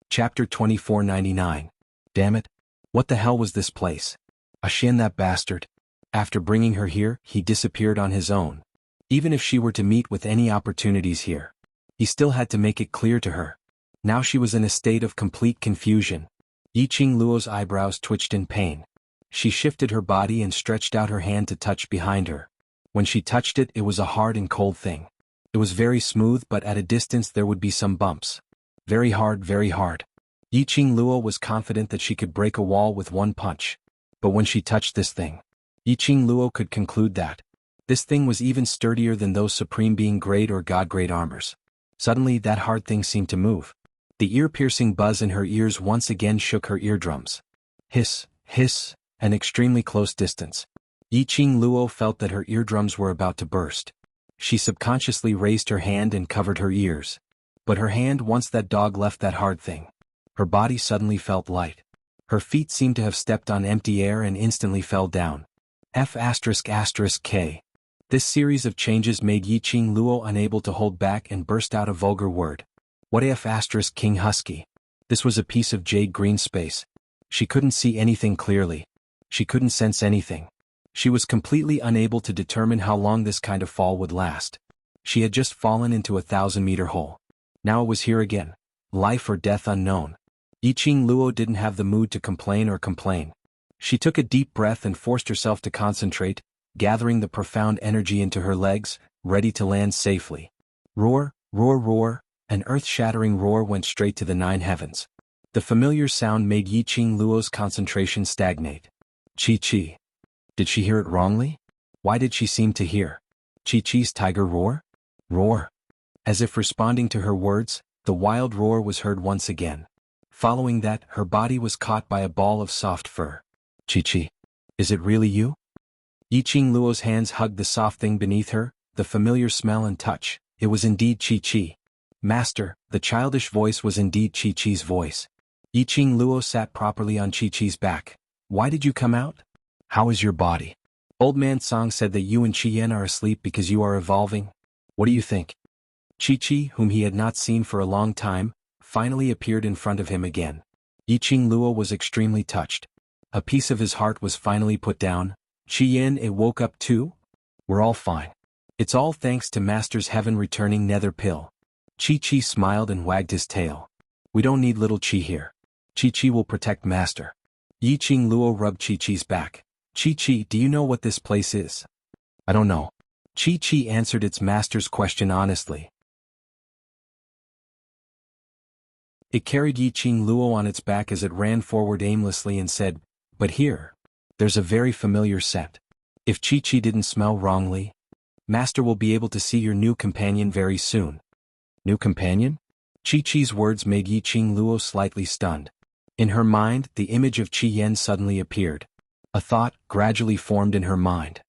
Chapter 2499. Damn it. What the hell was this place? Xian, that bastard. After bringing her here, he disappeared on his own. Even if she were to meet with any opportunities here, he still had to make it clear to her. Now she was in a state of complete confusion. Yi Qing Luo's eyebrows twitched in pain. She shifted her body and stretched out her hand to touch behind her. When she touched it, it was a hard and cold thing. It was very smooth, but at a distance there would be some bumps. Very hard, very hard. Yi Qing Luo was confident that she could break a wall with one punch. But when she touched this thing, Yi Qing Luo could conclude that this thing was even sturdier than those Supreme Being Grade or God Grade armors. Suddenly that hard thing seemed to move. The ear-piercing buzz in her ears once again shook her eardrums. Hiss, hiss, an extremely close distance. Yi Qing Luo felt that her eardrums were about to burst. She subconsciously raised her hand and covered her ears. But her hand, once that dog left that hard thing, her body suddenly felt light. Her feet seemed to have stepped on empty air and instantly fell down. F***K. This series of changes made Yi Qing Luo unable to hold back and burst out a vulgar word. What King Husky? This was a piece of jade green space. She couldn't see anything clearly. She couldn't sense anything. She was completely unable to determine how long this kind of fall would last. She had just fallen into a 1,000-meter hole. Now it was here again. Life or death unknown. Yiqing Luo didn't have the mood to complain. She took a deep breath and forced herself to concentrate, gathering the profound energy into her legs, ready to land safely. Roar, roar, roar, an earth-shattering roar went straight to the 9 heavens. The familiar sound made Yiqing Luo's concentration stagnate. Chi. Did she hear it wrongly? Why did she seem to hear Chi-Chi's tiger roar? Roar. As if responding to her words, the wild roar was heard once again. Following that, her body was caught by a ball of soft fur. Chi. Is it really you? Yiqing Luo's hands hugged the soft thing beneath her, the familiar smell and touch. It was indeed Chi. Master, the childish voice was indeed Chi-Chi's voice. Yiqing Luo sat properly on Chi-Chi's back. Why did you come out? How is your body? Old Man Song said that you and Qian are asleep because you are evolving. What do you think? Chi, whom he had not seen for a long time, finally appeared in front of him again. Yiqing Luo was extremely touched. A piece of his heart was finally put down. Qian, it woke up too? We're all fine. It's all thanks to Master's heaven returning nether pill. Chi smiled and wagged his tail. We don't need little Chi here. Chi will protect Master. Yiqing Luo rubbed Chi-Chi's back. Chi, do you know what this place is? I don't know. Chi answered its master's question honestly. It carried Yiqing Luo on its back as it ran forward aimlessly and said, but here. There's a very familiar scent. If Chi didn't smell wrongly, Master will be able to see your new companion very soon. New companion? Chi-Chi's words made Yiqing Luo slightly stunned. In her mind, the image of Qian suddenly appeared. A thought gradually formed in her mind.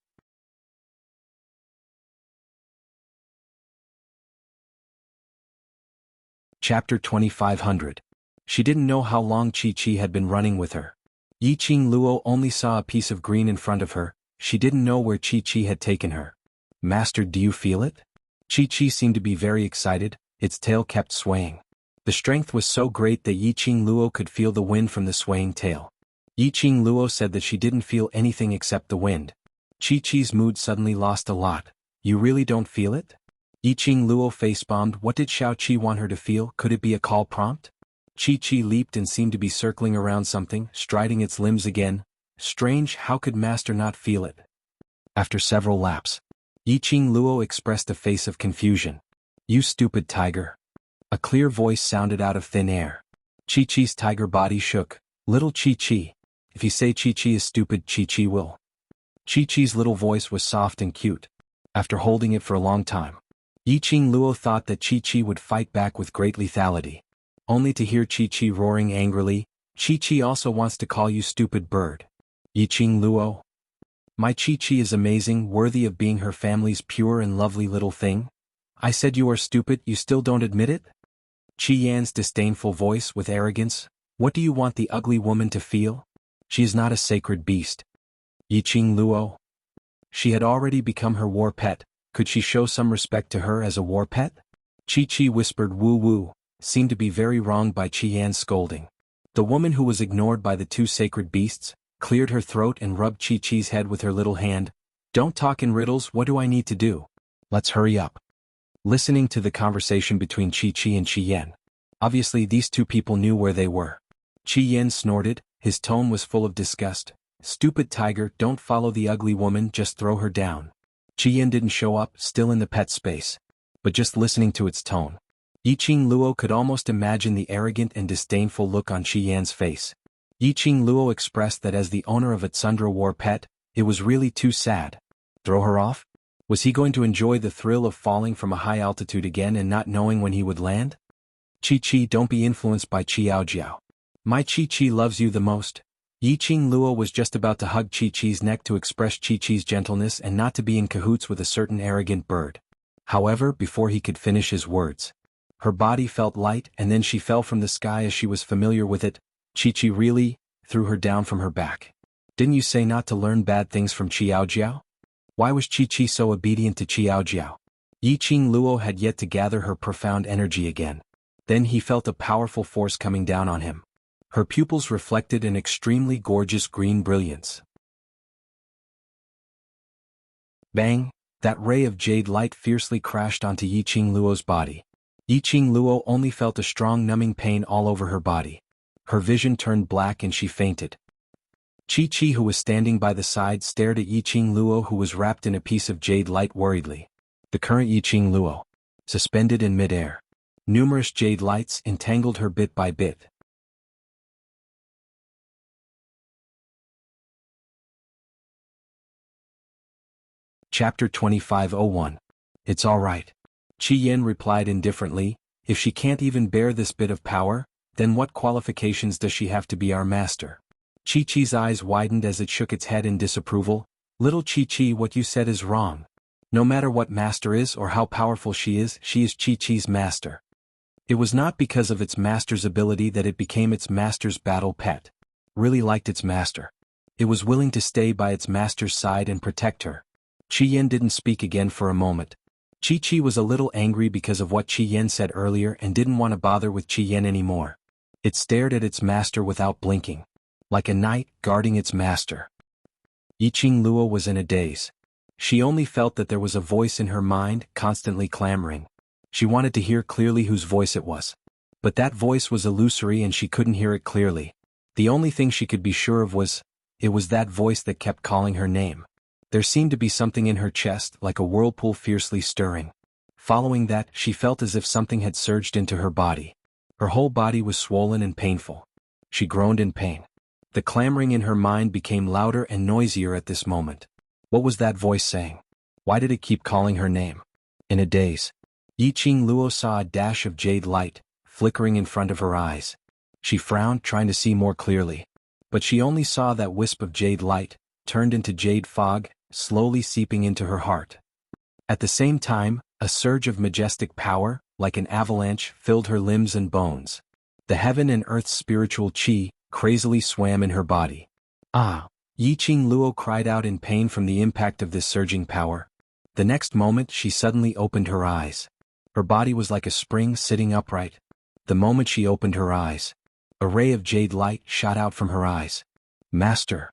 Chapter 2500. She didn't know how long Chi had been running with her. Yiqing Luo only saw a piece of green in front of her. She didn't know where Chi had taken her. Master, do you feel it? Chi seemed to be very excited. Its tail kept swaying. The strength was so great that Yiqing Luo could feel the wind from the swaying tail. Yiqing Luo said that she didn't feel anything except the wind. Chi-Chi's mood suddenly lost a lot. You really don't feel it? Yiqing Luo face-bombed. What did Xiao Qi want her to feel? Could it be a call prompt? Chi leaped and seemed to be circling around something, striding its limbs again. Strange, how could Master not feel it? After several laps, Yiqing Luo expressed a face of confusion. You stupid tiger. A clear voice sounded out of thin air. Chi-Chi's tiger body shook. Little Chi. If you say Chi is stupid, Chi will. Chi-Chi's little voice was soft and cute. After holding it for a long time, Yiqing Luo thought that Chi would fight back with great lethality. Only to hear Chi roaring angrily, Chi also wants to call you stupid bird. Yiqing Luo. My Chi is amazing, worthy of being her family's pure and lovely little thing. I said you are stupid, you still don't admit it? Qian's disdainful voice with arrogance. What do you want the ugly woman to feel? She is not a sacred beast. Yiqing Luo. She had already become her war pet. Could she show some respect to her as a war pet? Chi whispered woo-woo, seemed to be very wronged by Qian's scolding. The woman who was ignored by the two sacred beasts, cleared her throat and rubbed Chi-Chi's head with her little hand. Don't talk in riddles, what do I need to do? Let's hurry up. Listening to the conversation between Chi and Qian. Obviously these two people knew where they were. Qian snorted, his tone was full of disgust. Stupid tiger, don't follow the ugly woman, just throw her down. Qian didn't show up, still in the pet space. But just listening to its tone, Yiqing Luo could almost imagine the arrogant and disdainful look on Qian's face. Yiqing Luo expressed that as the owner of a Tsundra war pet, it was really too sad. Throw her off? Was he going to enjoy the thrill of falling from a high altitude again and not knowing when he would land? Chi, don't be influenced by Qiao. My Chi loves you the most. Yiqing Luo was just about to hug Chi-Chi's neck to express Chi-Chi's gentleness and not to be in cahoots with a certain arrogant bird. However, before he could finish his words, her body felt light and then she fell from the sky as she was familiar with it. Chi really threw her down from her back. Didn't you say not to learn bad things from Qiao? Why was Chi so obedient to Qiao? Yiqing Luo had yet to gather her profound energy again. Then he felt a powerful force coming down on him. Her pupils reflected an extremely gorgeous green brilliance. Bang! That ray of jade light fiercely crashed onto Yiqing Luo's body. Yiqing Luo only felt a strong numbing pain all over her body. Her vision turned black and she fainted. Chi-Chi, who was standing by the side, stared at Yiqing Luo, who was wrapped in a piece of jade light, worriedly. The current Yiqing Luo, suspended in midair. Numerous jade lights entangled her bit by bit. Chapter 2501. It's all right. Qi Yin replied indifferently, if she can't even bear this bit of power, then what qualifications does she have to be our master? Chi-Chi's eyes widened as it shook its head in disapproval. Little Chi-Chi, what you said is wrong. No matter what master is or how powerful she is Chi-Chi's master. It was not because of its master's ability that it became its master's battle pet. Really liked its master. It was willing to stay by its master's side and protect her. Qi Yin didn't speak again for a moment. Chi-Chi was a little angry because of what Qi Yin said earlier and didn't want to bother with Qi Yin anymore. It stared at its master without blinking. Like a knight guarding its master. Yiqing Luo was in a daze. She only felt that there was a voice in her mind, constantly clamoring. She wanted to hear clearly whose voice it was. But that voice was illusory and she couldn't hear it clearly. The only thing she could be sure of was, it was that voice that kept calling her name. There seemed to be something in her chest, like a whirlpool fiercely stirring. Following that, she felt as if something had surged into her body. Her whole body was swollen and painful. She groaned in pain. The clamoring in her mind became louder and noisier at this moment. What was that voice saying? Why did it keep calling her name? In a daze, Yiqing Luo saw a dash of jade light, flickering in front of her eyes. She frowned, trying to see more clearly. But she only saw that wisp of jade light, turned into jade fog, slowly seeping into her heart. At the same time, a surge of majestic power, like an avalanche, filled her limbs and bones. The heaven and earth's spiritual qi crazily swam in her body. Ah! Yiqing Luo cried out in pain from the impact of this surging power. The next moment she suddenly opened her eyes. Her body was like a spring sitting upright. The moment she opened her eyes, a ray of jade light shot out from her eyes. Master!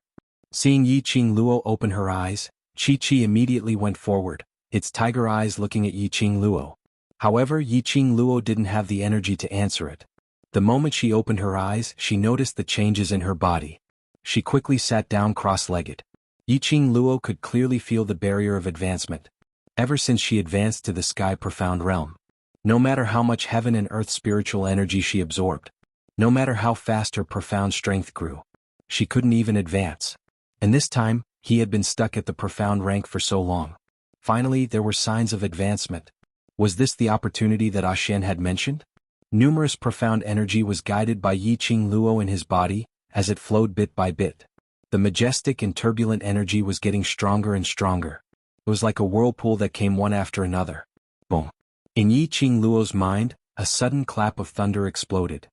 Seeing Yiqing Luo open her eyes, Chi-Chi immediately went forward, its tiger eyes looking at Yiqing Luo. However, Yiqing Luo didn't have the energy to answer it. The moment she opened her eyes, she noticed the changes in her body. She quickly sat down cross-legged. Yiqing Luo could clearly feel the barrier of advancement. Ever since she advanced to the sky profound realm. No matter how much heaven and earth spiritual energy she absorbed. No matter how fast her profound strength grew. She couldn't even advance. And this time, he had been stuck at the profound rank for so long. Finally, there were signs of advancement. Was this the opportunity that Ashen had mentioned? Numerous profound energy was guided by Yiqing Luo in his body, as it flowed bit by bit. The majestic and turbulent energy was getting stronger and stronger. It was like a whirlpool that came one after another. Boom. In Yiqing Luo's mind, a sudden clap of thunder exploded.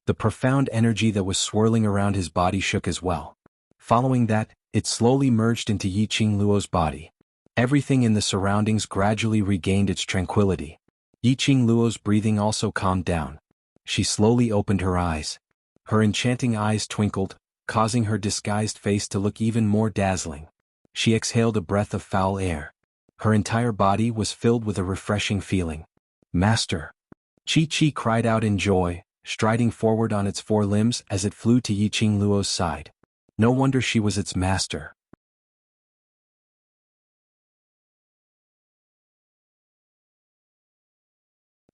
The profound energy that was swirling around his body shook as well. Following that, it slowly merged into Yiqing Luo's body. Everything in the surroundings gradually regained its tranquility. Yiqing Luo's breathing also calmed down. She slowly opened her eyes. Her enchanting eyes twinkled, causing her disguised face to look even more dazzling. She exhaled a breath of foul air. Her entire body was filled with a refreshing feeling. Master! Chi-Chi cried out in joy, striding forward on its four limbs as it flew to Yiqing Luo's side. No wonder she was its master.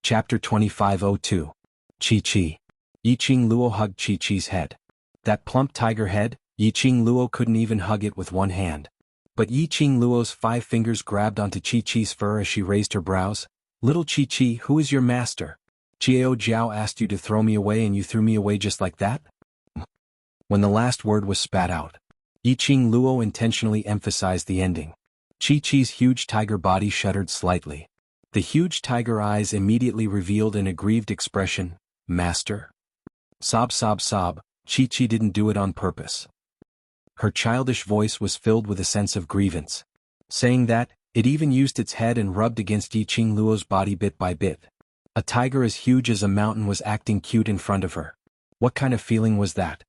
Chapter 2502. Chi-Chi. Yiqing Luo hugged Chi-Chi's head. That plump tiger head, Yiqing Luo couldn't even hug it with one hand. But Yiqing Luo's 5 fingers grabbed onto Chi-Chi's fur as she raised her brows. Little Chi-Chi, who is your master? Jiao Jiao asked you to throw me away and you threw me away just like that? When the last word was spat out, Yiqing Luo intentionally emphasized the ending. Chi-Chi's huge tiger body shuddered slightly. The huge tiger eyes immediately revealed an aggrieved expression. Master? Sob sob sob, Chi-Chi didn't do it on purpose. Her childish voice was filled with a sense of grievance. Saying that, it even used its head and rubbed against Yiqing Luo's body bit by bit. A tiger as huge as a mountain was acting cute in front of her. What kind of feeling was that?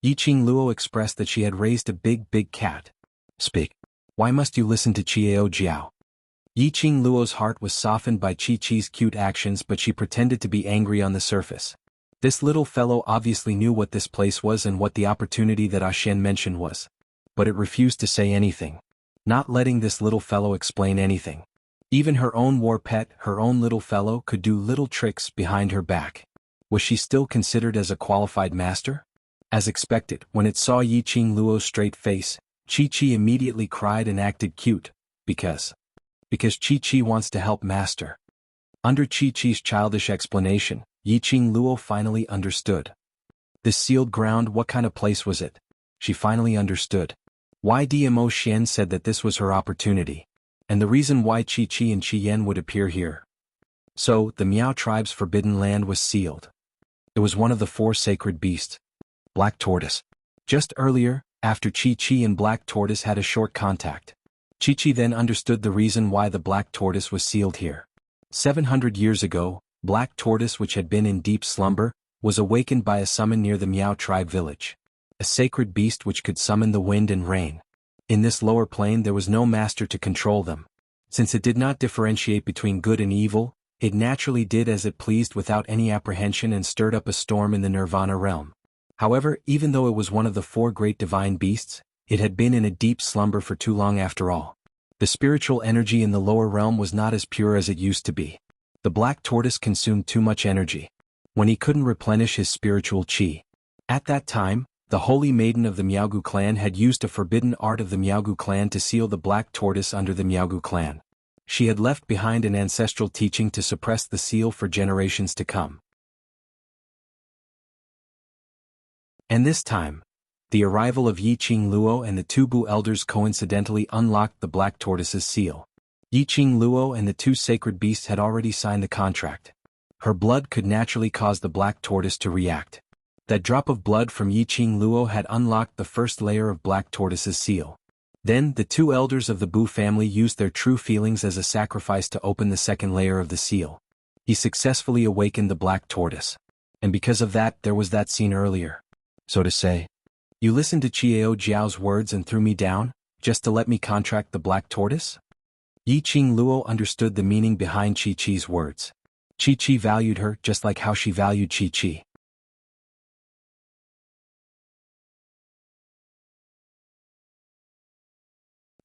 Yiqing Luo expressed that she had raised a big cat. Speak. Why must you listen to Qiao Jiao? Yiqing Luo's heart was softened by Chi-Chi's cute actions, but she pretended to be angry on the surface. This little fellow obviously knew what this place was and what the opportunity that Xian mentioned was. But it refused to say anything. Not letting this little fellow explain anything. Even her own war pet, her own little fellow, could do little tricks behind her back. Was she still considered as a qualified master? As expected, when it saw Yiqing Luo's straight face, Chi-Chi immediately cried and acted cute, because Chi-Chi wants to help master. Under Chi-Chi's childish explanation, Yiqing Luo finally understood. This sealed ground, what kind of place was it? She finally understood. Why Dmo Xian said that this was her opportunity. And the reason why Chi-Chi and Chi-Yen would appear here. So, the Miao tribe's forbidden land was sealed. It was one of the 4 sacred beasts. Black Tortoise. Just earlier, after Chi-Chi and Black Tortoise had a short contact, Chi-Chi then understood the reason why the Black Tortoise was sealed here. 700 years ago, Black Tortoise, which had been in deep slumber, was awakened by a summon near the Miao tribe village. A sacred beast which could summon the wind and rain. In this lower plane there was no master to control them. Since it did not differentiate between good and evil, it naturally did as it pleased without any apprehension and stirred up a storm in the Nirvana realm. However, even though it was one of the 4 great divine beasts, it had been in a deep slumber for too long after all. The spiritual energy in the lower realm was not as pure as it used to be. The Black Tortoise consumed too much energy. When he couldn't replenish his spiritual qi. At that time, the holy maiden of the Miaogu clan had used a forbidden art of the Miaogu clan to seal the Black Tortoise under the Miaogu clan. She had left behind an ancestral teaching to suppress the seal for generations to come. And this time, the arrival of Yiqing Luo and the 2 Bu elders coincidentally unlocked the Black Tortoise's seal. Yiqing Luo and the 2 sacred beasts had already signed the contract. Her blood could naturally cause the Black Tortoise to react. That drop of blood from Yiqing Luo had unlocked the first layer of Black Tortoise's seal. Then, the 2 elders of the Bu family used their true feelings as a sacrifice to open the second layer of the seal. He successfully awakened the Black Tortoise. And because of that, there was that scene earlier. So to say, you listened to Qiao Jiao's words and threw me down, just to let me contract the Black Tortoise? Yiqing Luo understood the meaning behind Chi-Chi's words. Chi-Chi valued her just like how she valued Chi-Chi.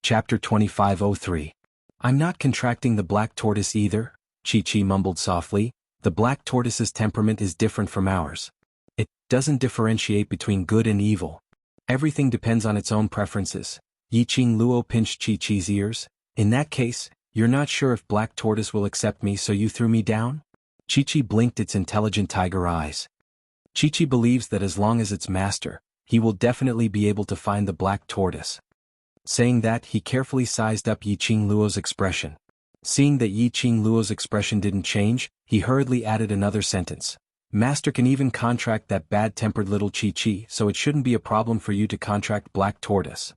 Chapter 2503. I'm not contracting the Black Tortoise either, Chi-Chi mumbled softly. The Black Tortoise's temperament is different from ours. It doesn't differentiate between good and evil. Everything depends on its own preferences. Yiqing Luo pinched Chi-Chi's ears. In that case, you're not sure if Black Tortoise will accept me, so you threw me down? Chi-Chi blinked its intelligent tiger eyes. Chi-Chi believes that as long as its master, he will definitely be able to find the Black Tortoise. Saying that, he carefully sized up Yiqing Luo's expression. Seeing that Yiqing Luo's expression didn't change, he hurriedly added another sentence. Master can even contract that bad-tempered little Chi-Chi, so it shouldn't be a problem for you to contract Black Tortoise.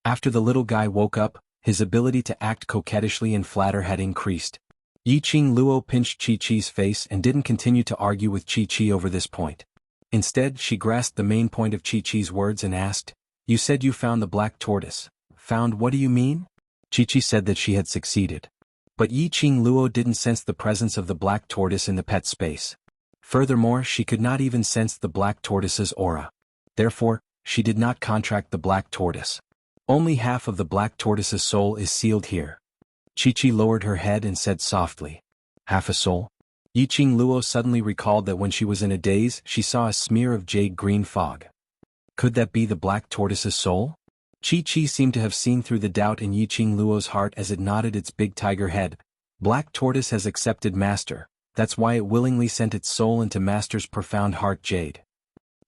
After the little guy woke up, his ability to act coquettishly and flatter had increased. Yiqing Luo pinched Chi-Chi's face and didn't continue to argue with Chi-Chi over this point. Instead, she grasped the main point of Chi-Chi's words and asked, "You said you found the Black Tortoise. Found what do you mean?" Chi-Chi said that she had succeeded. But Yiqing Luo didn't sense the presence of the Black Tortoise in the pet space. Furthermore, she could not even sense the Black Tortoise's aura. Therefore, she did not contract the Black Tortoise. Only half of the Black Tortoise's soul is sealed here. Chi-Chi lowered her head and said softly, "Half a soul?" Yiqing Luo suddenly recalled that when she was in a daze, she saw a smear of jade-green fog. Could that be the Black Tortoise's soul? Chi-Chi seemed to have seen through the doubt in Yiqing Luo's heart as it nodded its big tiger head. Black Tortoise has accepted Master, that's why it willingly sent its soul into Master's profound heart jade.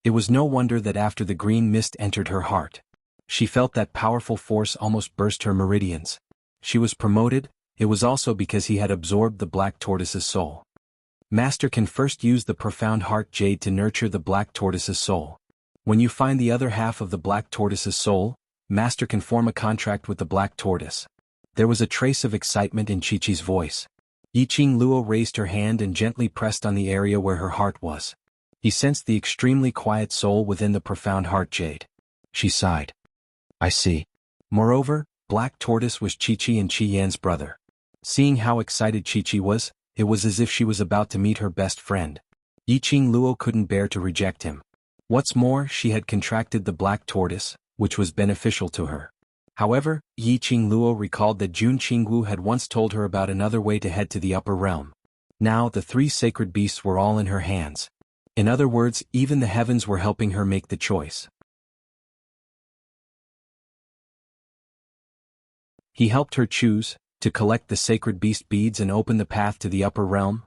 It was no wonder that after the green mist entered her heart, she felt that powerful force almost burst her meridians. She was promoted, it was also because he had absorbed the Black Tortoise's soul. Master can first use the profound heart jade to nurture the Black Tortoise's soul. When you find the other half of the Black Tortoise's soul, Master can form a contract with the Black Tortoise. There was a trace of excitement in Chi-Chi's voice. Yiqing Luo raised her hand and gently pressed on the area where her heart was. He sensed the extremely quiet soul within the profound heart jade. She sighed. I see. Moreover, Black Tortoise was Chi-Chi and Chi-Yan's brother. Seeing how excited Chi-Chi was, it was as if she was about to meet her best friend. Yiqing Luo couldn't bear to reject him. What's more, she had contracted the Black Tortoise, which was beneficial to her. However, Yiqing Luo recalled that Jun Qingwu had once told her about another way to head to the upper realm. Now the three sacred beasts were all in her hands. In other words, even the heavens were helping her make the choice. He helped her choose, to collect the sacred beast beads and open the path to the upper realm.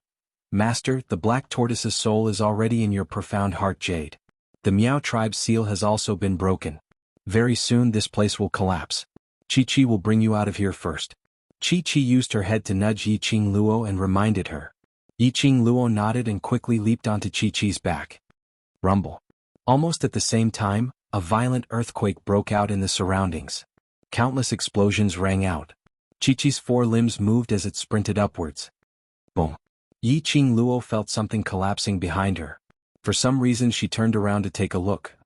Master, the Black Tortoise's soul is already in your profound heart jade. The Miao tribe's seal has also been broken. Very soon this place will collapse. Chi-Chi will bring you out of here first. Chi-Chi used her head to nudge Yiqing Luo and reminded her. Yiqing Luo nodded and quickly leaped onto Chi-Chi's back. Rumble. Almost at the same time, a violent earthquake broke out in the surroundings. Countless explosions rang out. Chi-Chi's four limbs moved as it sprinted upwards. Boom. Yiqing Luo felt something collapsing behind her. For some reason she turned around to take a look.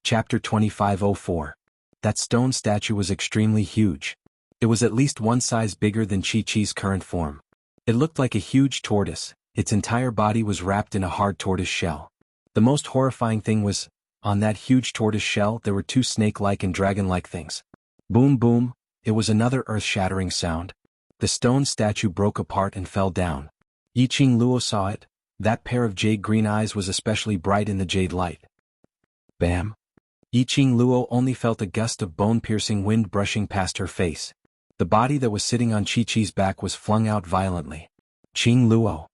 Chapter 2504. That stone statue was extremely huge. It was at least one size bigger than Chi-Chi's current form. It looked like a huge tortoise. Its entire body was wrapped in a hard tortoise shell. The most horrifying thing was, on that huge tortoise shell there were two snake-like and dragon-like things. Boom boom, it was another earth-shattering sound. The stone statue broke apart and fell down. Yiqing Luo saw it. That pair of jade-green eyes was especially bright in the jade light. Bam! Yiqing Luo only felt a gust of bone-piercing wind brushing past her face. The body that was sitting on Chi-Chi's back was flung out violently. Qing Luo.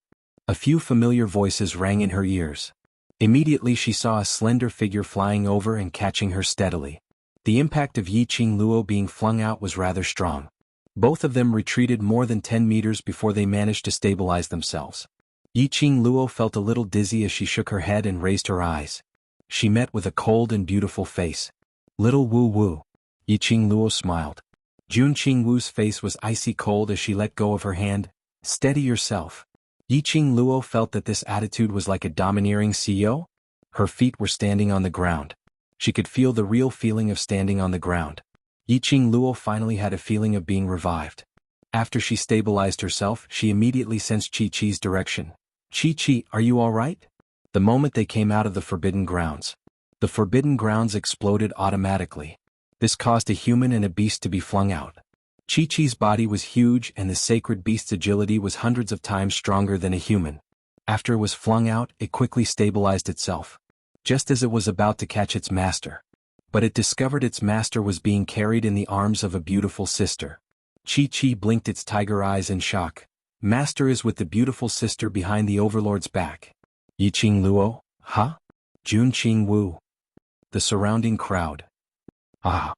A few familiar voices rang in her ears. Immediately she saw a slender figure flying over and catching her steadily. The impact of Yiqing Luo being flung out was rather strong. Both of them retreated more than 10 meters before they managed to stabilize themselves. Yiqing Luo felt a little dizzy as she shook her head and raised her eyes. She met with a cold and beautiful face. Little Wu Wu. Yiqing Luo smiled. Jun Qingwu's face was icy cold as she let go of her hand. Steady yourself. Yiqing Luo felt that this attitude was like a domineering CEO. Her feet were standing on the ground. She could feel the real feeling of standing on the ground. Yiqing Luo finally had a feeling of being revived. After she stabilized herself, she immediately sensed Chi-Chi's direction. Chi-Chi, are you all right? The moment they came out of the Forbidden Grounds, the Forbidden Grounds exploded automatically. This caused a human and a beast to be flung out. Chi-Chi's body was huge and the sacred beast's agility was hundreds of times stronger than a human. After it was flung out, it quickly stabilized itself. Just as it was about to catch its master. But it discovered its master was being carried in the arms of a beautiful sister. Chi-Chi blinked its tiger eyes in shock. Master is with the beautiful sister behind the overlord's back. Yiqing Luo, huh? Jun Qingwu. The surrounding crowd. Ah.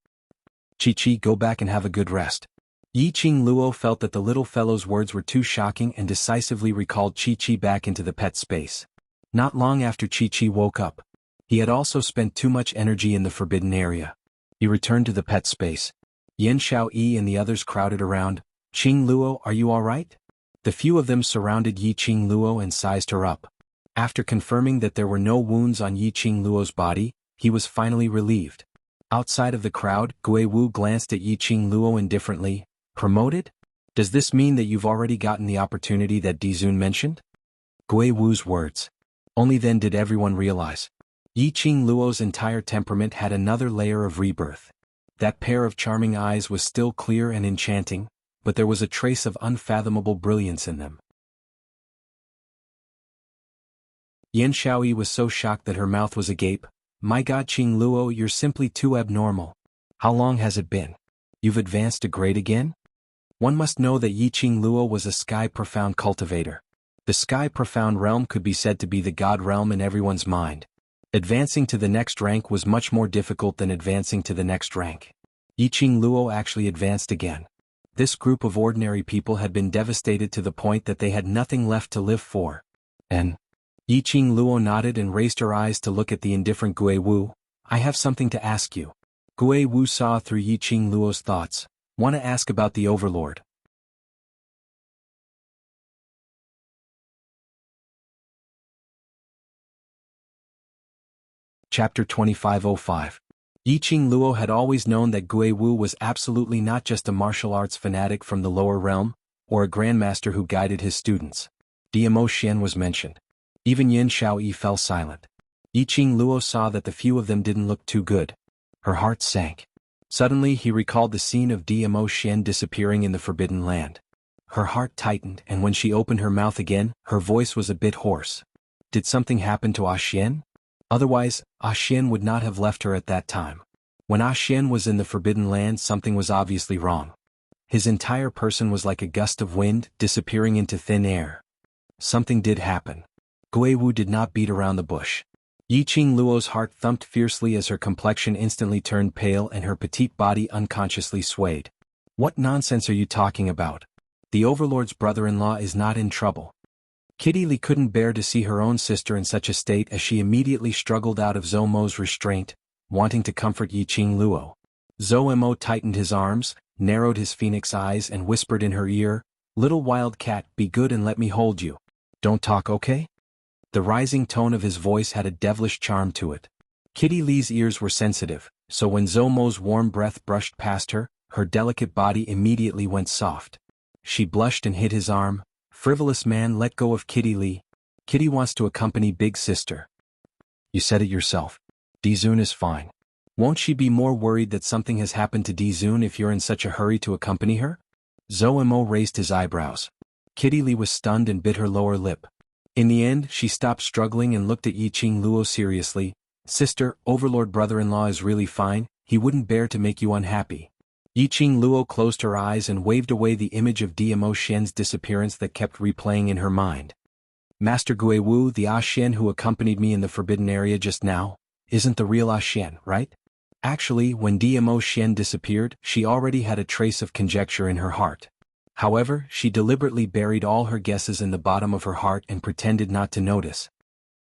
Chi-Chi, go back and have a good rest. Yiqing Luo felt that the little fellow's words were too shocking and decisively recalled Chi-Chi back into the pet space. Not long after Chi-Chi woke up, he had also spent too much energy in the forbidden area. He returned to the pet space. Yan Xiaoyi and the others crowded around. Qing Luo, are you all right? The few of them surrounded Yiqing Luo and sized her up. After confirming that there were no wounds on Yiqing Luo's body, he was finally relieved. Outside of the crowd, Gui Wu glanced at Yiqing Luo indifferently. Promoted? Does this mean that you've already gotten the opportunity that Dizun mentioned? Gui Wu's words. Only then did everyone realize. Yiqing Luo's entire temperament had another layer of rebirth. That pair of charming eyes was still clear and enchanting, but there was a trace of unfathomable brilliance in them. Yan Xiaoyi was so shocked that her mouth was agape. My god Qing Luo, you're simply too abnormal. How long has it been? You've advanced a grade again? One must know that Yiqing Luo was a sky-profound cultivator. The sky-profound realm could be said to be the god realm in everyone's mind. Advancing to the next rank was much more difficult than advancing to the next rank. Yiqing Luo actually advanced again. This group of ordinary people had been devastated to the point that they had nothing left to live for. And Yiqing Luo nodded and raised her eyes to look at the indifferent Gui Wu. I have something to ask you. Gui Wu saw through Yiqing Luo's thoughts. Want to ask about the Overlord. Chapter 2505. Yiqing Luo had always known that Gui Wu was absolutely not just a martial arts fanatic from the lower realm, or a grandmaster who guided his students. Diamo Xian was mentioned. Even Yin Shaoyi fell silent. Yiqing Luo saw that the few of them didn't look too good. Her heart sank. Suddenly he recalled the scene of Diamo Xian disappearing in the Forbidden Land. Her heart tightened, and when she opened her mouth again, her voice was a bit hoarse. Did something happen to Xian? Otherwise, Xian would not have left her at that time. When Xian was in the Forbidden Land, something was obviously wrong. His entire person was like a gust of wind, disappearing into thin air. Something did happen. Gui Wu did not beat around the bush. Yiqing Luo's heart thumped fiercely as her complexion instantly turned pale and her petite body unconsciously swayed. What nonsense are you talking about? The Overlord's brother-in-law is not in trouble. Kitty Li couldn't bear to see her own sister in such a state as she immediately struggled out of Zhou Mo's restraint, wanting to comfort Yiqing Luo. Zhou Mo tightened his arms, narrowed his phoenix eyes and whispered in her ear, "Little wild cat, be good and let me hold you. Don't talk, okay?" The rising tone of his voice had a devilish charm to it. Kitty Li's ears were sensitive, so when Zhou Mo's warm breath brushed past her, her delicate body immediately went soft. She blushed and hit his arm. "Frivolous man, let go of Kitty Li. Kitty wants to accompany big sister." "You said it yourself. Dizun is fine. Won't she be more worried that something has happened to Dizun if you're in such a hurry to accompany her?" Zhou Mo raised his eyebrows. Kitty Li was stunned and bit her lower lip. In the end, she stopped struggling and looked at Yiqing Luo seriously. "Sister, Overlord brother-in-law is really fine, he wouldn't bear to make you unhappy." Yiqing Luo closed her eyes and waved away the image of Diamo Xian's disappearance that kept replaying in her mind. "Master Gui Wu, the Xian who accompanied me in the forbidden area just now, isn't the real Xian, right?" Actually, when Diamo Xian disappeared, she already had a trace of conjecture in her heart. However, she deliberately buried all her guesses in the bottom of her heart and pretended not to notice.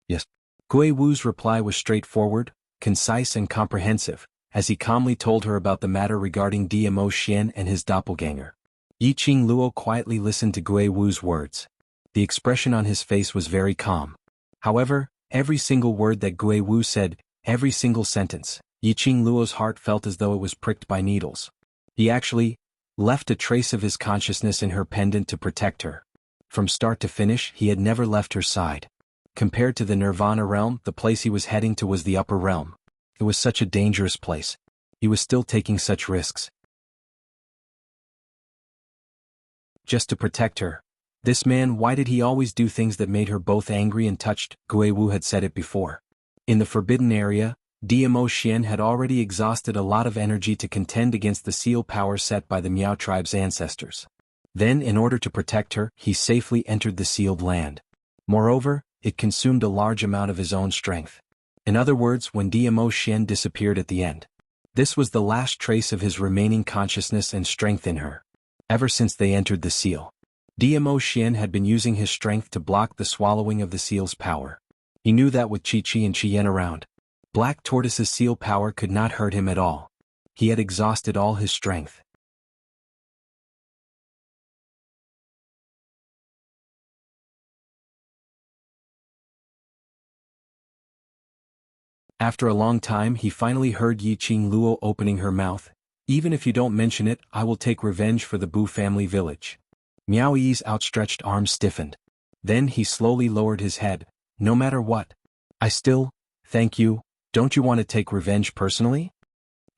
"Yes." Gui Wu's reply was straightforward, concise and comprehensive, as he calmly told her about the matter regarding Diamo Xian and his doppelganger. Yiqing Luo quietly listened to Gui Wu's words. The expression on his face was very calm. However, every single word that Gui Wu said, every single sentence, Yiqing Luo's heart felt as though it was pricked by needles. He actually left a trace of his consciousness in her pendant to protect her. From start to finish, he had never left her side. Compared to the Nirvana realm, the place he was heading to was the upper realm. It was such a dangerous place. He was still taking such risks. Just to protect her. This man, why did he always do things that made her both angry and touched? Gui Wu had said it before. In the forbidden area, Diamo Xian had already exhausted a lot of energy to contend against the seal power set by the Miao tribe's ancestors. Then, in order to protect her, he safely entered the sealed land. Moreover, it consumed a large amount of his own strength. In other words, when Diamo Xian disappeared at the end, this was the last trace of his remaining consciousness and strength in her. Ever since they entered the seal, Diamo Xian had been using his strength to block the swallowing of the seal's power. He knew that with Chi-Chi and Chien around, Black Tortoise's seal power could not hurt him at all. He had exhausted all his strength. After a long time, he finally heard Yiqing Luo opening her mouth. "Even if you don't mention it, I will take revenge for the Bu family village." Miao Yi's outstretched arm stiffened. Then he slowly lowered his head. "No matter what. I still, thank you. Don't you want to take revenge personally?"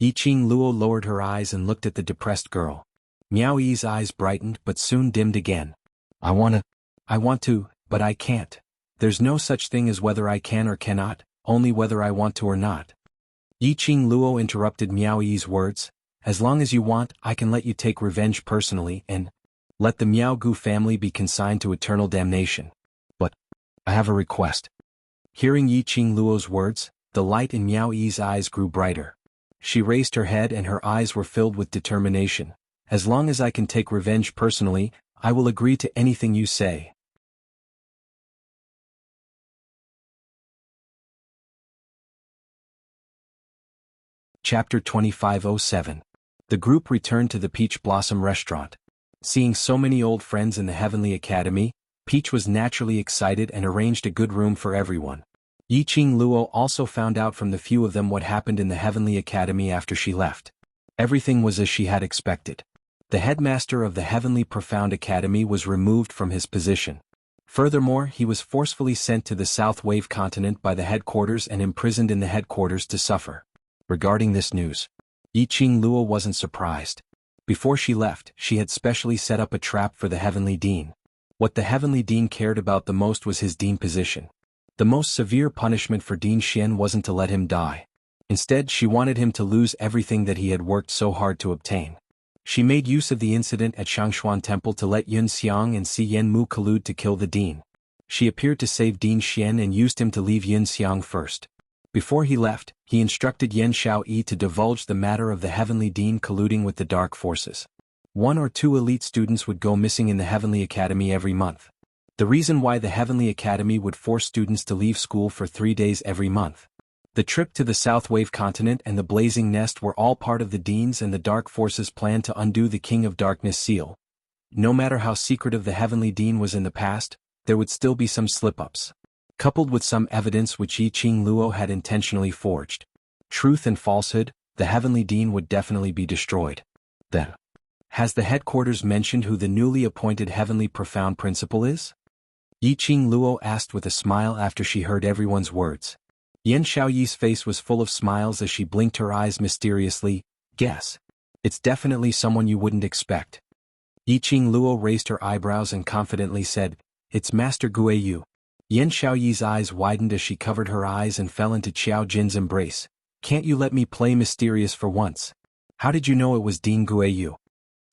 Yiqing Luo lowered her eyes and looked at the depressed girl. Miao Yi's eyes brightened but soon dimmed again. I want to, but I can't. There's no such thing as whether I can or cannot, only whether I want to or not." Yiqing Luo interrupted Miao Yi's words. "As long as you want, I can let you take revenge personally and let the Miao Gu family be consigned to eternal damnation. But I have a request." Hearing Yiqing Luo's words, the light in Miao Yi's eyes grew brighter. She raised her head and her eyes were filled with determination. "As long as I can take revenge personally, I will agree to anything you say." Chapter 2507. The group returned to the Peach Blossom restaurant. Seeing so many old friends in the Heavenly Academy, Peach was naturally excited and arranged a good room for everyone. Yiqing Luo also found out from the few of them what happened in the Heavenly Academy after she left. Everything was as she had expected. The headmaster of the Heavenly Profound Academy was removed from his position. Furthermore, he was forcefully sent to the South Wave continent by the headquarters and imprisoned in the headquarters to suffer. Regarding this news, Yiqing Luo wasn't surprised. Before she left, she had specially set up a trap for the Heavenly Dean. What the Heavenly Dean cared about the most was his Dean position. The most severe punishment for Dean Xian wasn't to let him die. Instead, she wanted him to lose everything that he had worked so hard to obtain. She made use of the incident at Shangshuan Temple to let Yun Xiang and Si Yanmu collude to kill the Dean. She appeared to save Dean Xian and used him to leave Yun Xiang first. Before he left, he instructed Yan Xiaoyi to divulge the matter of the Heavenly Dean colluding with the Dark Forces. 1 or 2 elite students would go missing in the Heavenly Academy every month. The reason why the Heavenly Academy would force students to leave school for 3 days every month. The trip to the South Wave continent and the Blazing Nest were all part of the Dean's and the Dark Forces' plan to undo the King of Darkness seal. No matter how secretive the Heavenly Dean was in the past, there would still be some slip-ups. Coupled with some evidence which Yiqing Luo had intentionally forged. Truth and falsehood, the Heavenly Dean would definitely be destroyed. Then, has the headquarters mentioned who the newly appointed Heavenly Profound Principal is? Yiqing Luo asked with a smile after she heard everyone's words. Yan Xiaoyi's face was full of smiles as she blinked her eyes mysteriously. Guess. It's definitely someone you wouldn't expect. Yiqing Luo raised her eyebrows and confidently said, It's Master Guiyu. Yan Xiaoyi's eyes widened as she covered her eyes and fell into Qiao Jin's embrace. Can't you let me play mysterious for once? How did you know it was Dean Guiyu?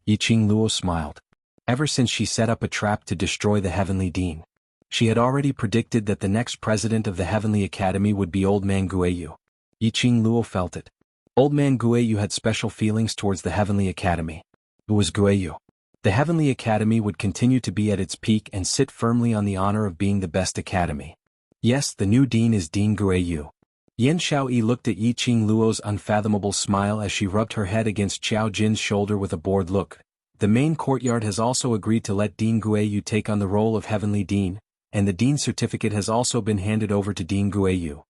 Yiqing Luo smiled. Ever since she set up a trap to destroy the Heavenly Dean. She had already predicted that the next president of the Heavenly Academy would be Old Man Guiyu. Yiqing Luo felt it. Old Man Guiyu had special feelings towards the Heavenly Academy. It was Guiyu. The Heavenly Academy would continue to be at its peak and sit firmly on the honor of being the best academy. Yes, the new dean is Dean Guiyu. Yan Xiaoyi looked at Yiqing Luo's unfathomable smile as she rubbed her head against Qiao Jin's shoulder with a bored look. The main courtyard has also agreed to let Dean Guiyu take on the role of Heavenly Dean, and the Dean's certificate has also been handed over to Dean Guiyu.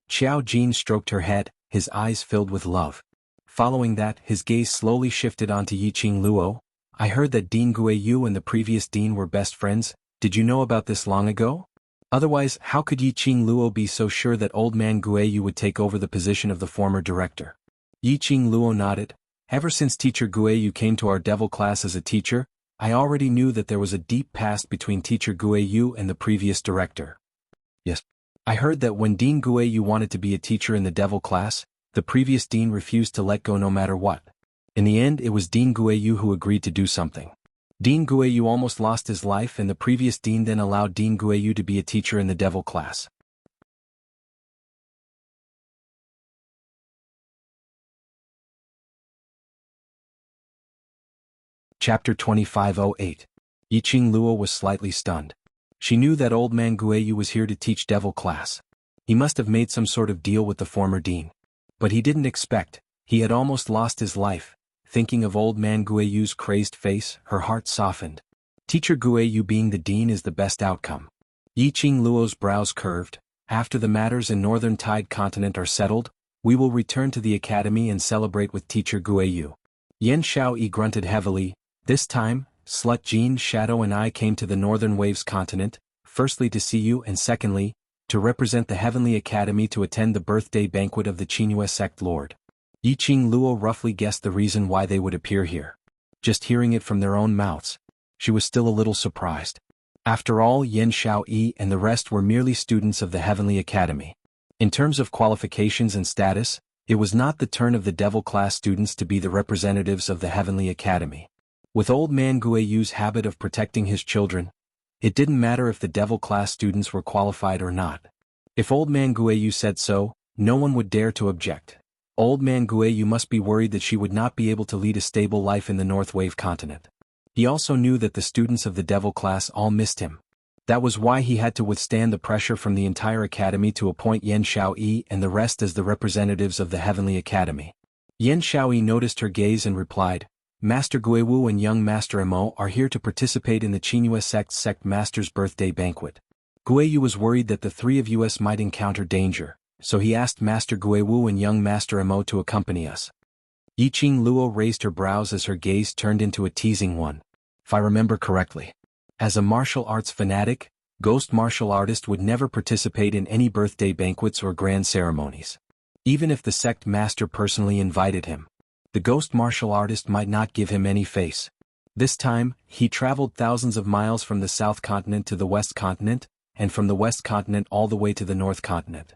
Qiao Jin stroked her head, his eyes filled with love. Following that, his gaze slowly shifted onto Yiqing Luo. I heard that Dean Guiyu and the previous dean were best friends. Did you know about this long ago? Otherwise, how could Yiqing Luo be so sure that Old Man Guiyu would take over the position of the former director? Yiqing Luo nodded. Ever since Teacher Guiyu came to our devil class as a teacher, I already knew that there was a deep past between Teacher Guiyu and the previous director. Yes. I heard that when Dean Guiyu wanted to be a teacher in the devil class, the previous dean refused to let go no matter what. In the end, it was Dean Guiyu who agreed to do something. Dean Guiyu almost lost his life and the previous dean then allowed Dean Guiyu to be a teacher in the devil class. Chapter 2508. Yiqing Luo was slightly stunned. She knew that Old Man Guiyu was here to teach devil class. He must have made some sort of deal with the former dean. But he didn't expect, he had almost lost his life. Thinking of Old Man Guiyu's crazed face, her heart softened. Teacher Guiyu being the dean is the best outcome. Yiqing Luo's brows curved. After the matters in Northern Tide Continent are settled, we will return to the academy and celebrate with Teacher Guiyu. Yan Xiaoyi grunted heavily. This time, Slut Jean, Shadow and I came to the Northern Waves continent, firstly to see you and secondly, to represent the Heavenly Academy to attend the birthday banquet of the Qingyue sect lord. Yiqing Luo roughly guessed the reason why they would appear here. Just hearing it from their own mouths, she was still a little surprised. After all, Yan Xiaoyi and the rest were merely students of the Heavenly Academy. In terms of qualifications and status, it was not the turn of the devil class students to be the representatives of the Heavenly Academy. With Old Man Guiyu's habit of protecting his children, it didn't matter if the devil class students were qualified or not. If Old Man Guiyu said so, no one would dare to object. Old Man Guiyu must be worried that she would not be able to lead a stable life in the North Wave continent. He also knew that the students of the devil class all missed him. That was why he had to withstand the pressure from the entire academy to appoint Yen Xiaoyi and the rest as the representatives of the Heavenly Academy. Yen Xiaoyi noticed her gaze and replied, Master Guiwu and young Master Emo are here to participate in the Qinghua sect master's birthday banquet. Guiwu was worried that the three of us might encounter danger, so he asked Master Guiwu and young Master Emo to accompany us. Yiqing Luo raised her brows as her gaze turned into a teasing one. If I remember correctly. As a martial arts fanatic, ghost martial artist would never participate in any birthday banquets or grand ceremonies. Even if the sect master personally invited him, the ghost martial artist might not give him any face. This time, he traveled thousands of miles from the South Continent to the West Continent, and from the West Continent all the way to the North Continent.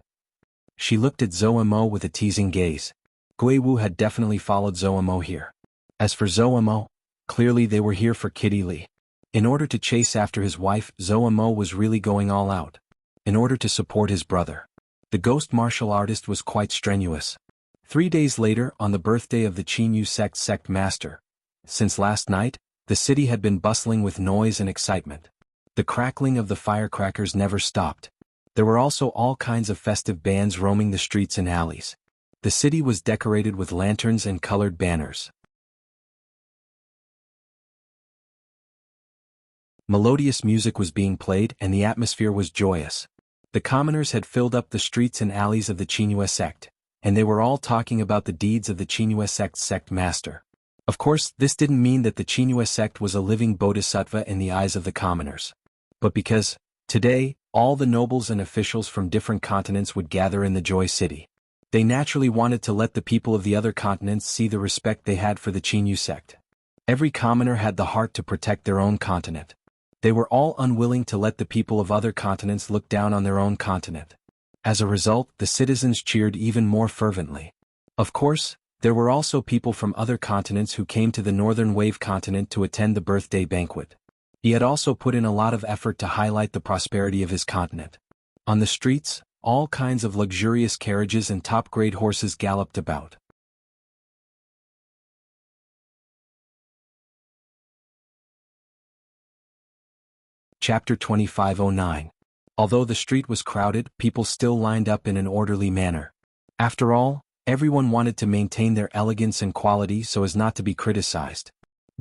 She looked at Zhou Mo with a teasing gaze. Guiwu had definitely followed Zhou Mo here. As for Zhou Mo, clearly they were here for Kitty Li. In order to chase after his wife, Zhou Mo was really going all out. In order to support his brother. The ghost martial artist was quite strenuous. 3 days later, on the birthday of the Qinghua sect master. Since last night, the city had been bustling with noise and excitement. The crackling of the firecrackers never stopped. There were also all kinds of festive bands roaming the streets and alleys. The city was decorated with lanterns and colored banners. Melodious music was being played and the atmosphere was joyous. The commoners had filled up the streets and alleys of the Qinghua sect, and they were all talking about the deeds of the Qinghua sect master. Of course, this didn't mean that the Qinghua sect was a living bodhisattva in the eyes of the commoners. But because, today, all the nobles and officials from different continents would gather in the Joy City. They naturally wanted to let the people of the other continents see the respect they had for the Qinghua sect. Every commoner had the heart to protect their own continent. They were all unwilling to let the people of other continents look down on their own continent. As a result, the citizens cheered even more fervently. Of course, there were also people from other continents who came to the Northern Wave continent to attend the birthday banquet. He had also put in a lot of effort to highlight the prosperity of his continent. On the streets, all kinds of luxurious carriages and top-grade horses galloped about. Chapter 2509. Although the street was crowded, people still lined up in an orderly manner. After all, everyone wanted to maintain their elegance and quality so as not to be criticized.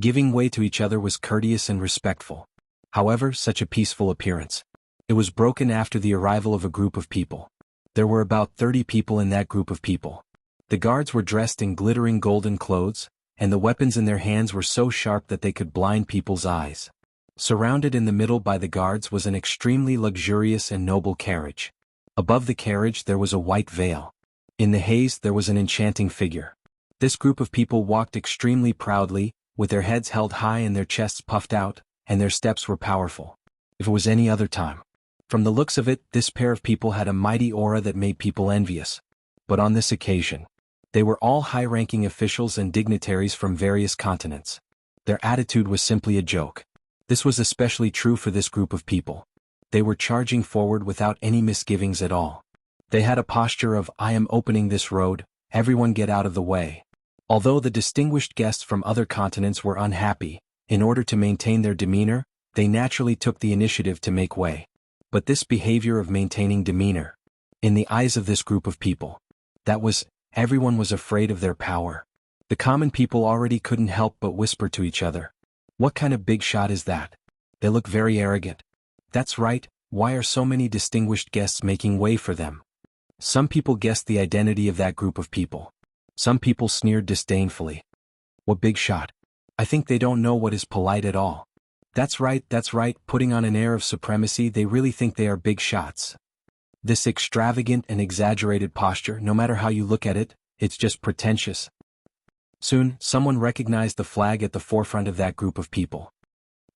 Giving way to each other was courteous and respectful. However, such a peaceful appearance. It was broken after the arrival of a group of people. There were about 30 people in that group of people. The guards were dressed in glittering golden clothes, and the weapons in their hands were so sharp that they could blind people's eyes. Surrounded in the middle by the guards was an extremely luxurious and noble carriage. Above the carriage there was a white veil. In the haze there was an enchanting figure. This group of people walked extremely proudly, with their heads held high and their chests puffed out, and their steps were powerful. If it was any other time. From the looks of it, this pair of people had a mighty aura that made people envious. But on this occasion, they were all high-ranking officials and dignitaries from various continents. Their attitude was simply a joke. This was especially true for this group of people. They were charging forward without any misgivings at all. They had a posture of, I am opening this road, everyone get out of the way. Although the distinguished guests from other continents were unhappy, in order to maintain their demeanor, they naturally took the initiative to make way. But this behavior of maintaining demeanor, in the eyes of this group of people, everyone was afraid of their power. The common people already couldn't help but whisper to each other. What kind of big shot is that? They look very arrogant. That's right, why are so many distinguished guests making way for them? Some people guessed the identity of that group of people. Some people sneered disdainfully. What big shot? I think they don't know what is polite at all. That's right, putting on an air of supremacy, they really think they are big shots. This extravagant and exaggerated posture, no matter how you look at it, it's just pretentious. Soon, someone recognized the flag at the forefront of that group of people.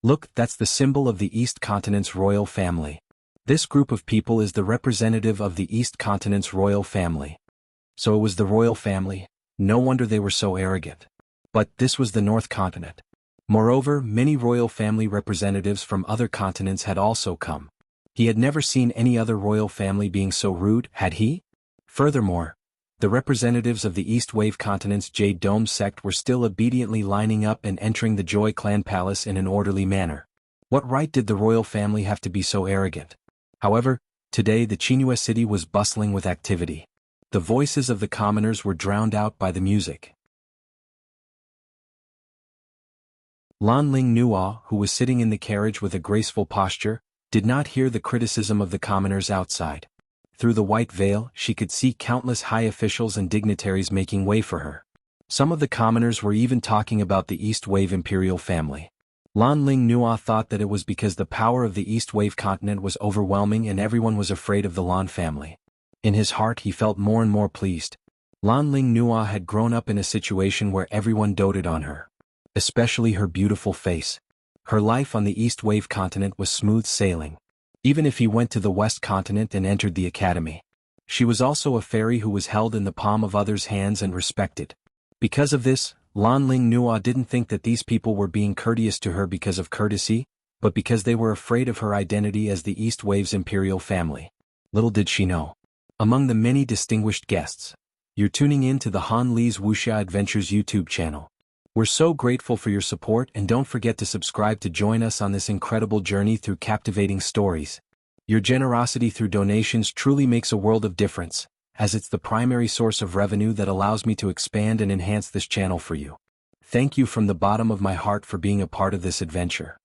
Look, that's the symbol of the East Continent's royal family. This group of people is the representative of the East Continent's royal family. So it was the royal family, no wonder they were so arrogant. But this was the North Continent. Moreover, many royal family representatives from other continents had also come. He had never seen any other royal family being so rude, had he? Furthermore, the representatives of the East Wave Continent's Jade Dome sect were still obediently lining up and entering the Joy Clan Palace in an orderly manner. What right did the royal family have to be so arrogant? However, today the Qinghua city was bustling with activity. The voices of the commoners were drowned out by the music. Lan Ling Nuo, who was sitting in the carriage with a graceful posture, did not hear the criticism of the commoners outside. Through the white veil, she could see countless high officials and dignitaries making way for her. Some of the commoners were even talking about the East Wave imperial family. Lan Ling Nuo thought that it was because the power of the East Wave continent was overwhelming and everyone was afraid of the Lan family. In his heart he felt more and more pleased. Lan Ling Nuo had grown up in a situation where everyone doted on her. Especially her beautiful face. Her life on the East Wave continent was smooth sailing. Even if he went to the West continent and entered the academy. She was also a fairy who was held in the palm of others' hands and respected. Because of this, Lan Ling Nuo didn't think that these people were being courteous to her because of courtesy, but because they were afraid of her identity as the East Wave's imperial family. Little did she know. Among the many distinguished guests, you're tuning in to the Han Li's Wuxia Adventures YouTube channel. We're so grateful for your support and don't forget to subscribe to join us on this incredible journey through captivating stories. Your generosity through donations truly makes a world of difference, as it's the primary source of revenue that allows me to expand and enhance this channel for you. Thank you from the bottom of my heart for being a part of this adventure.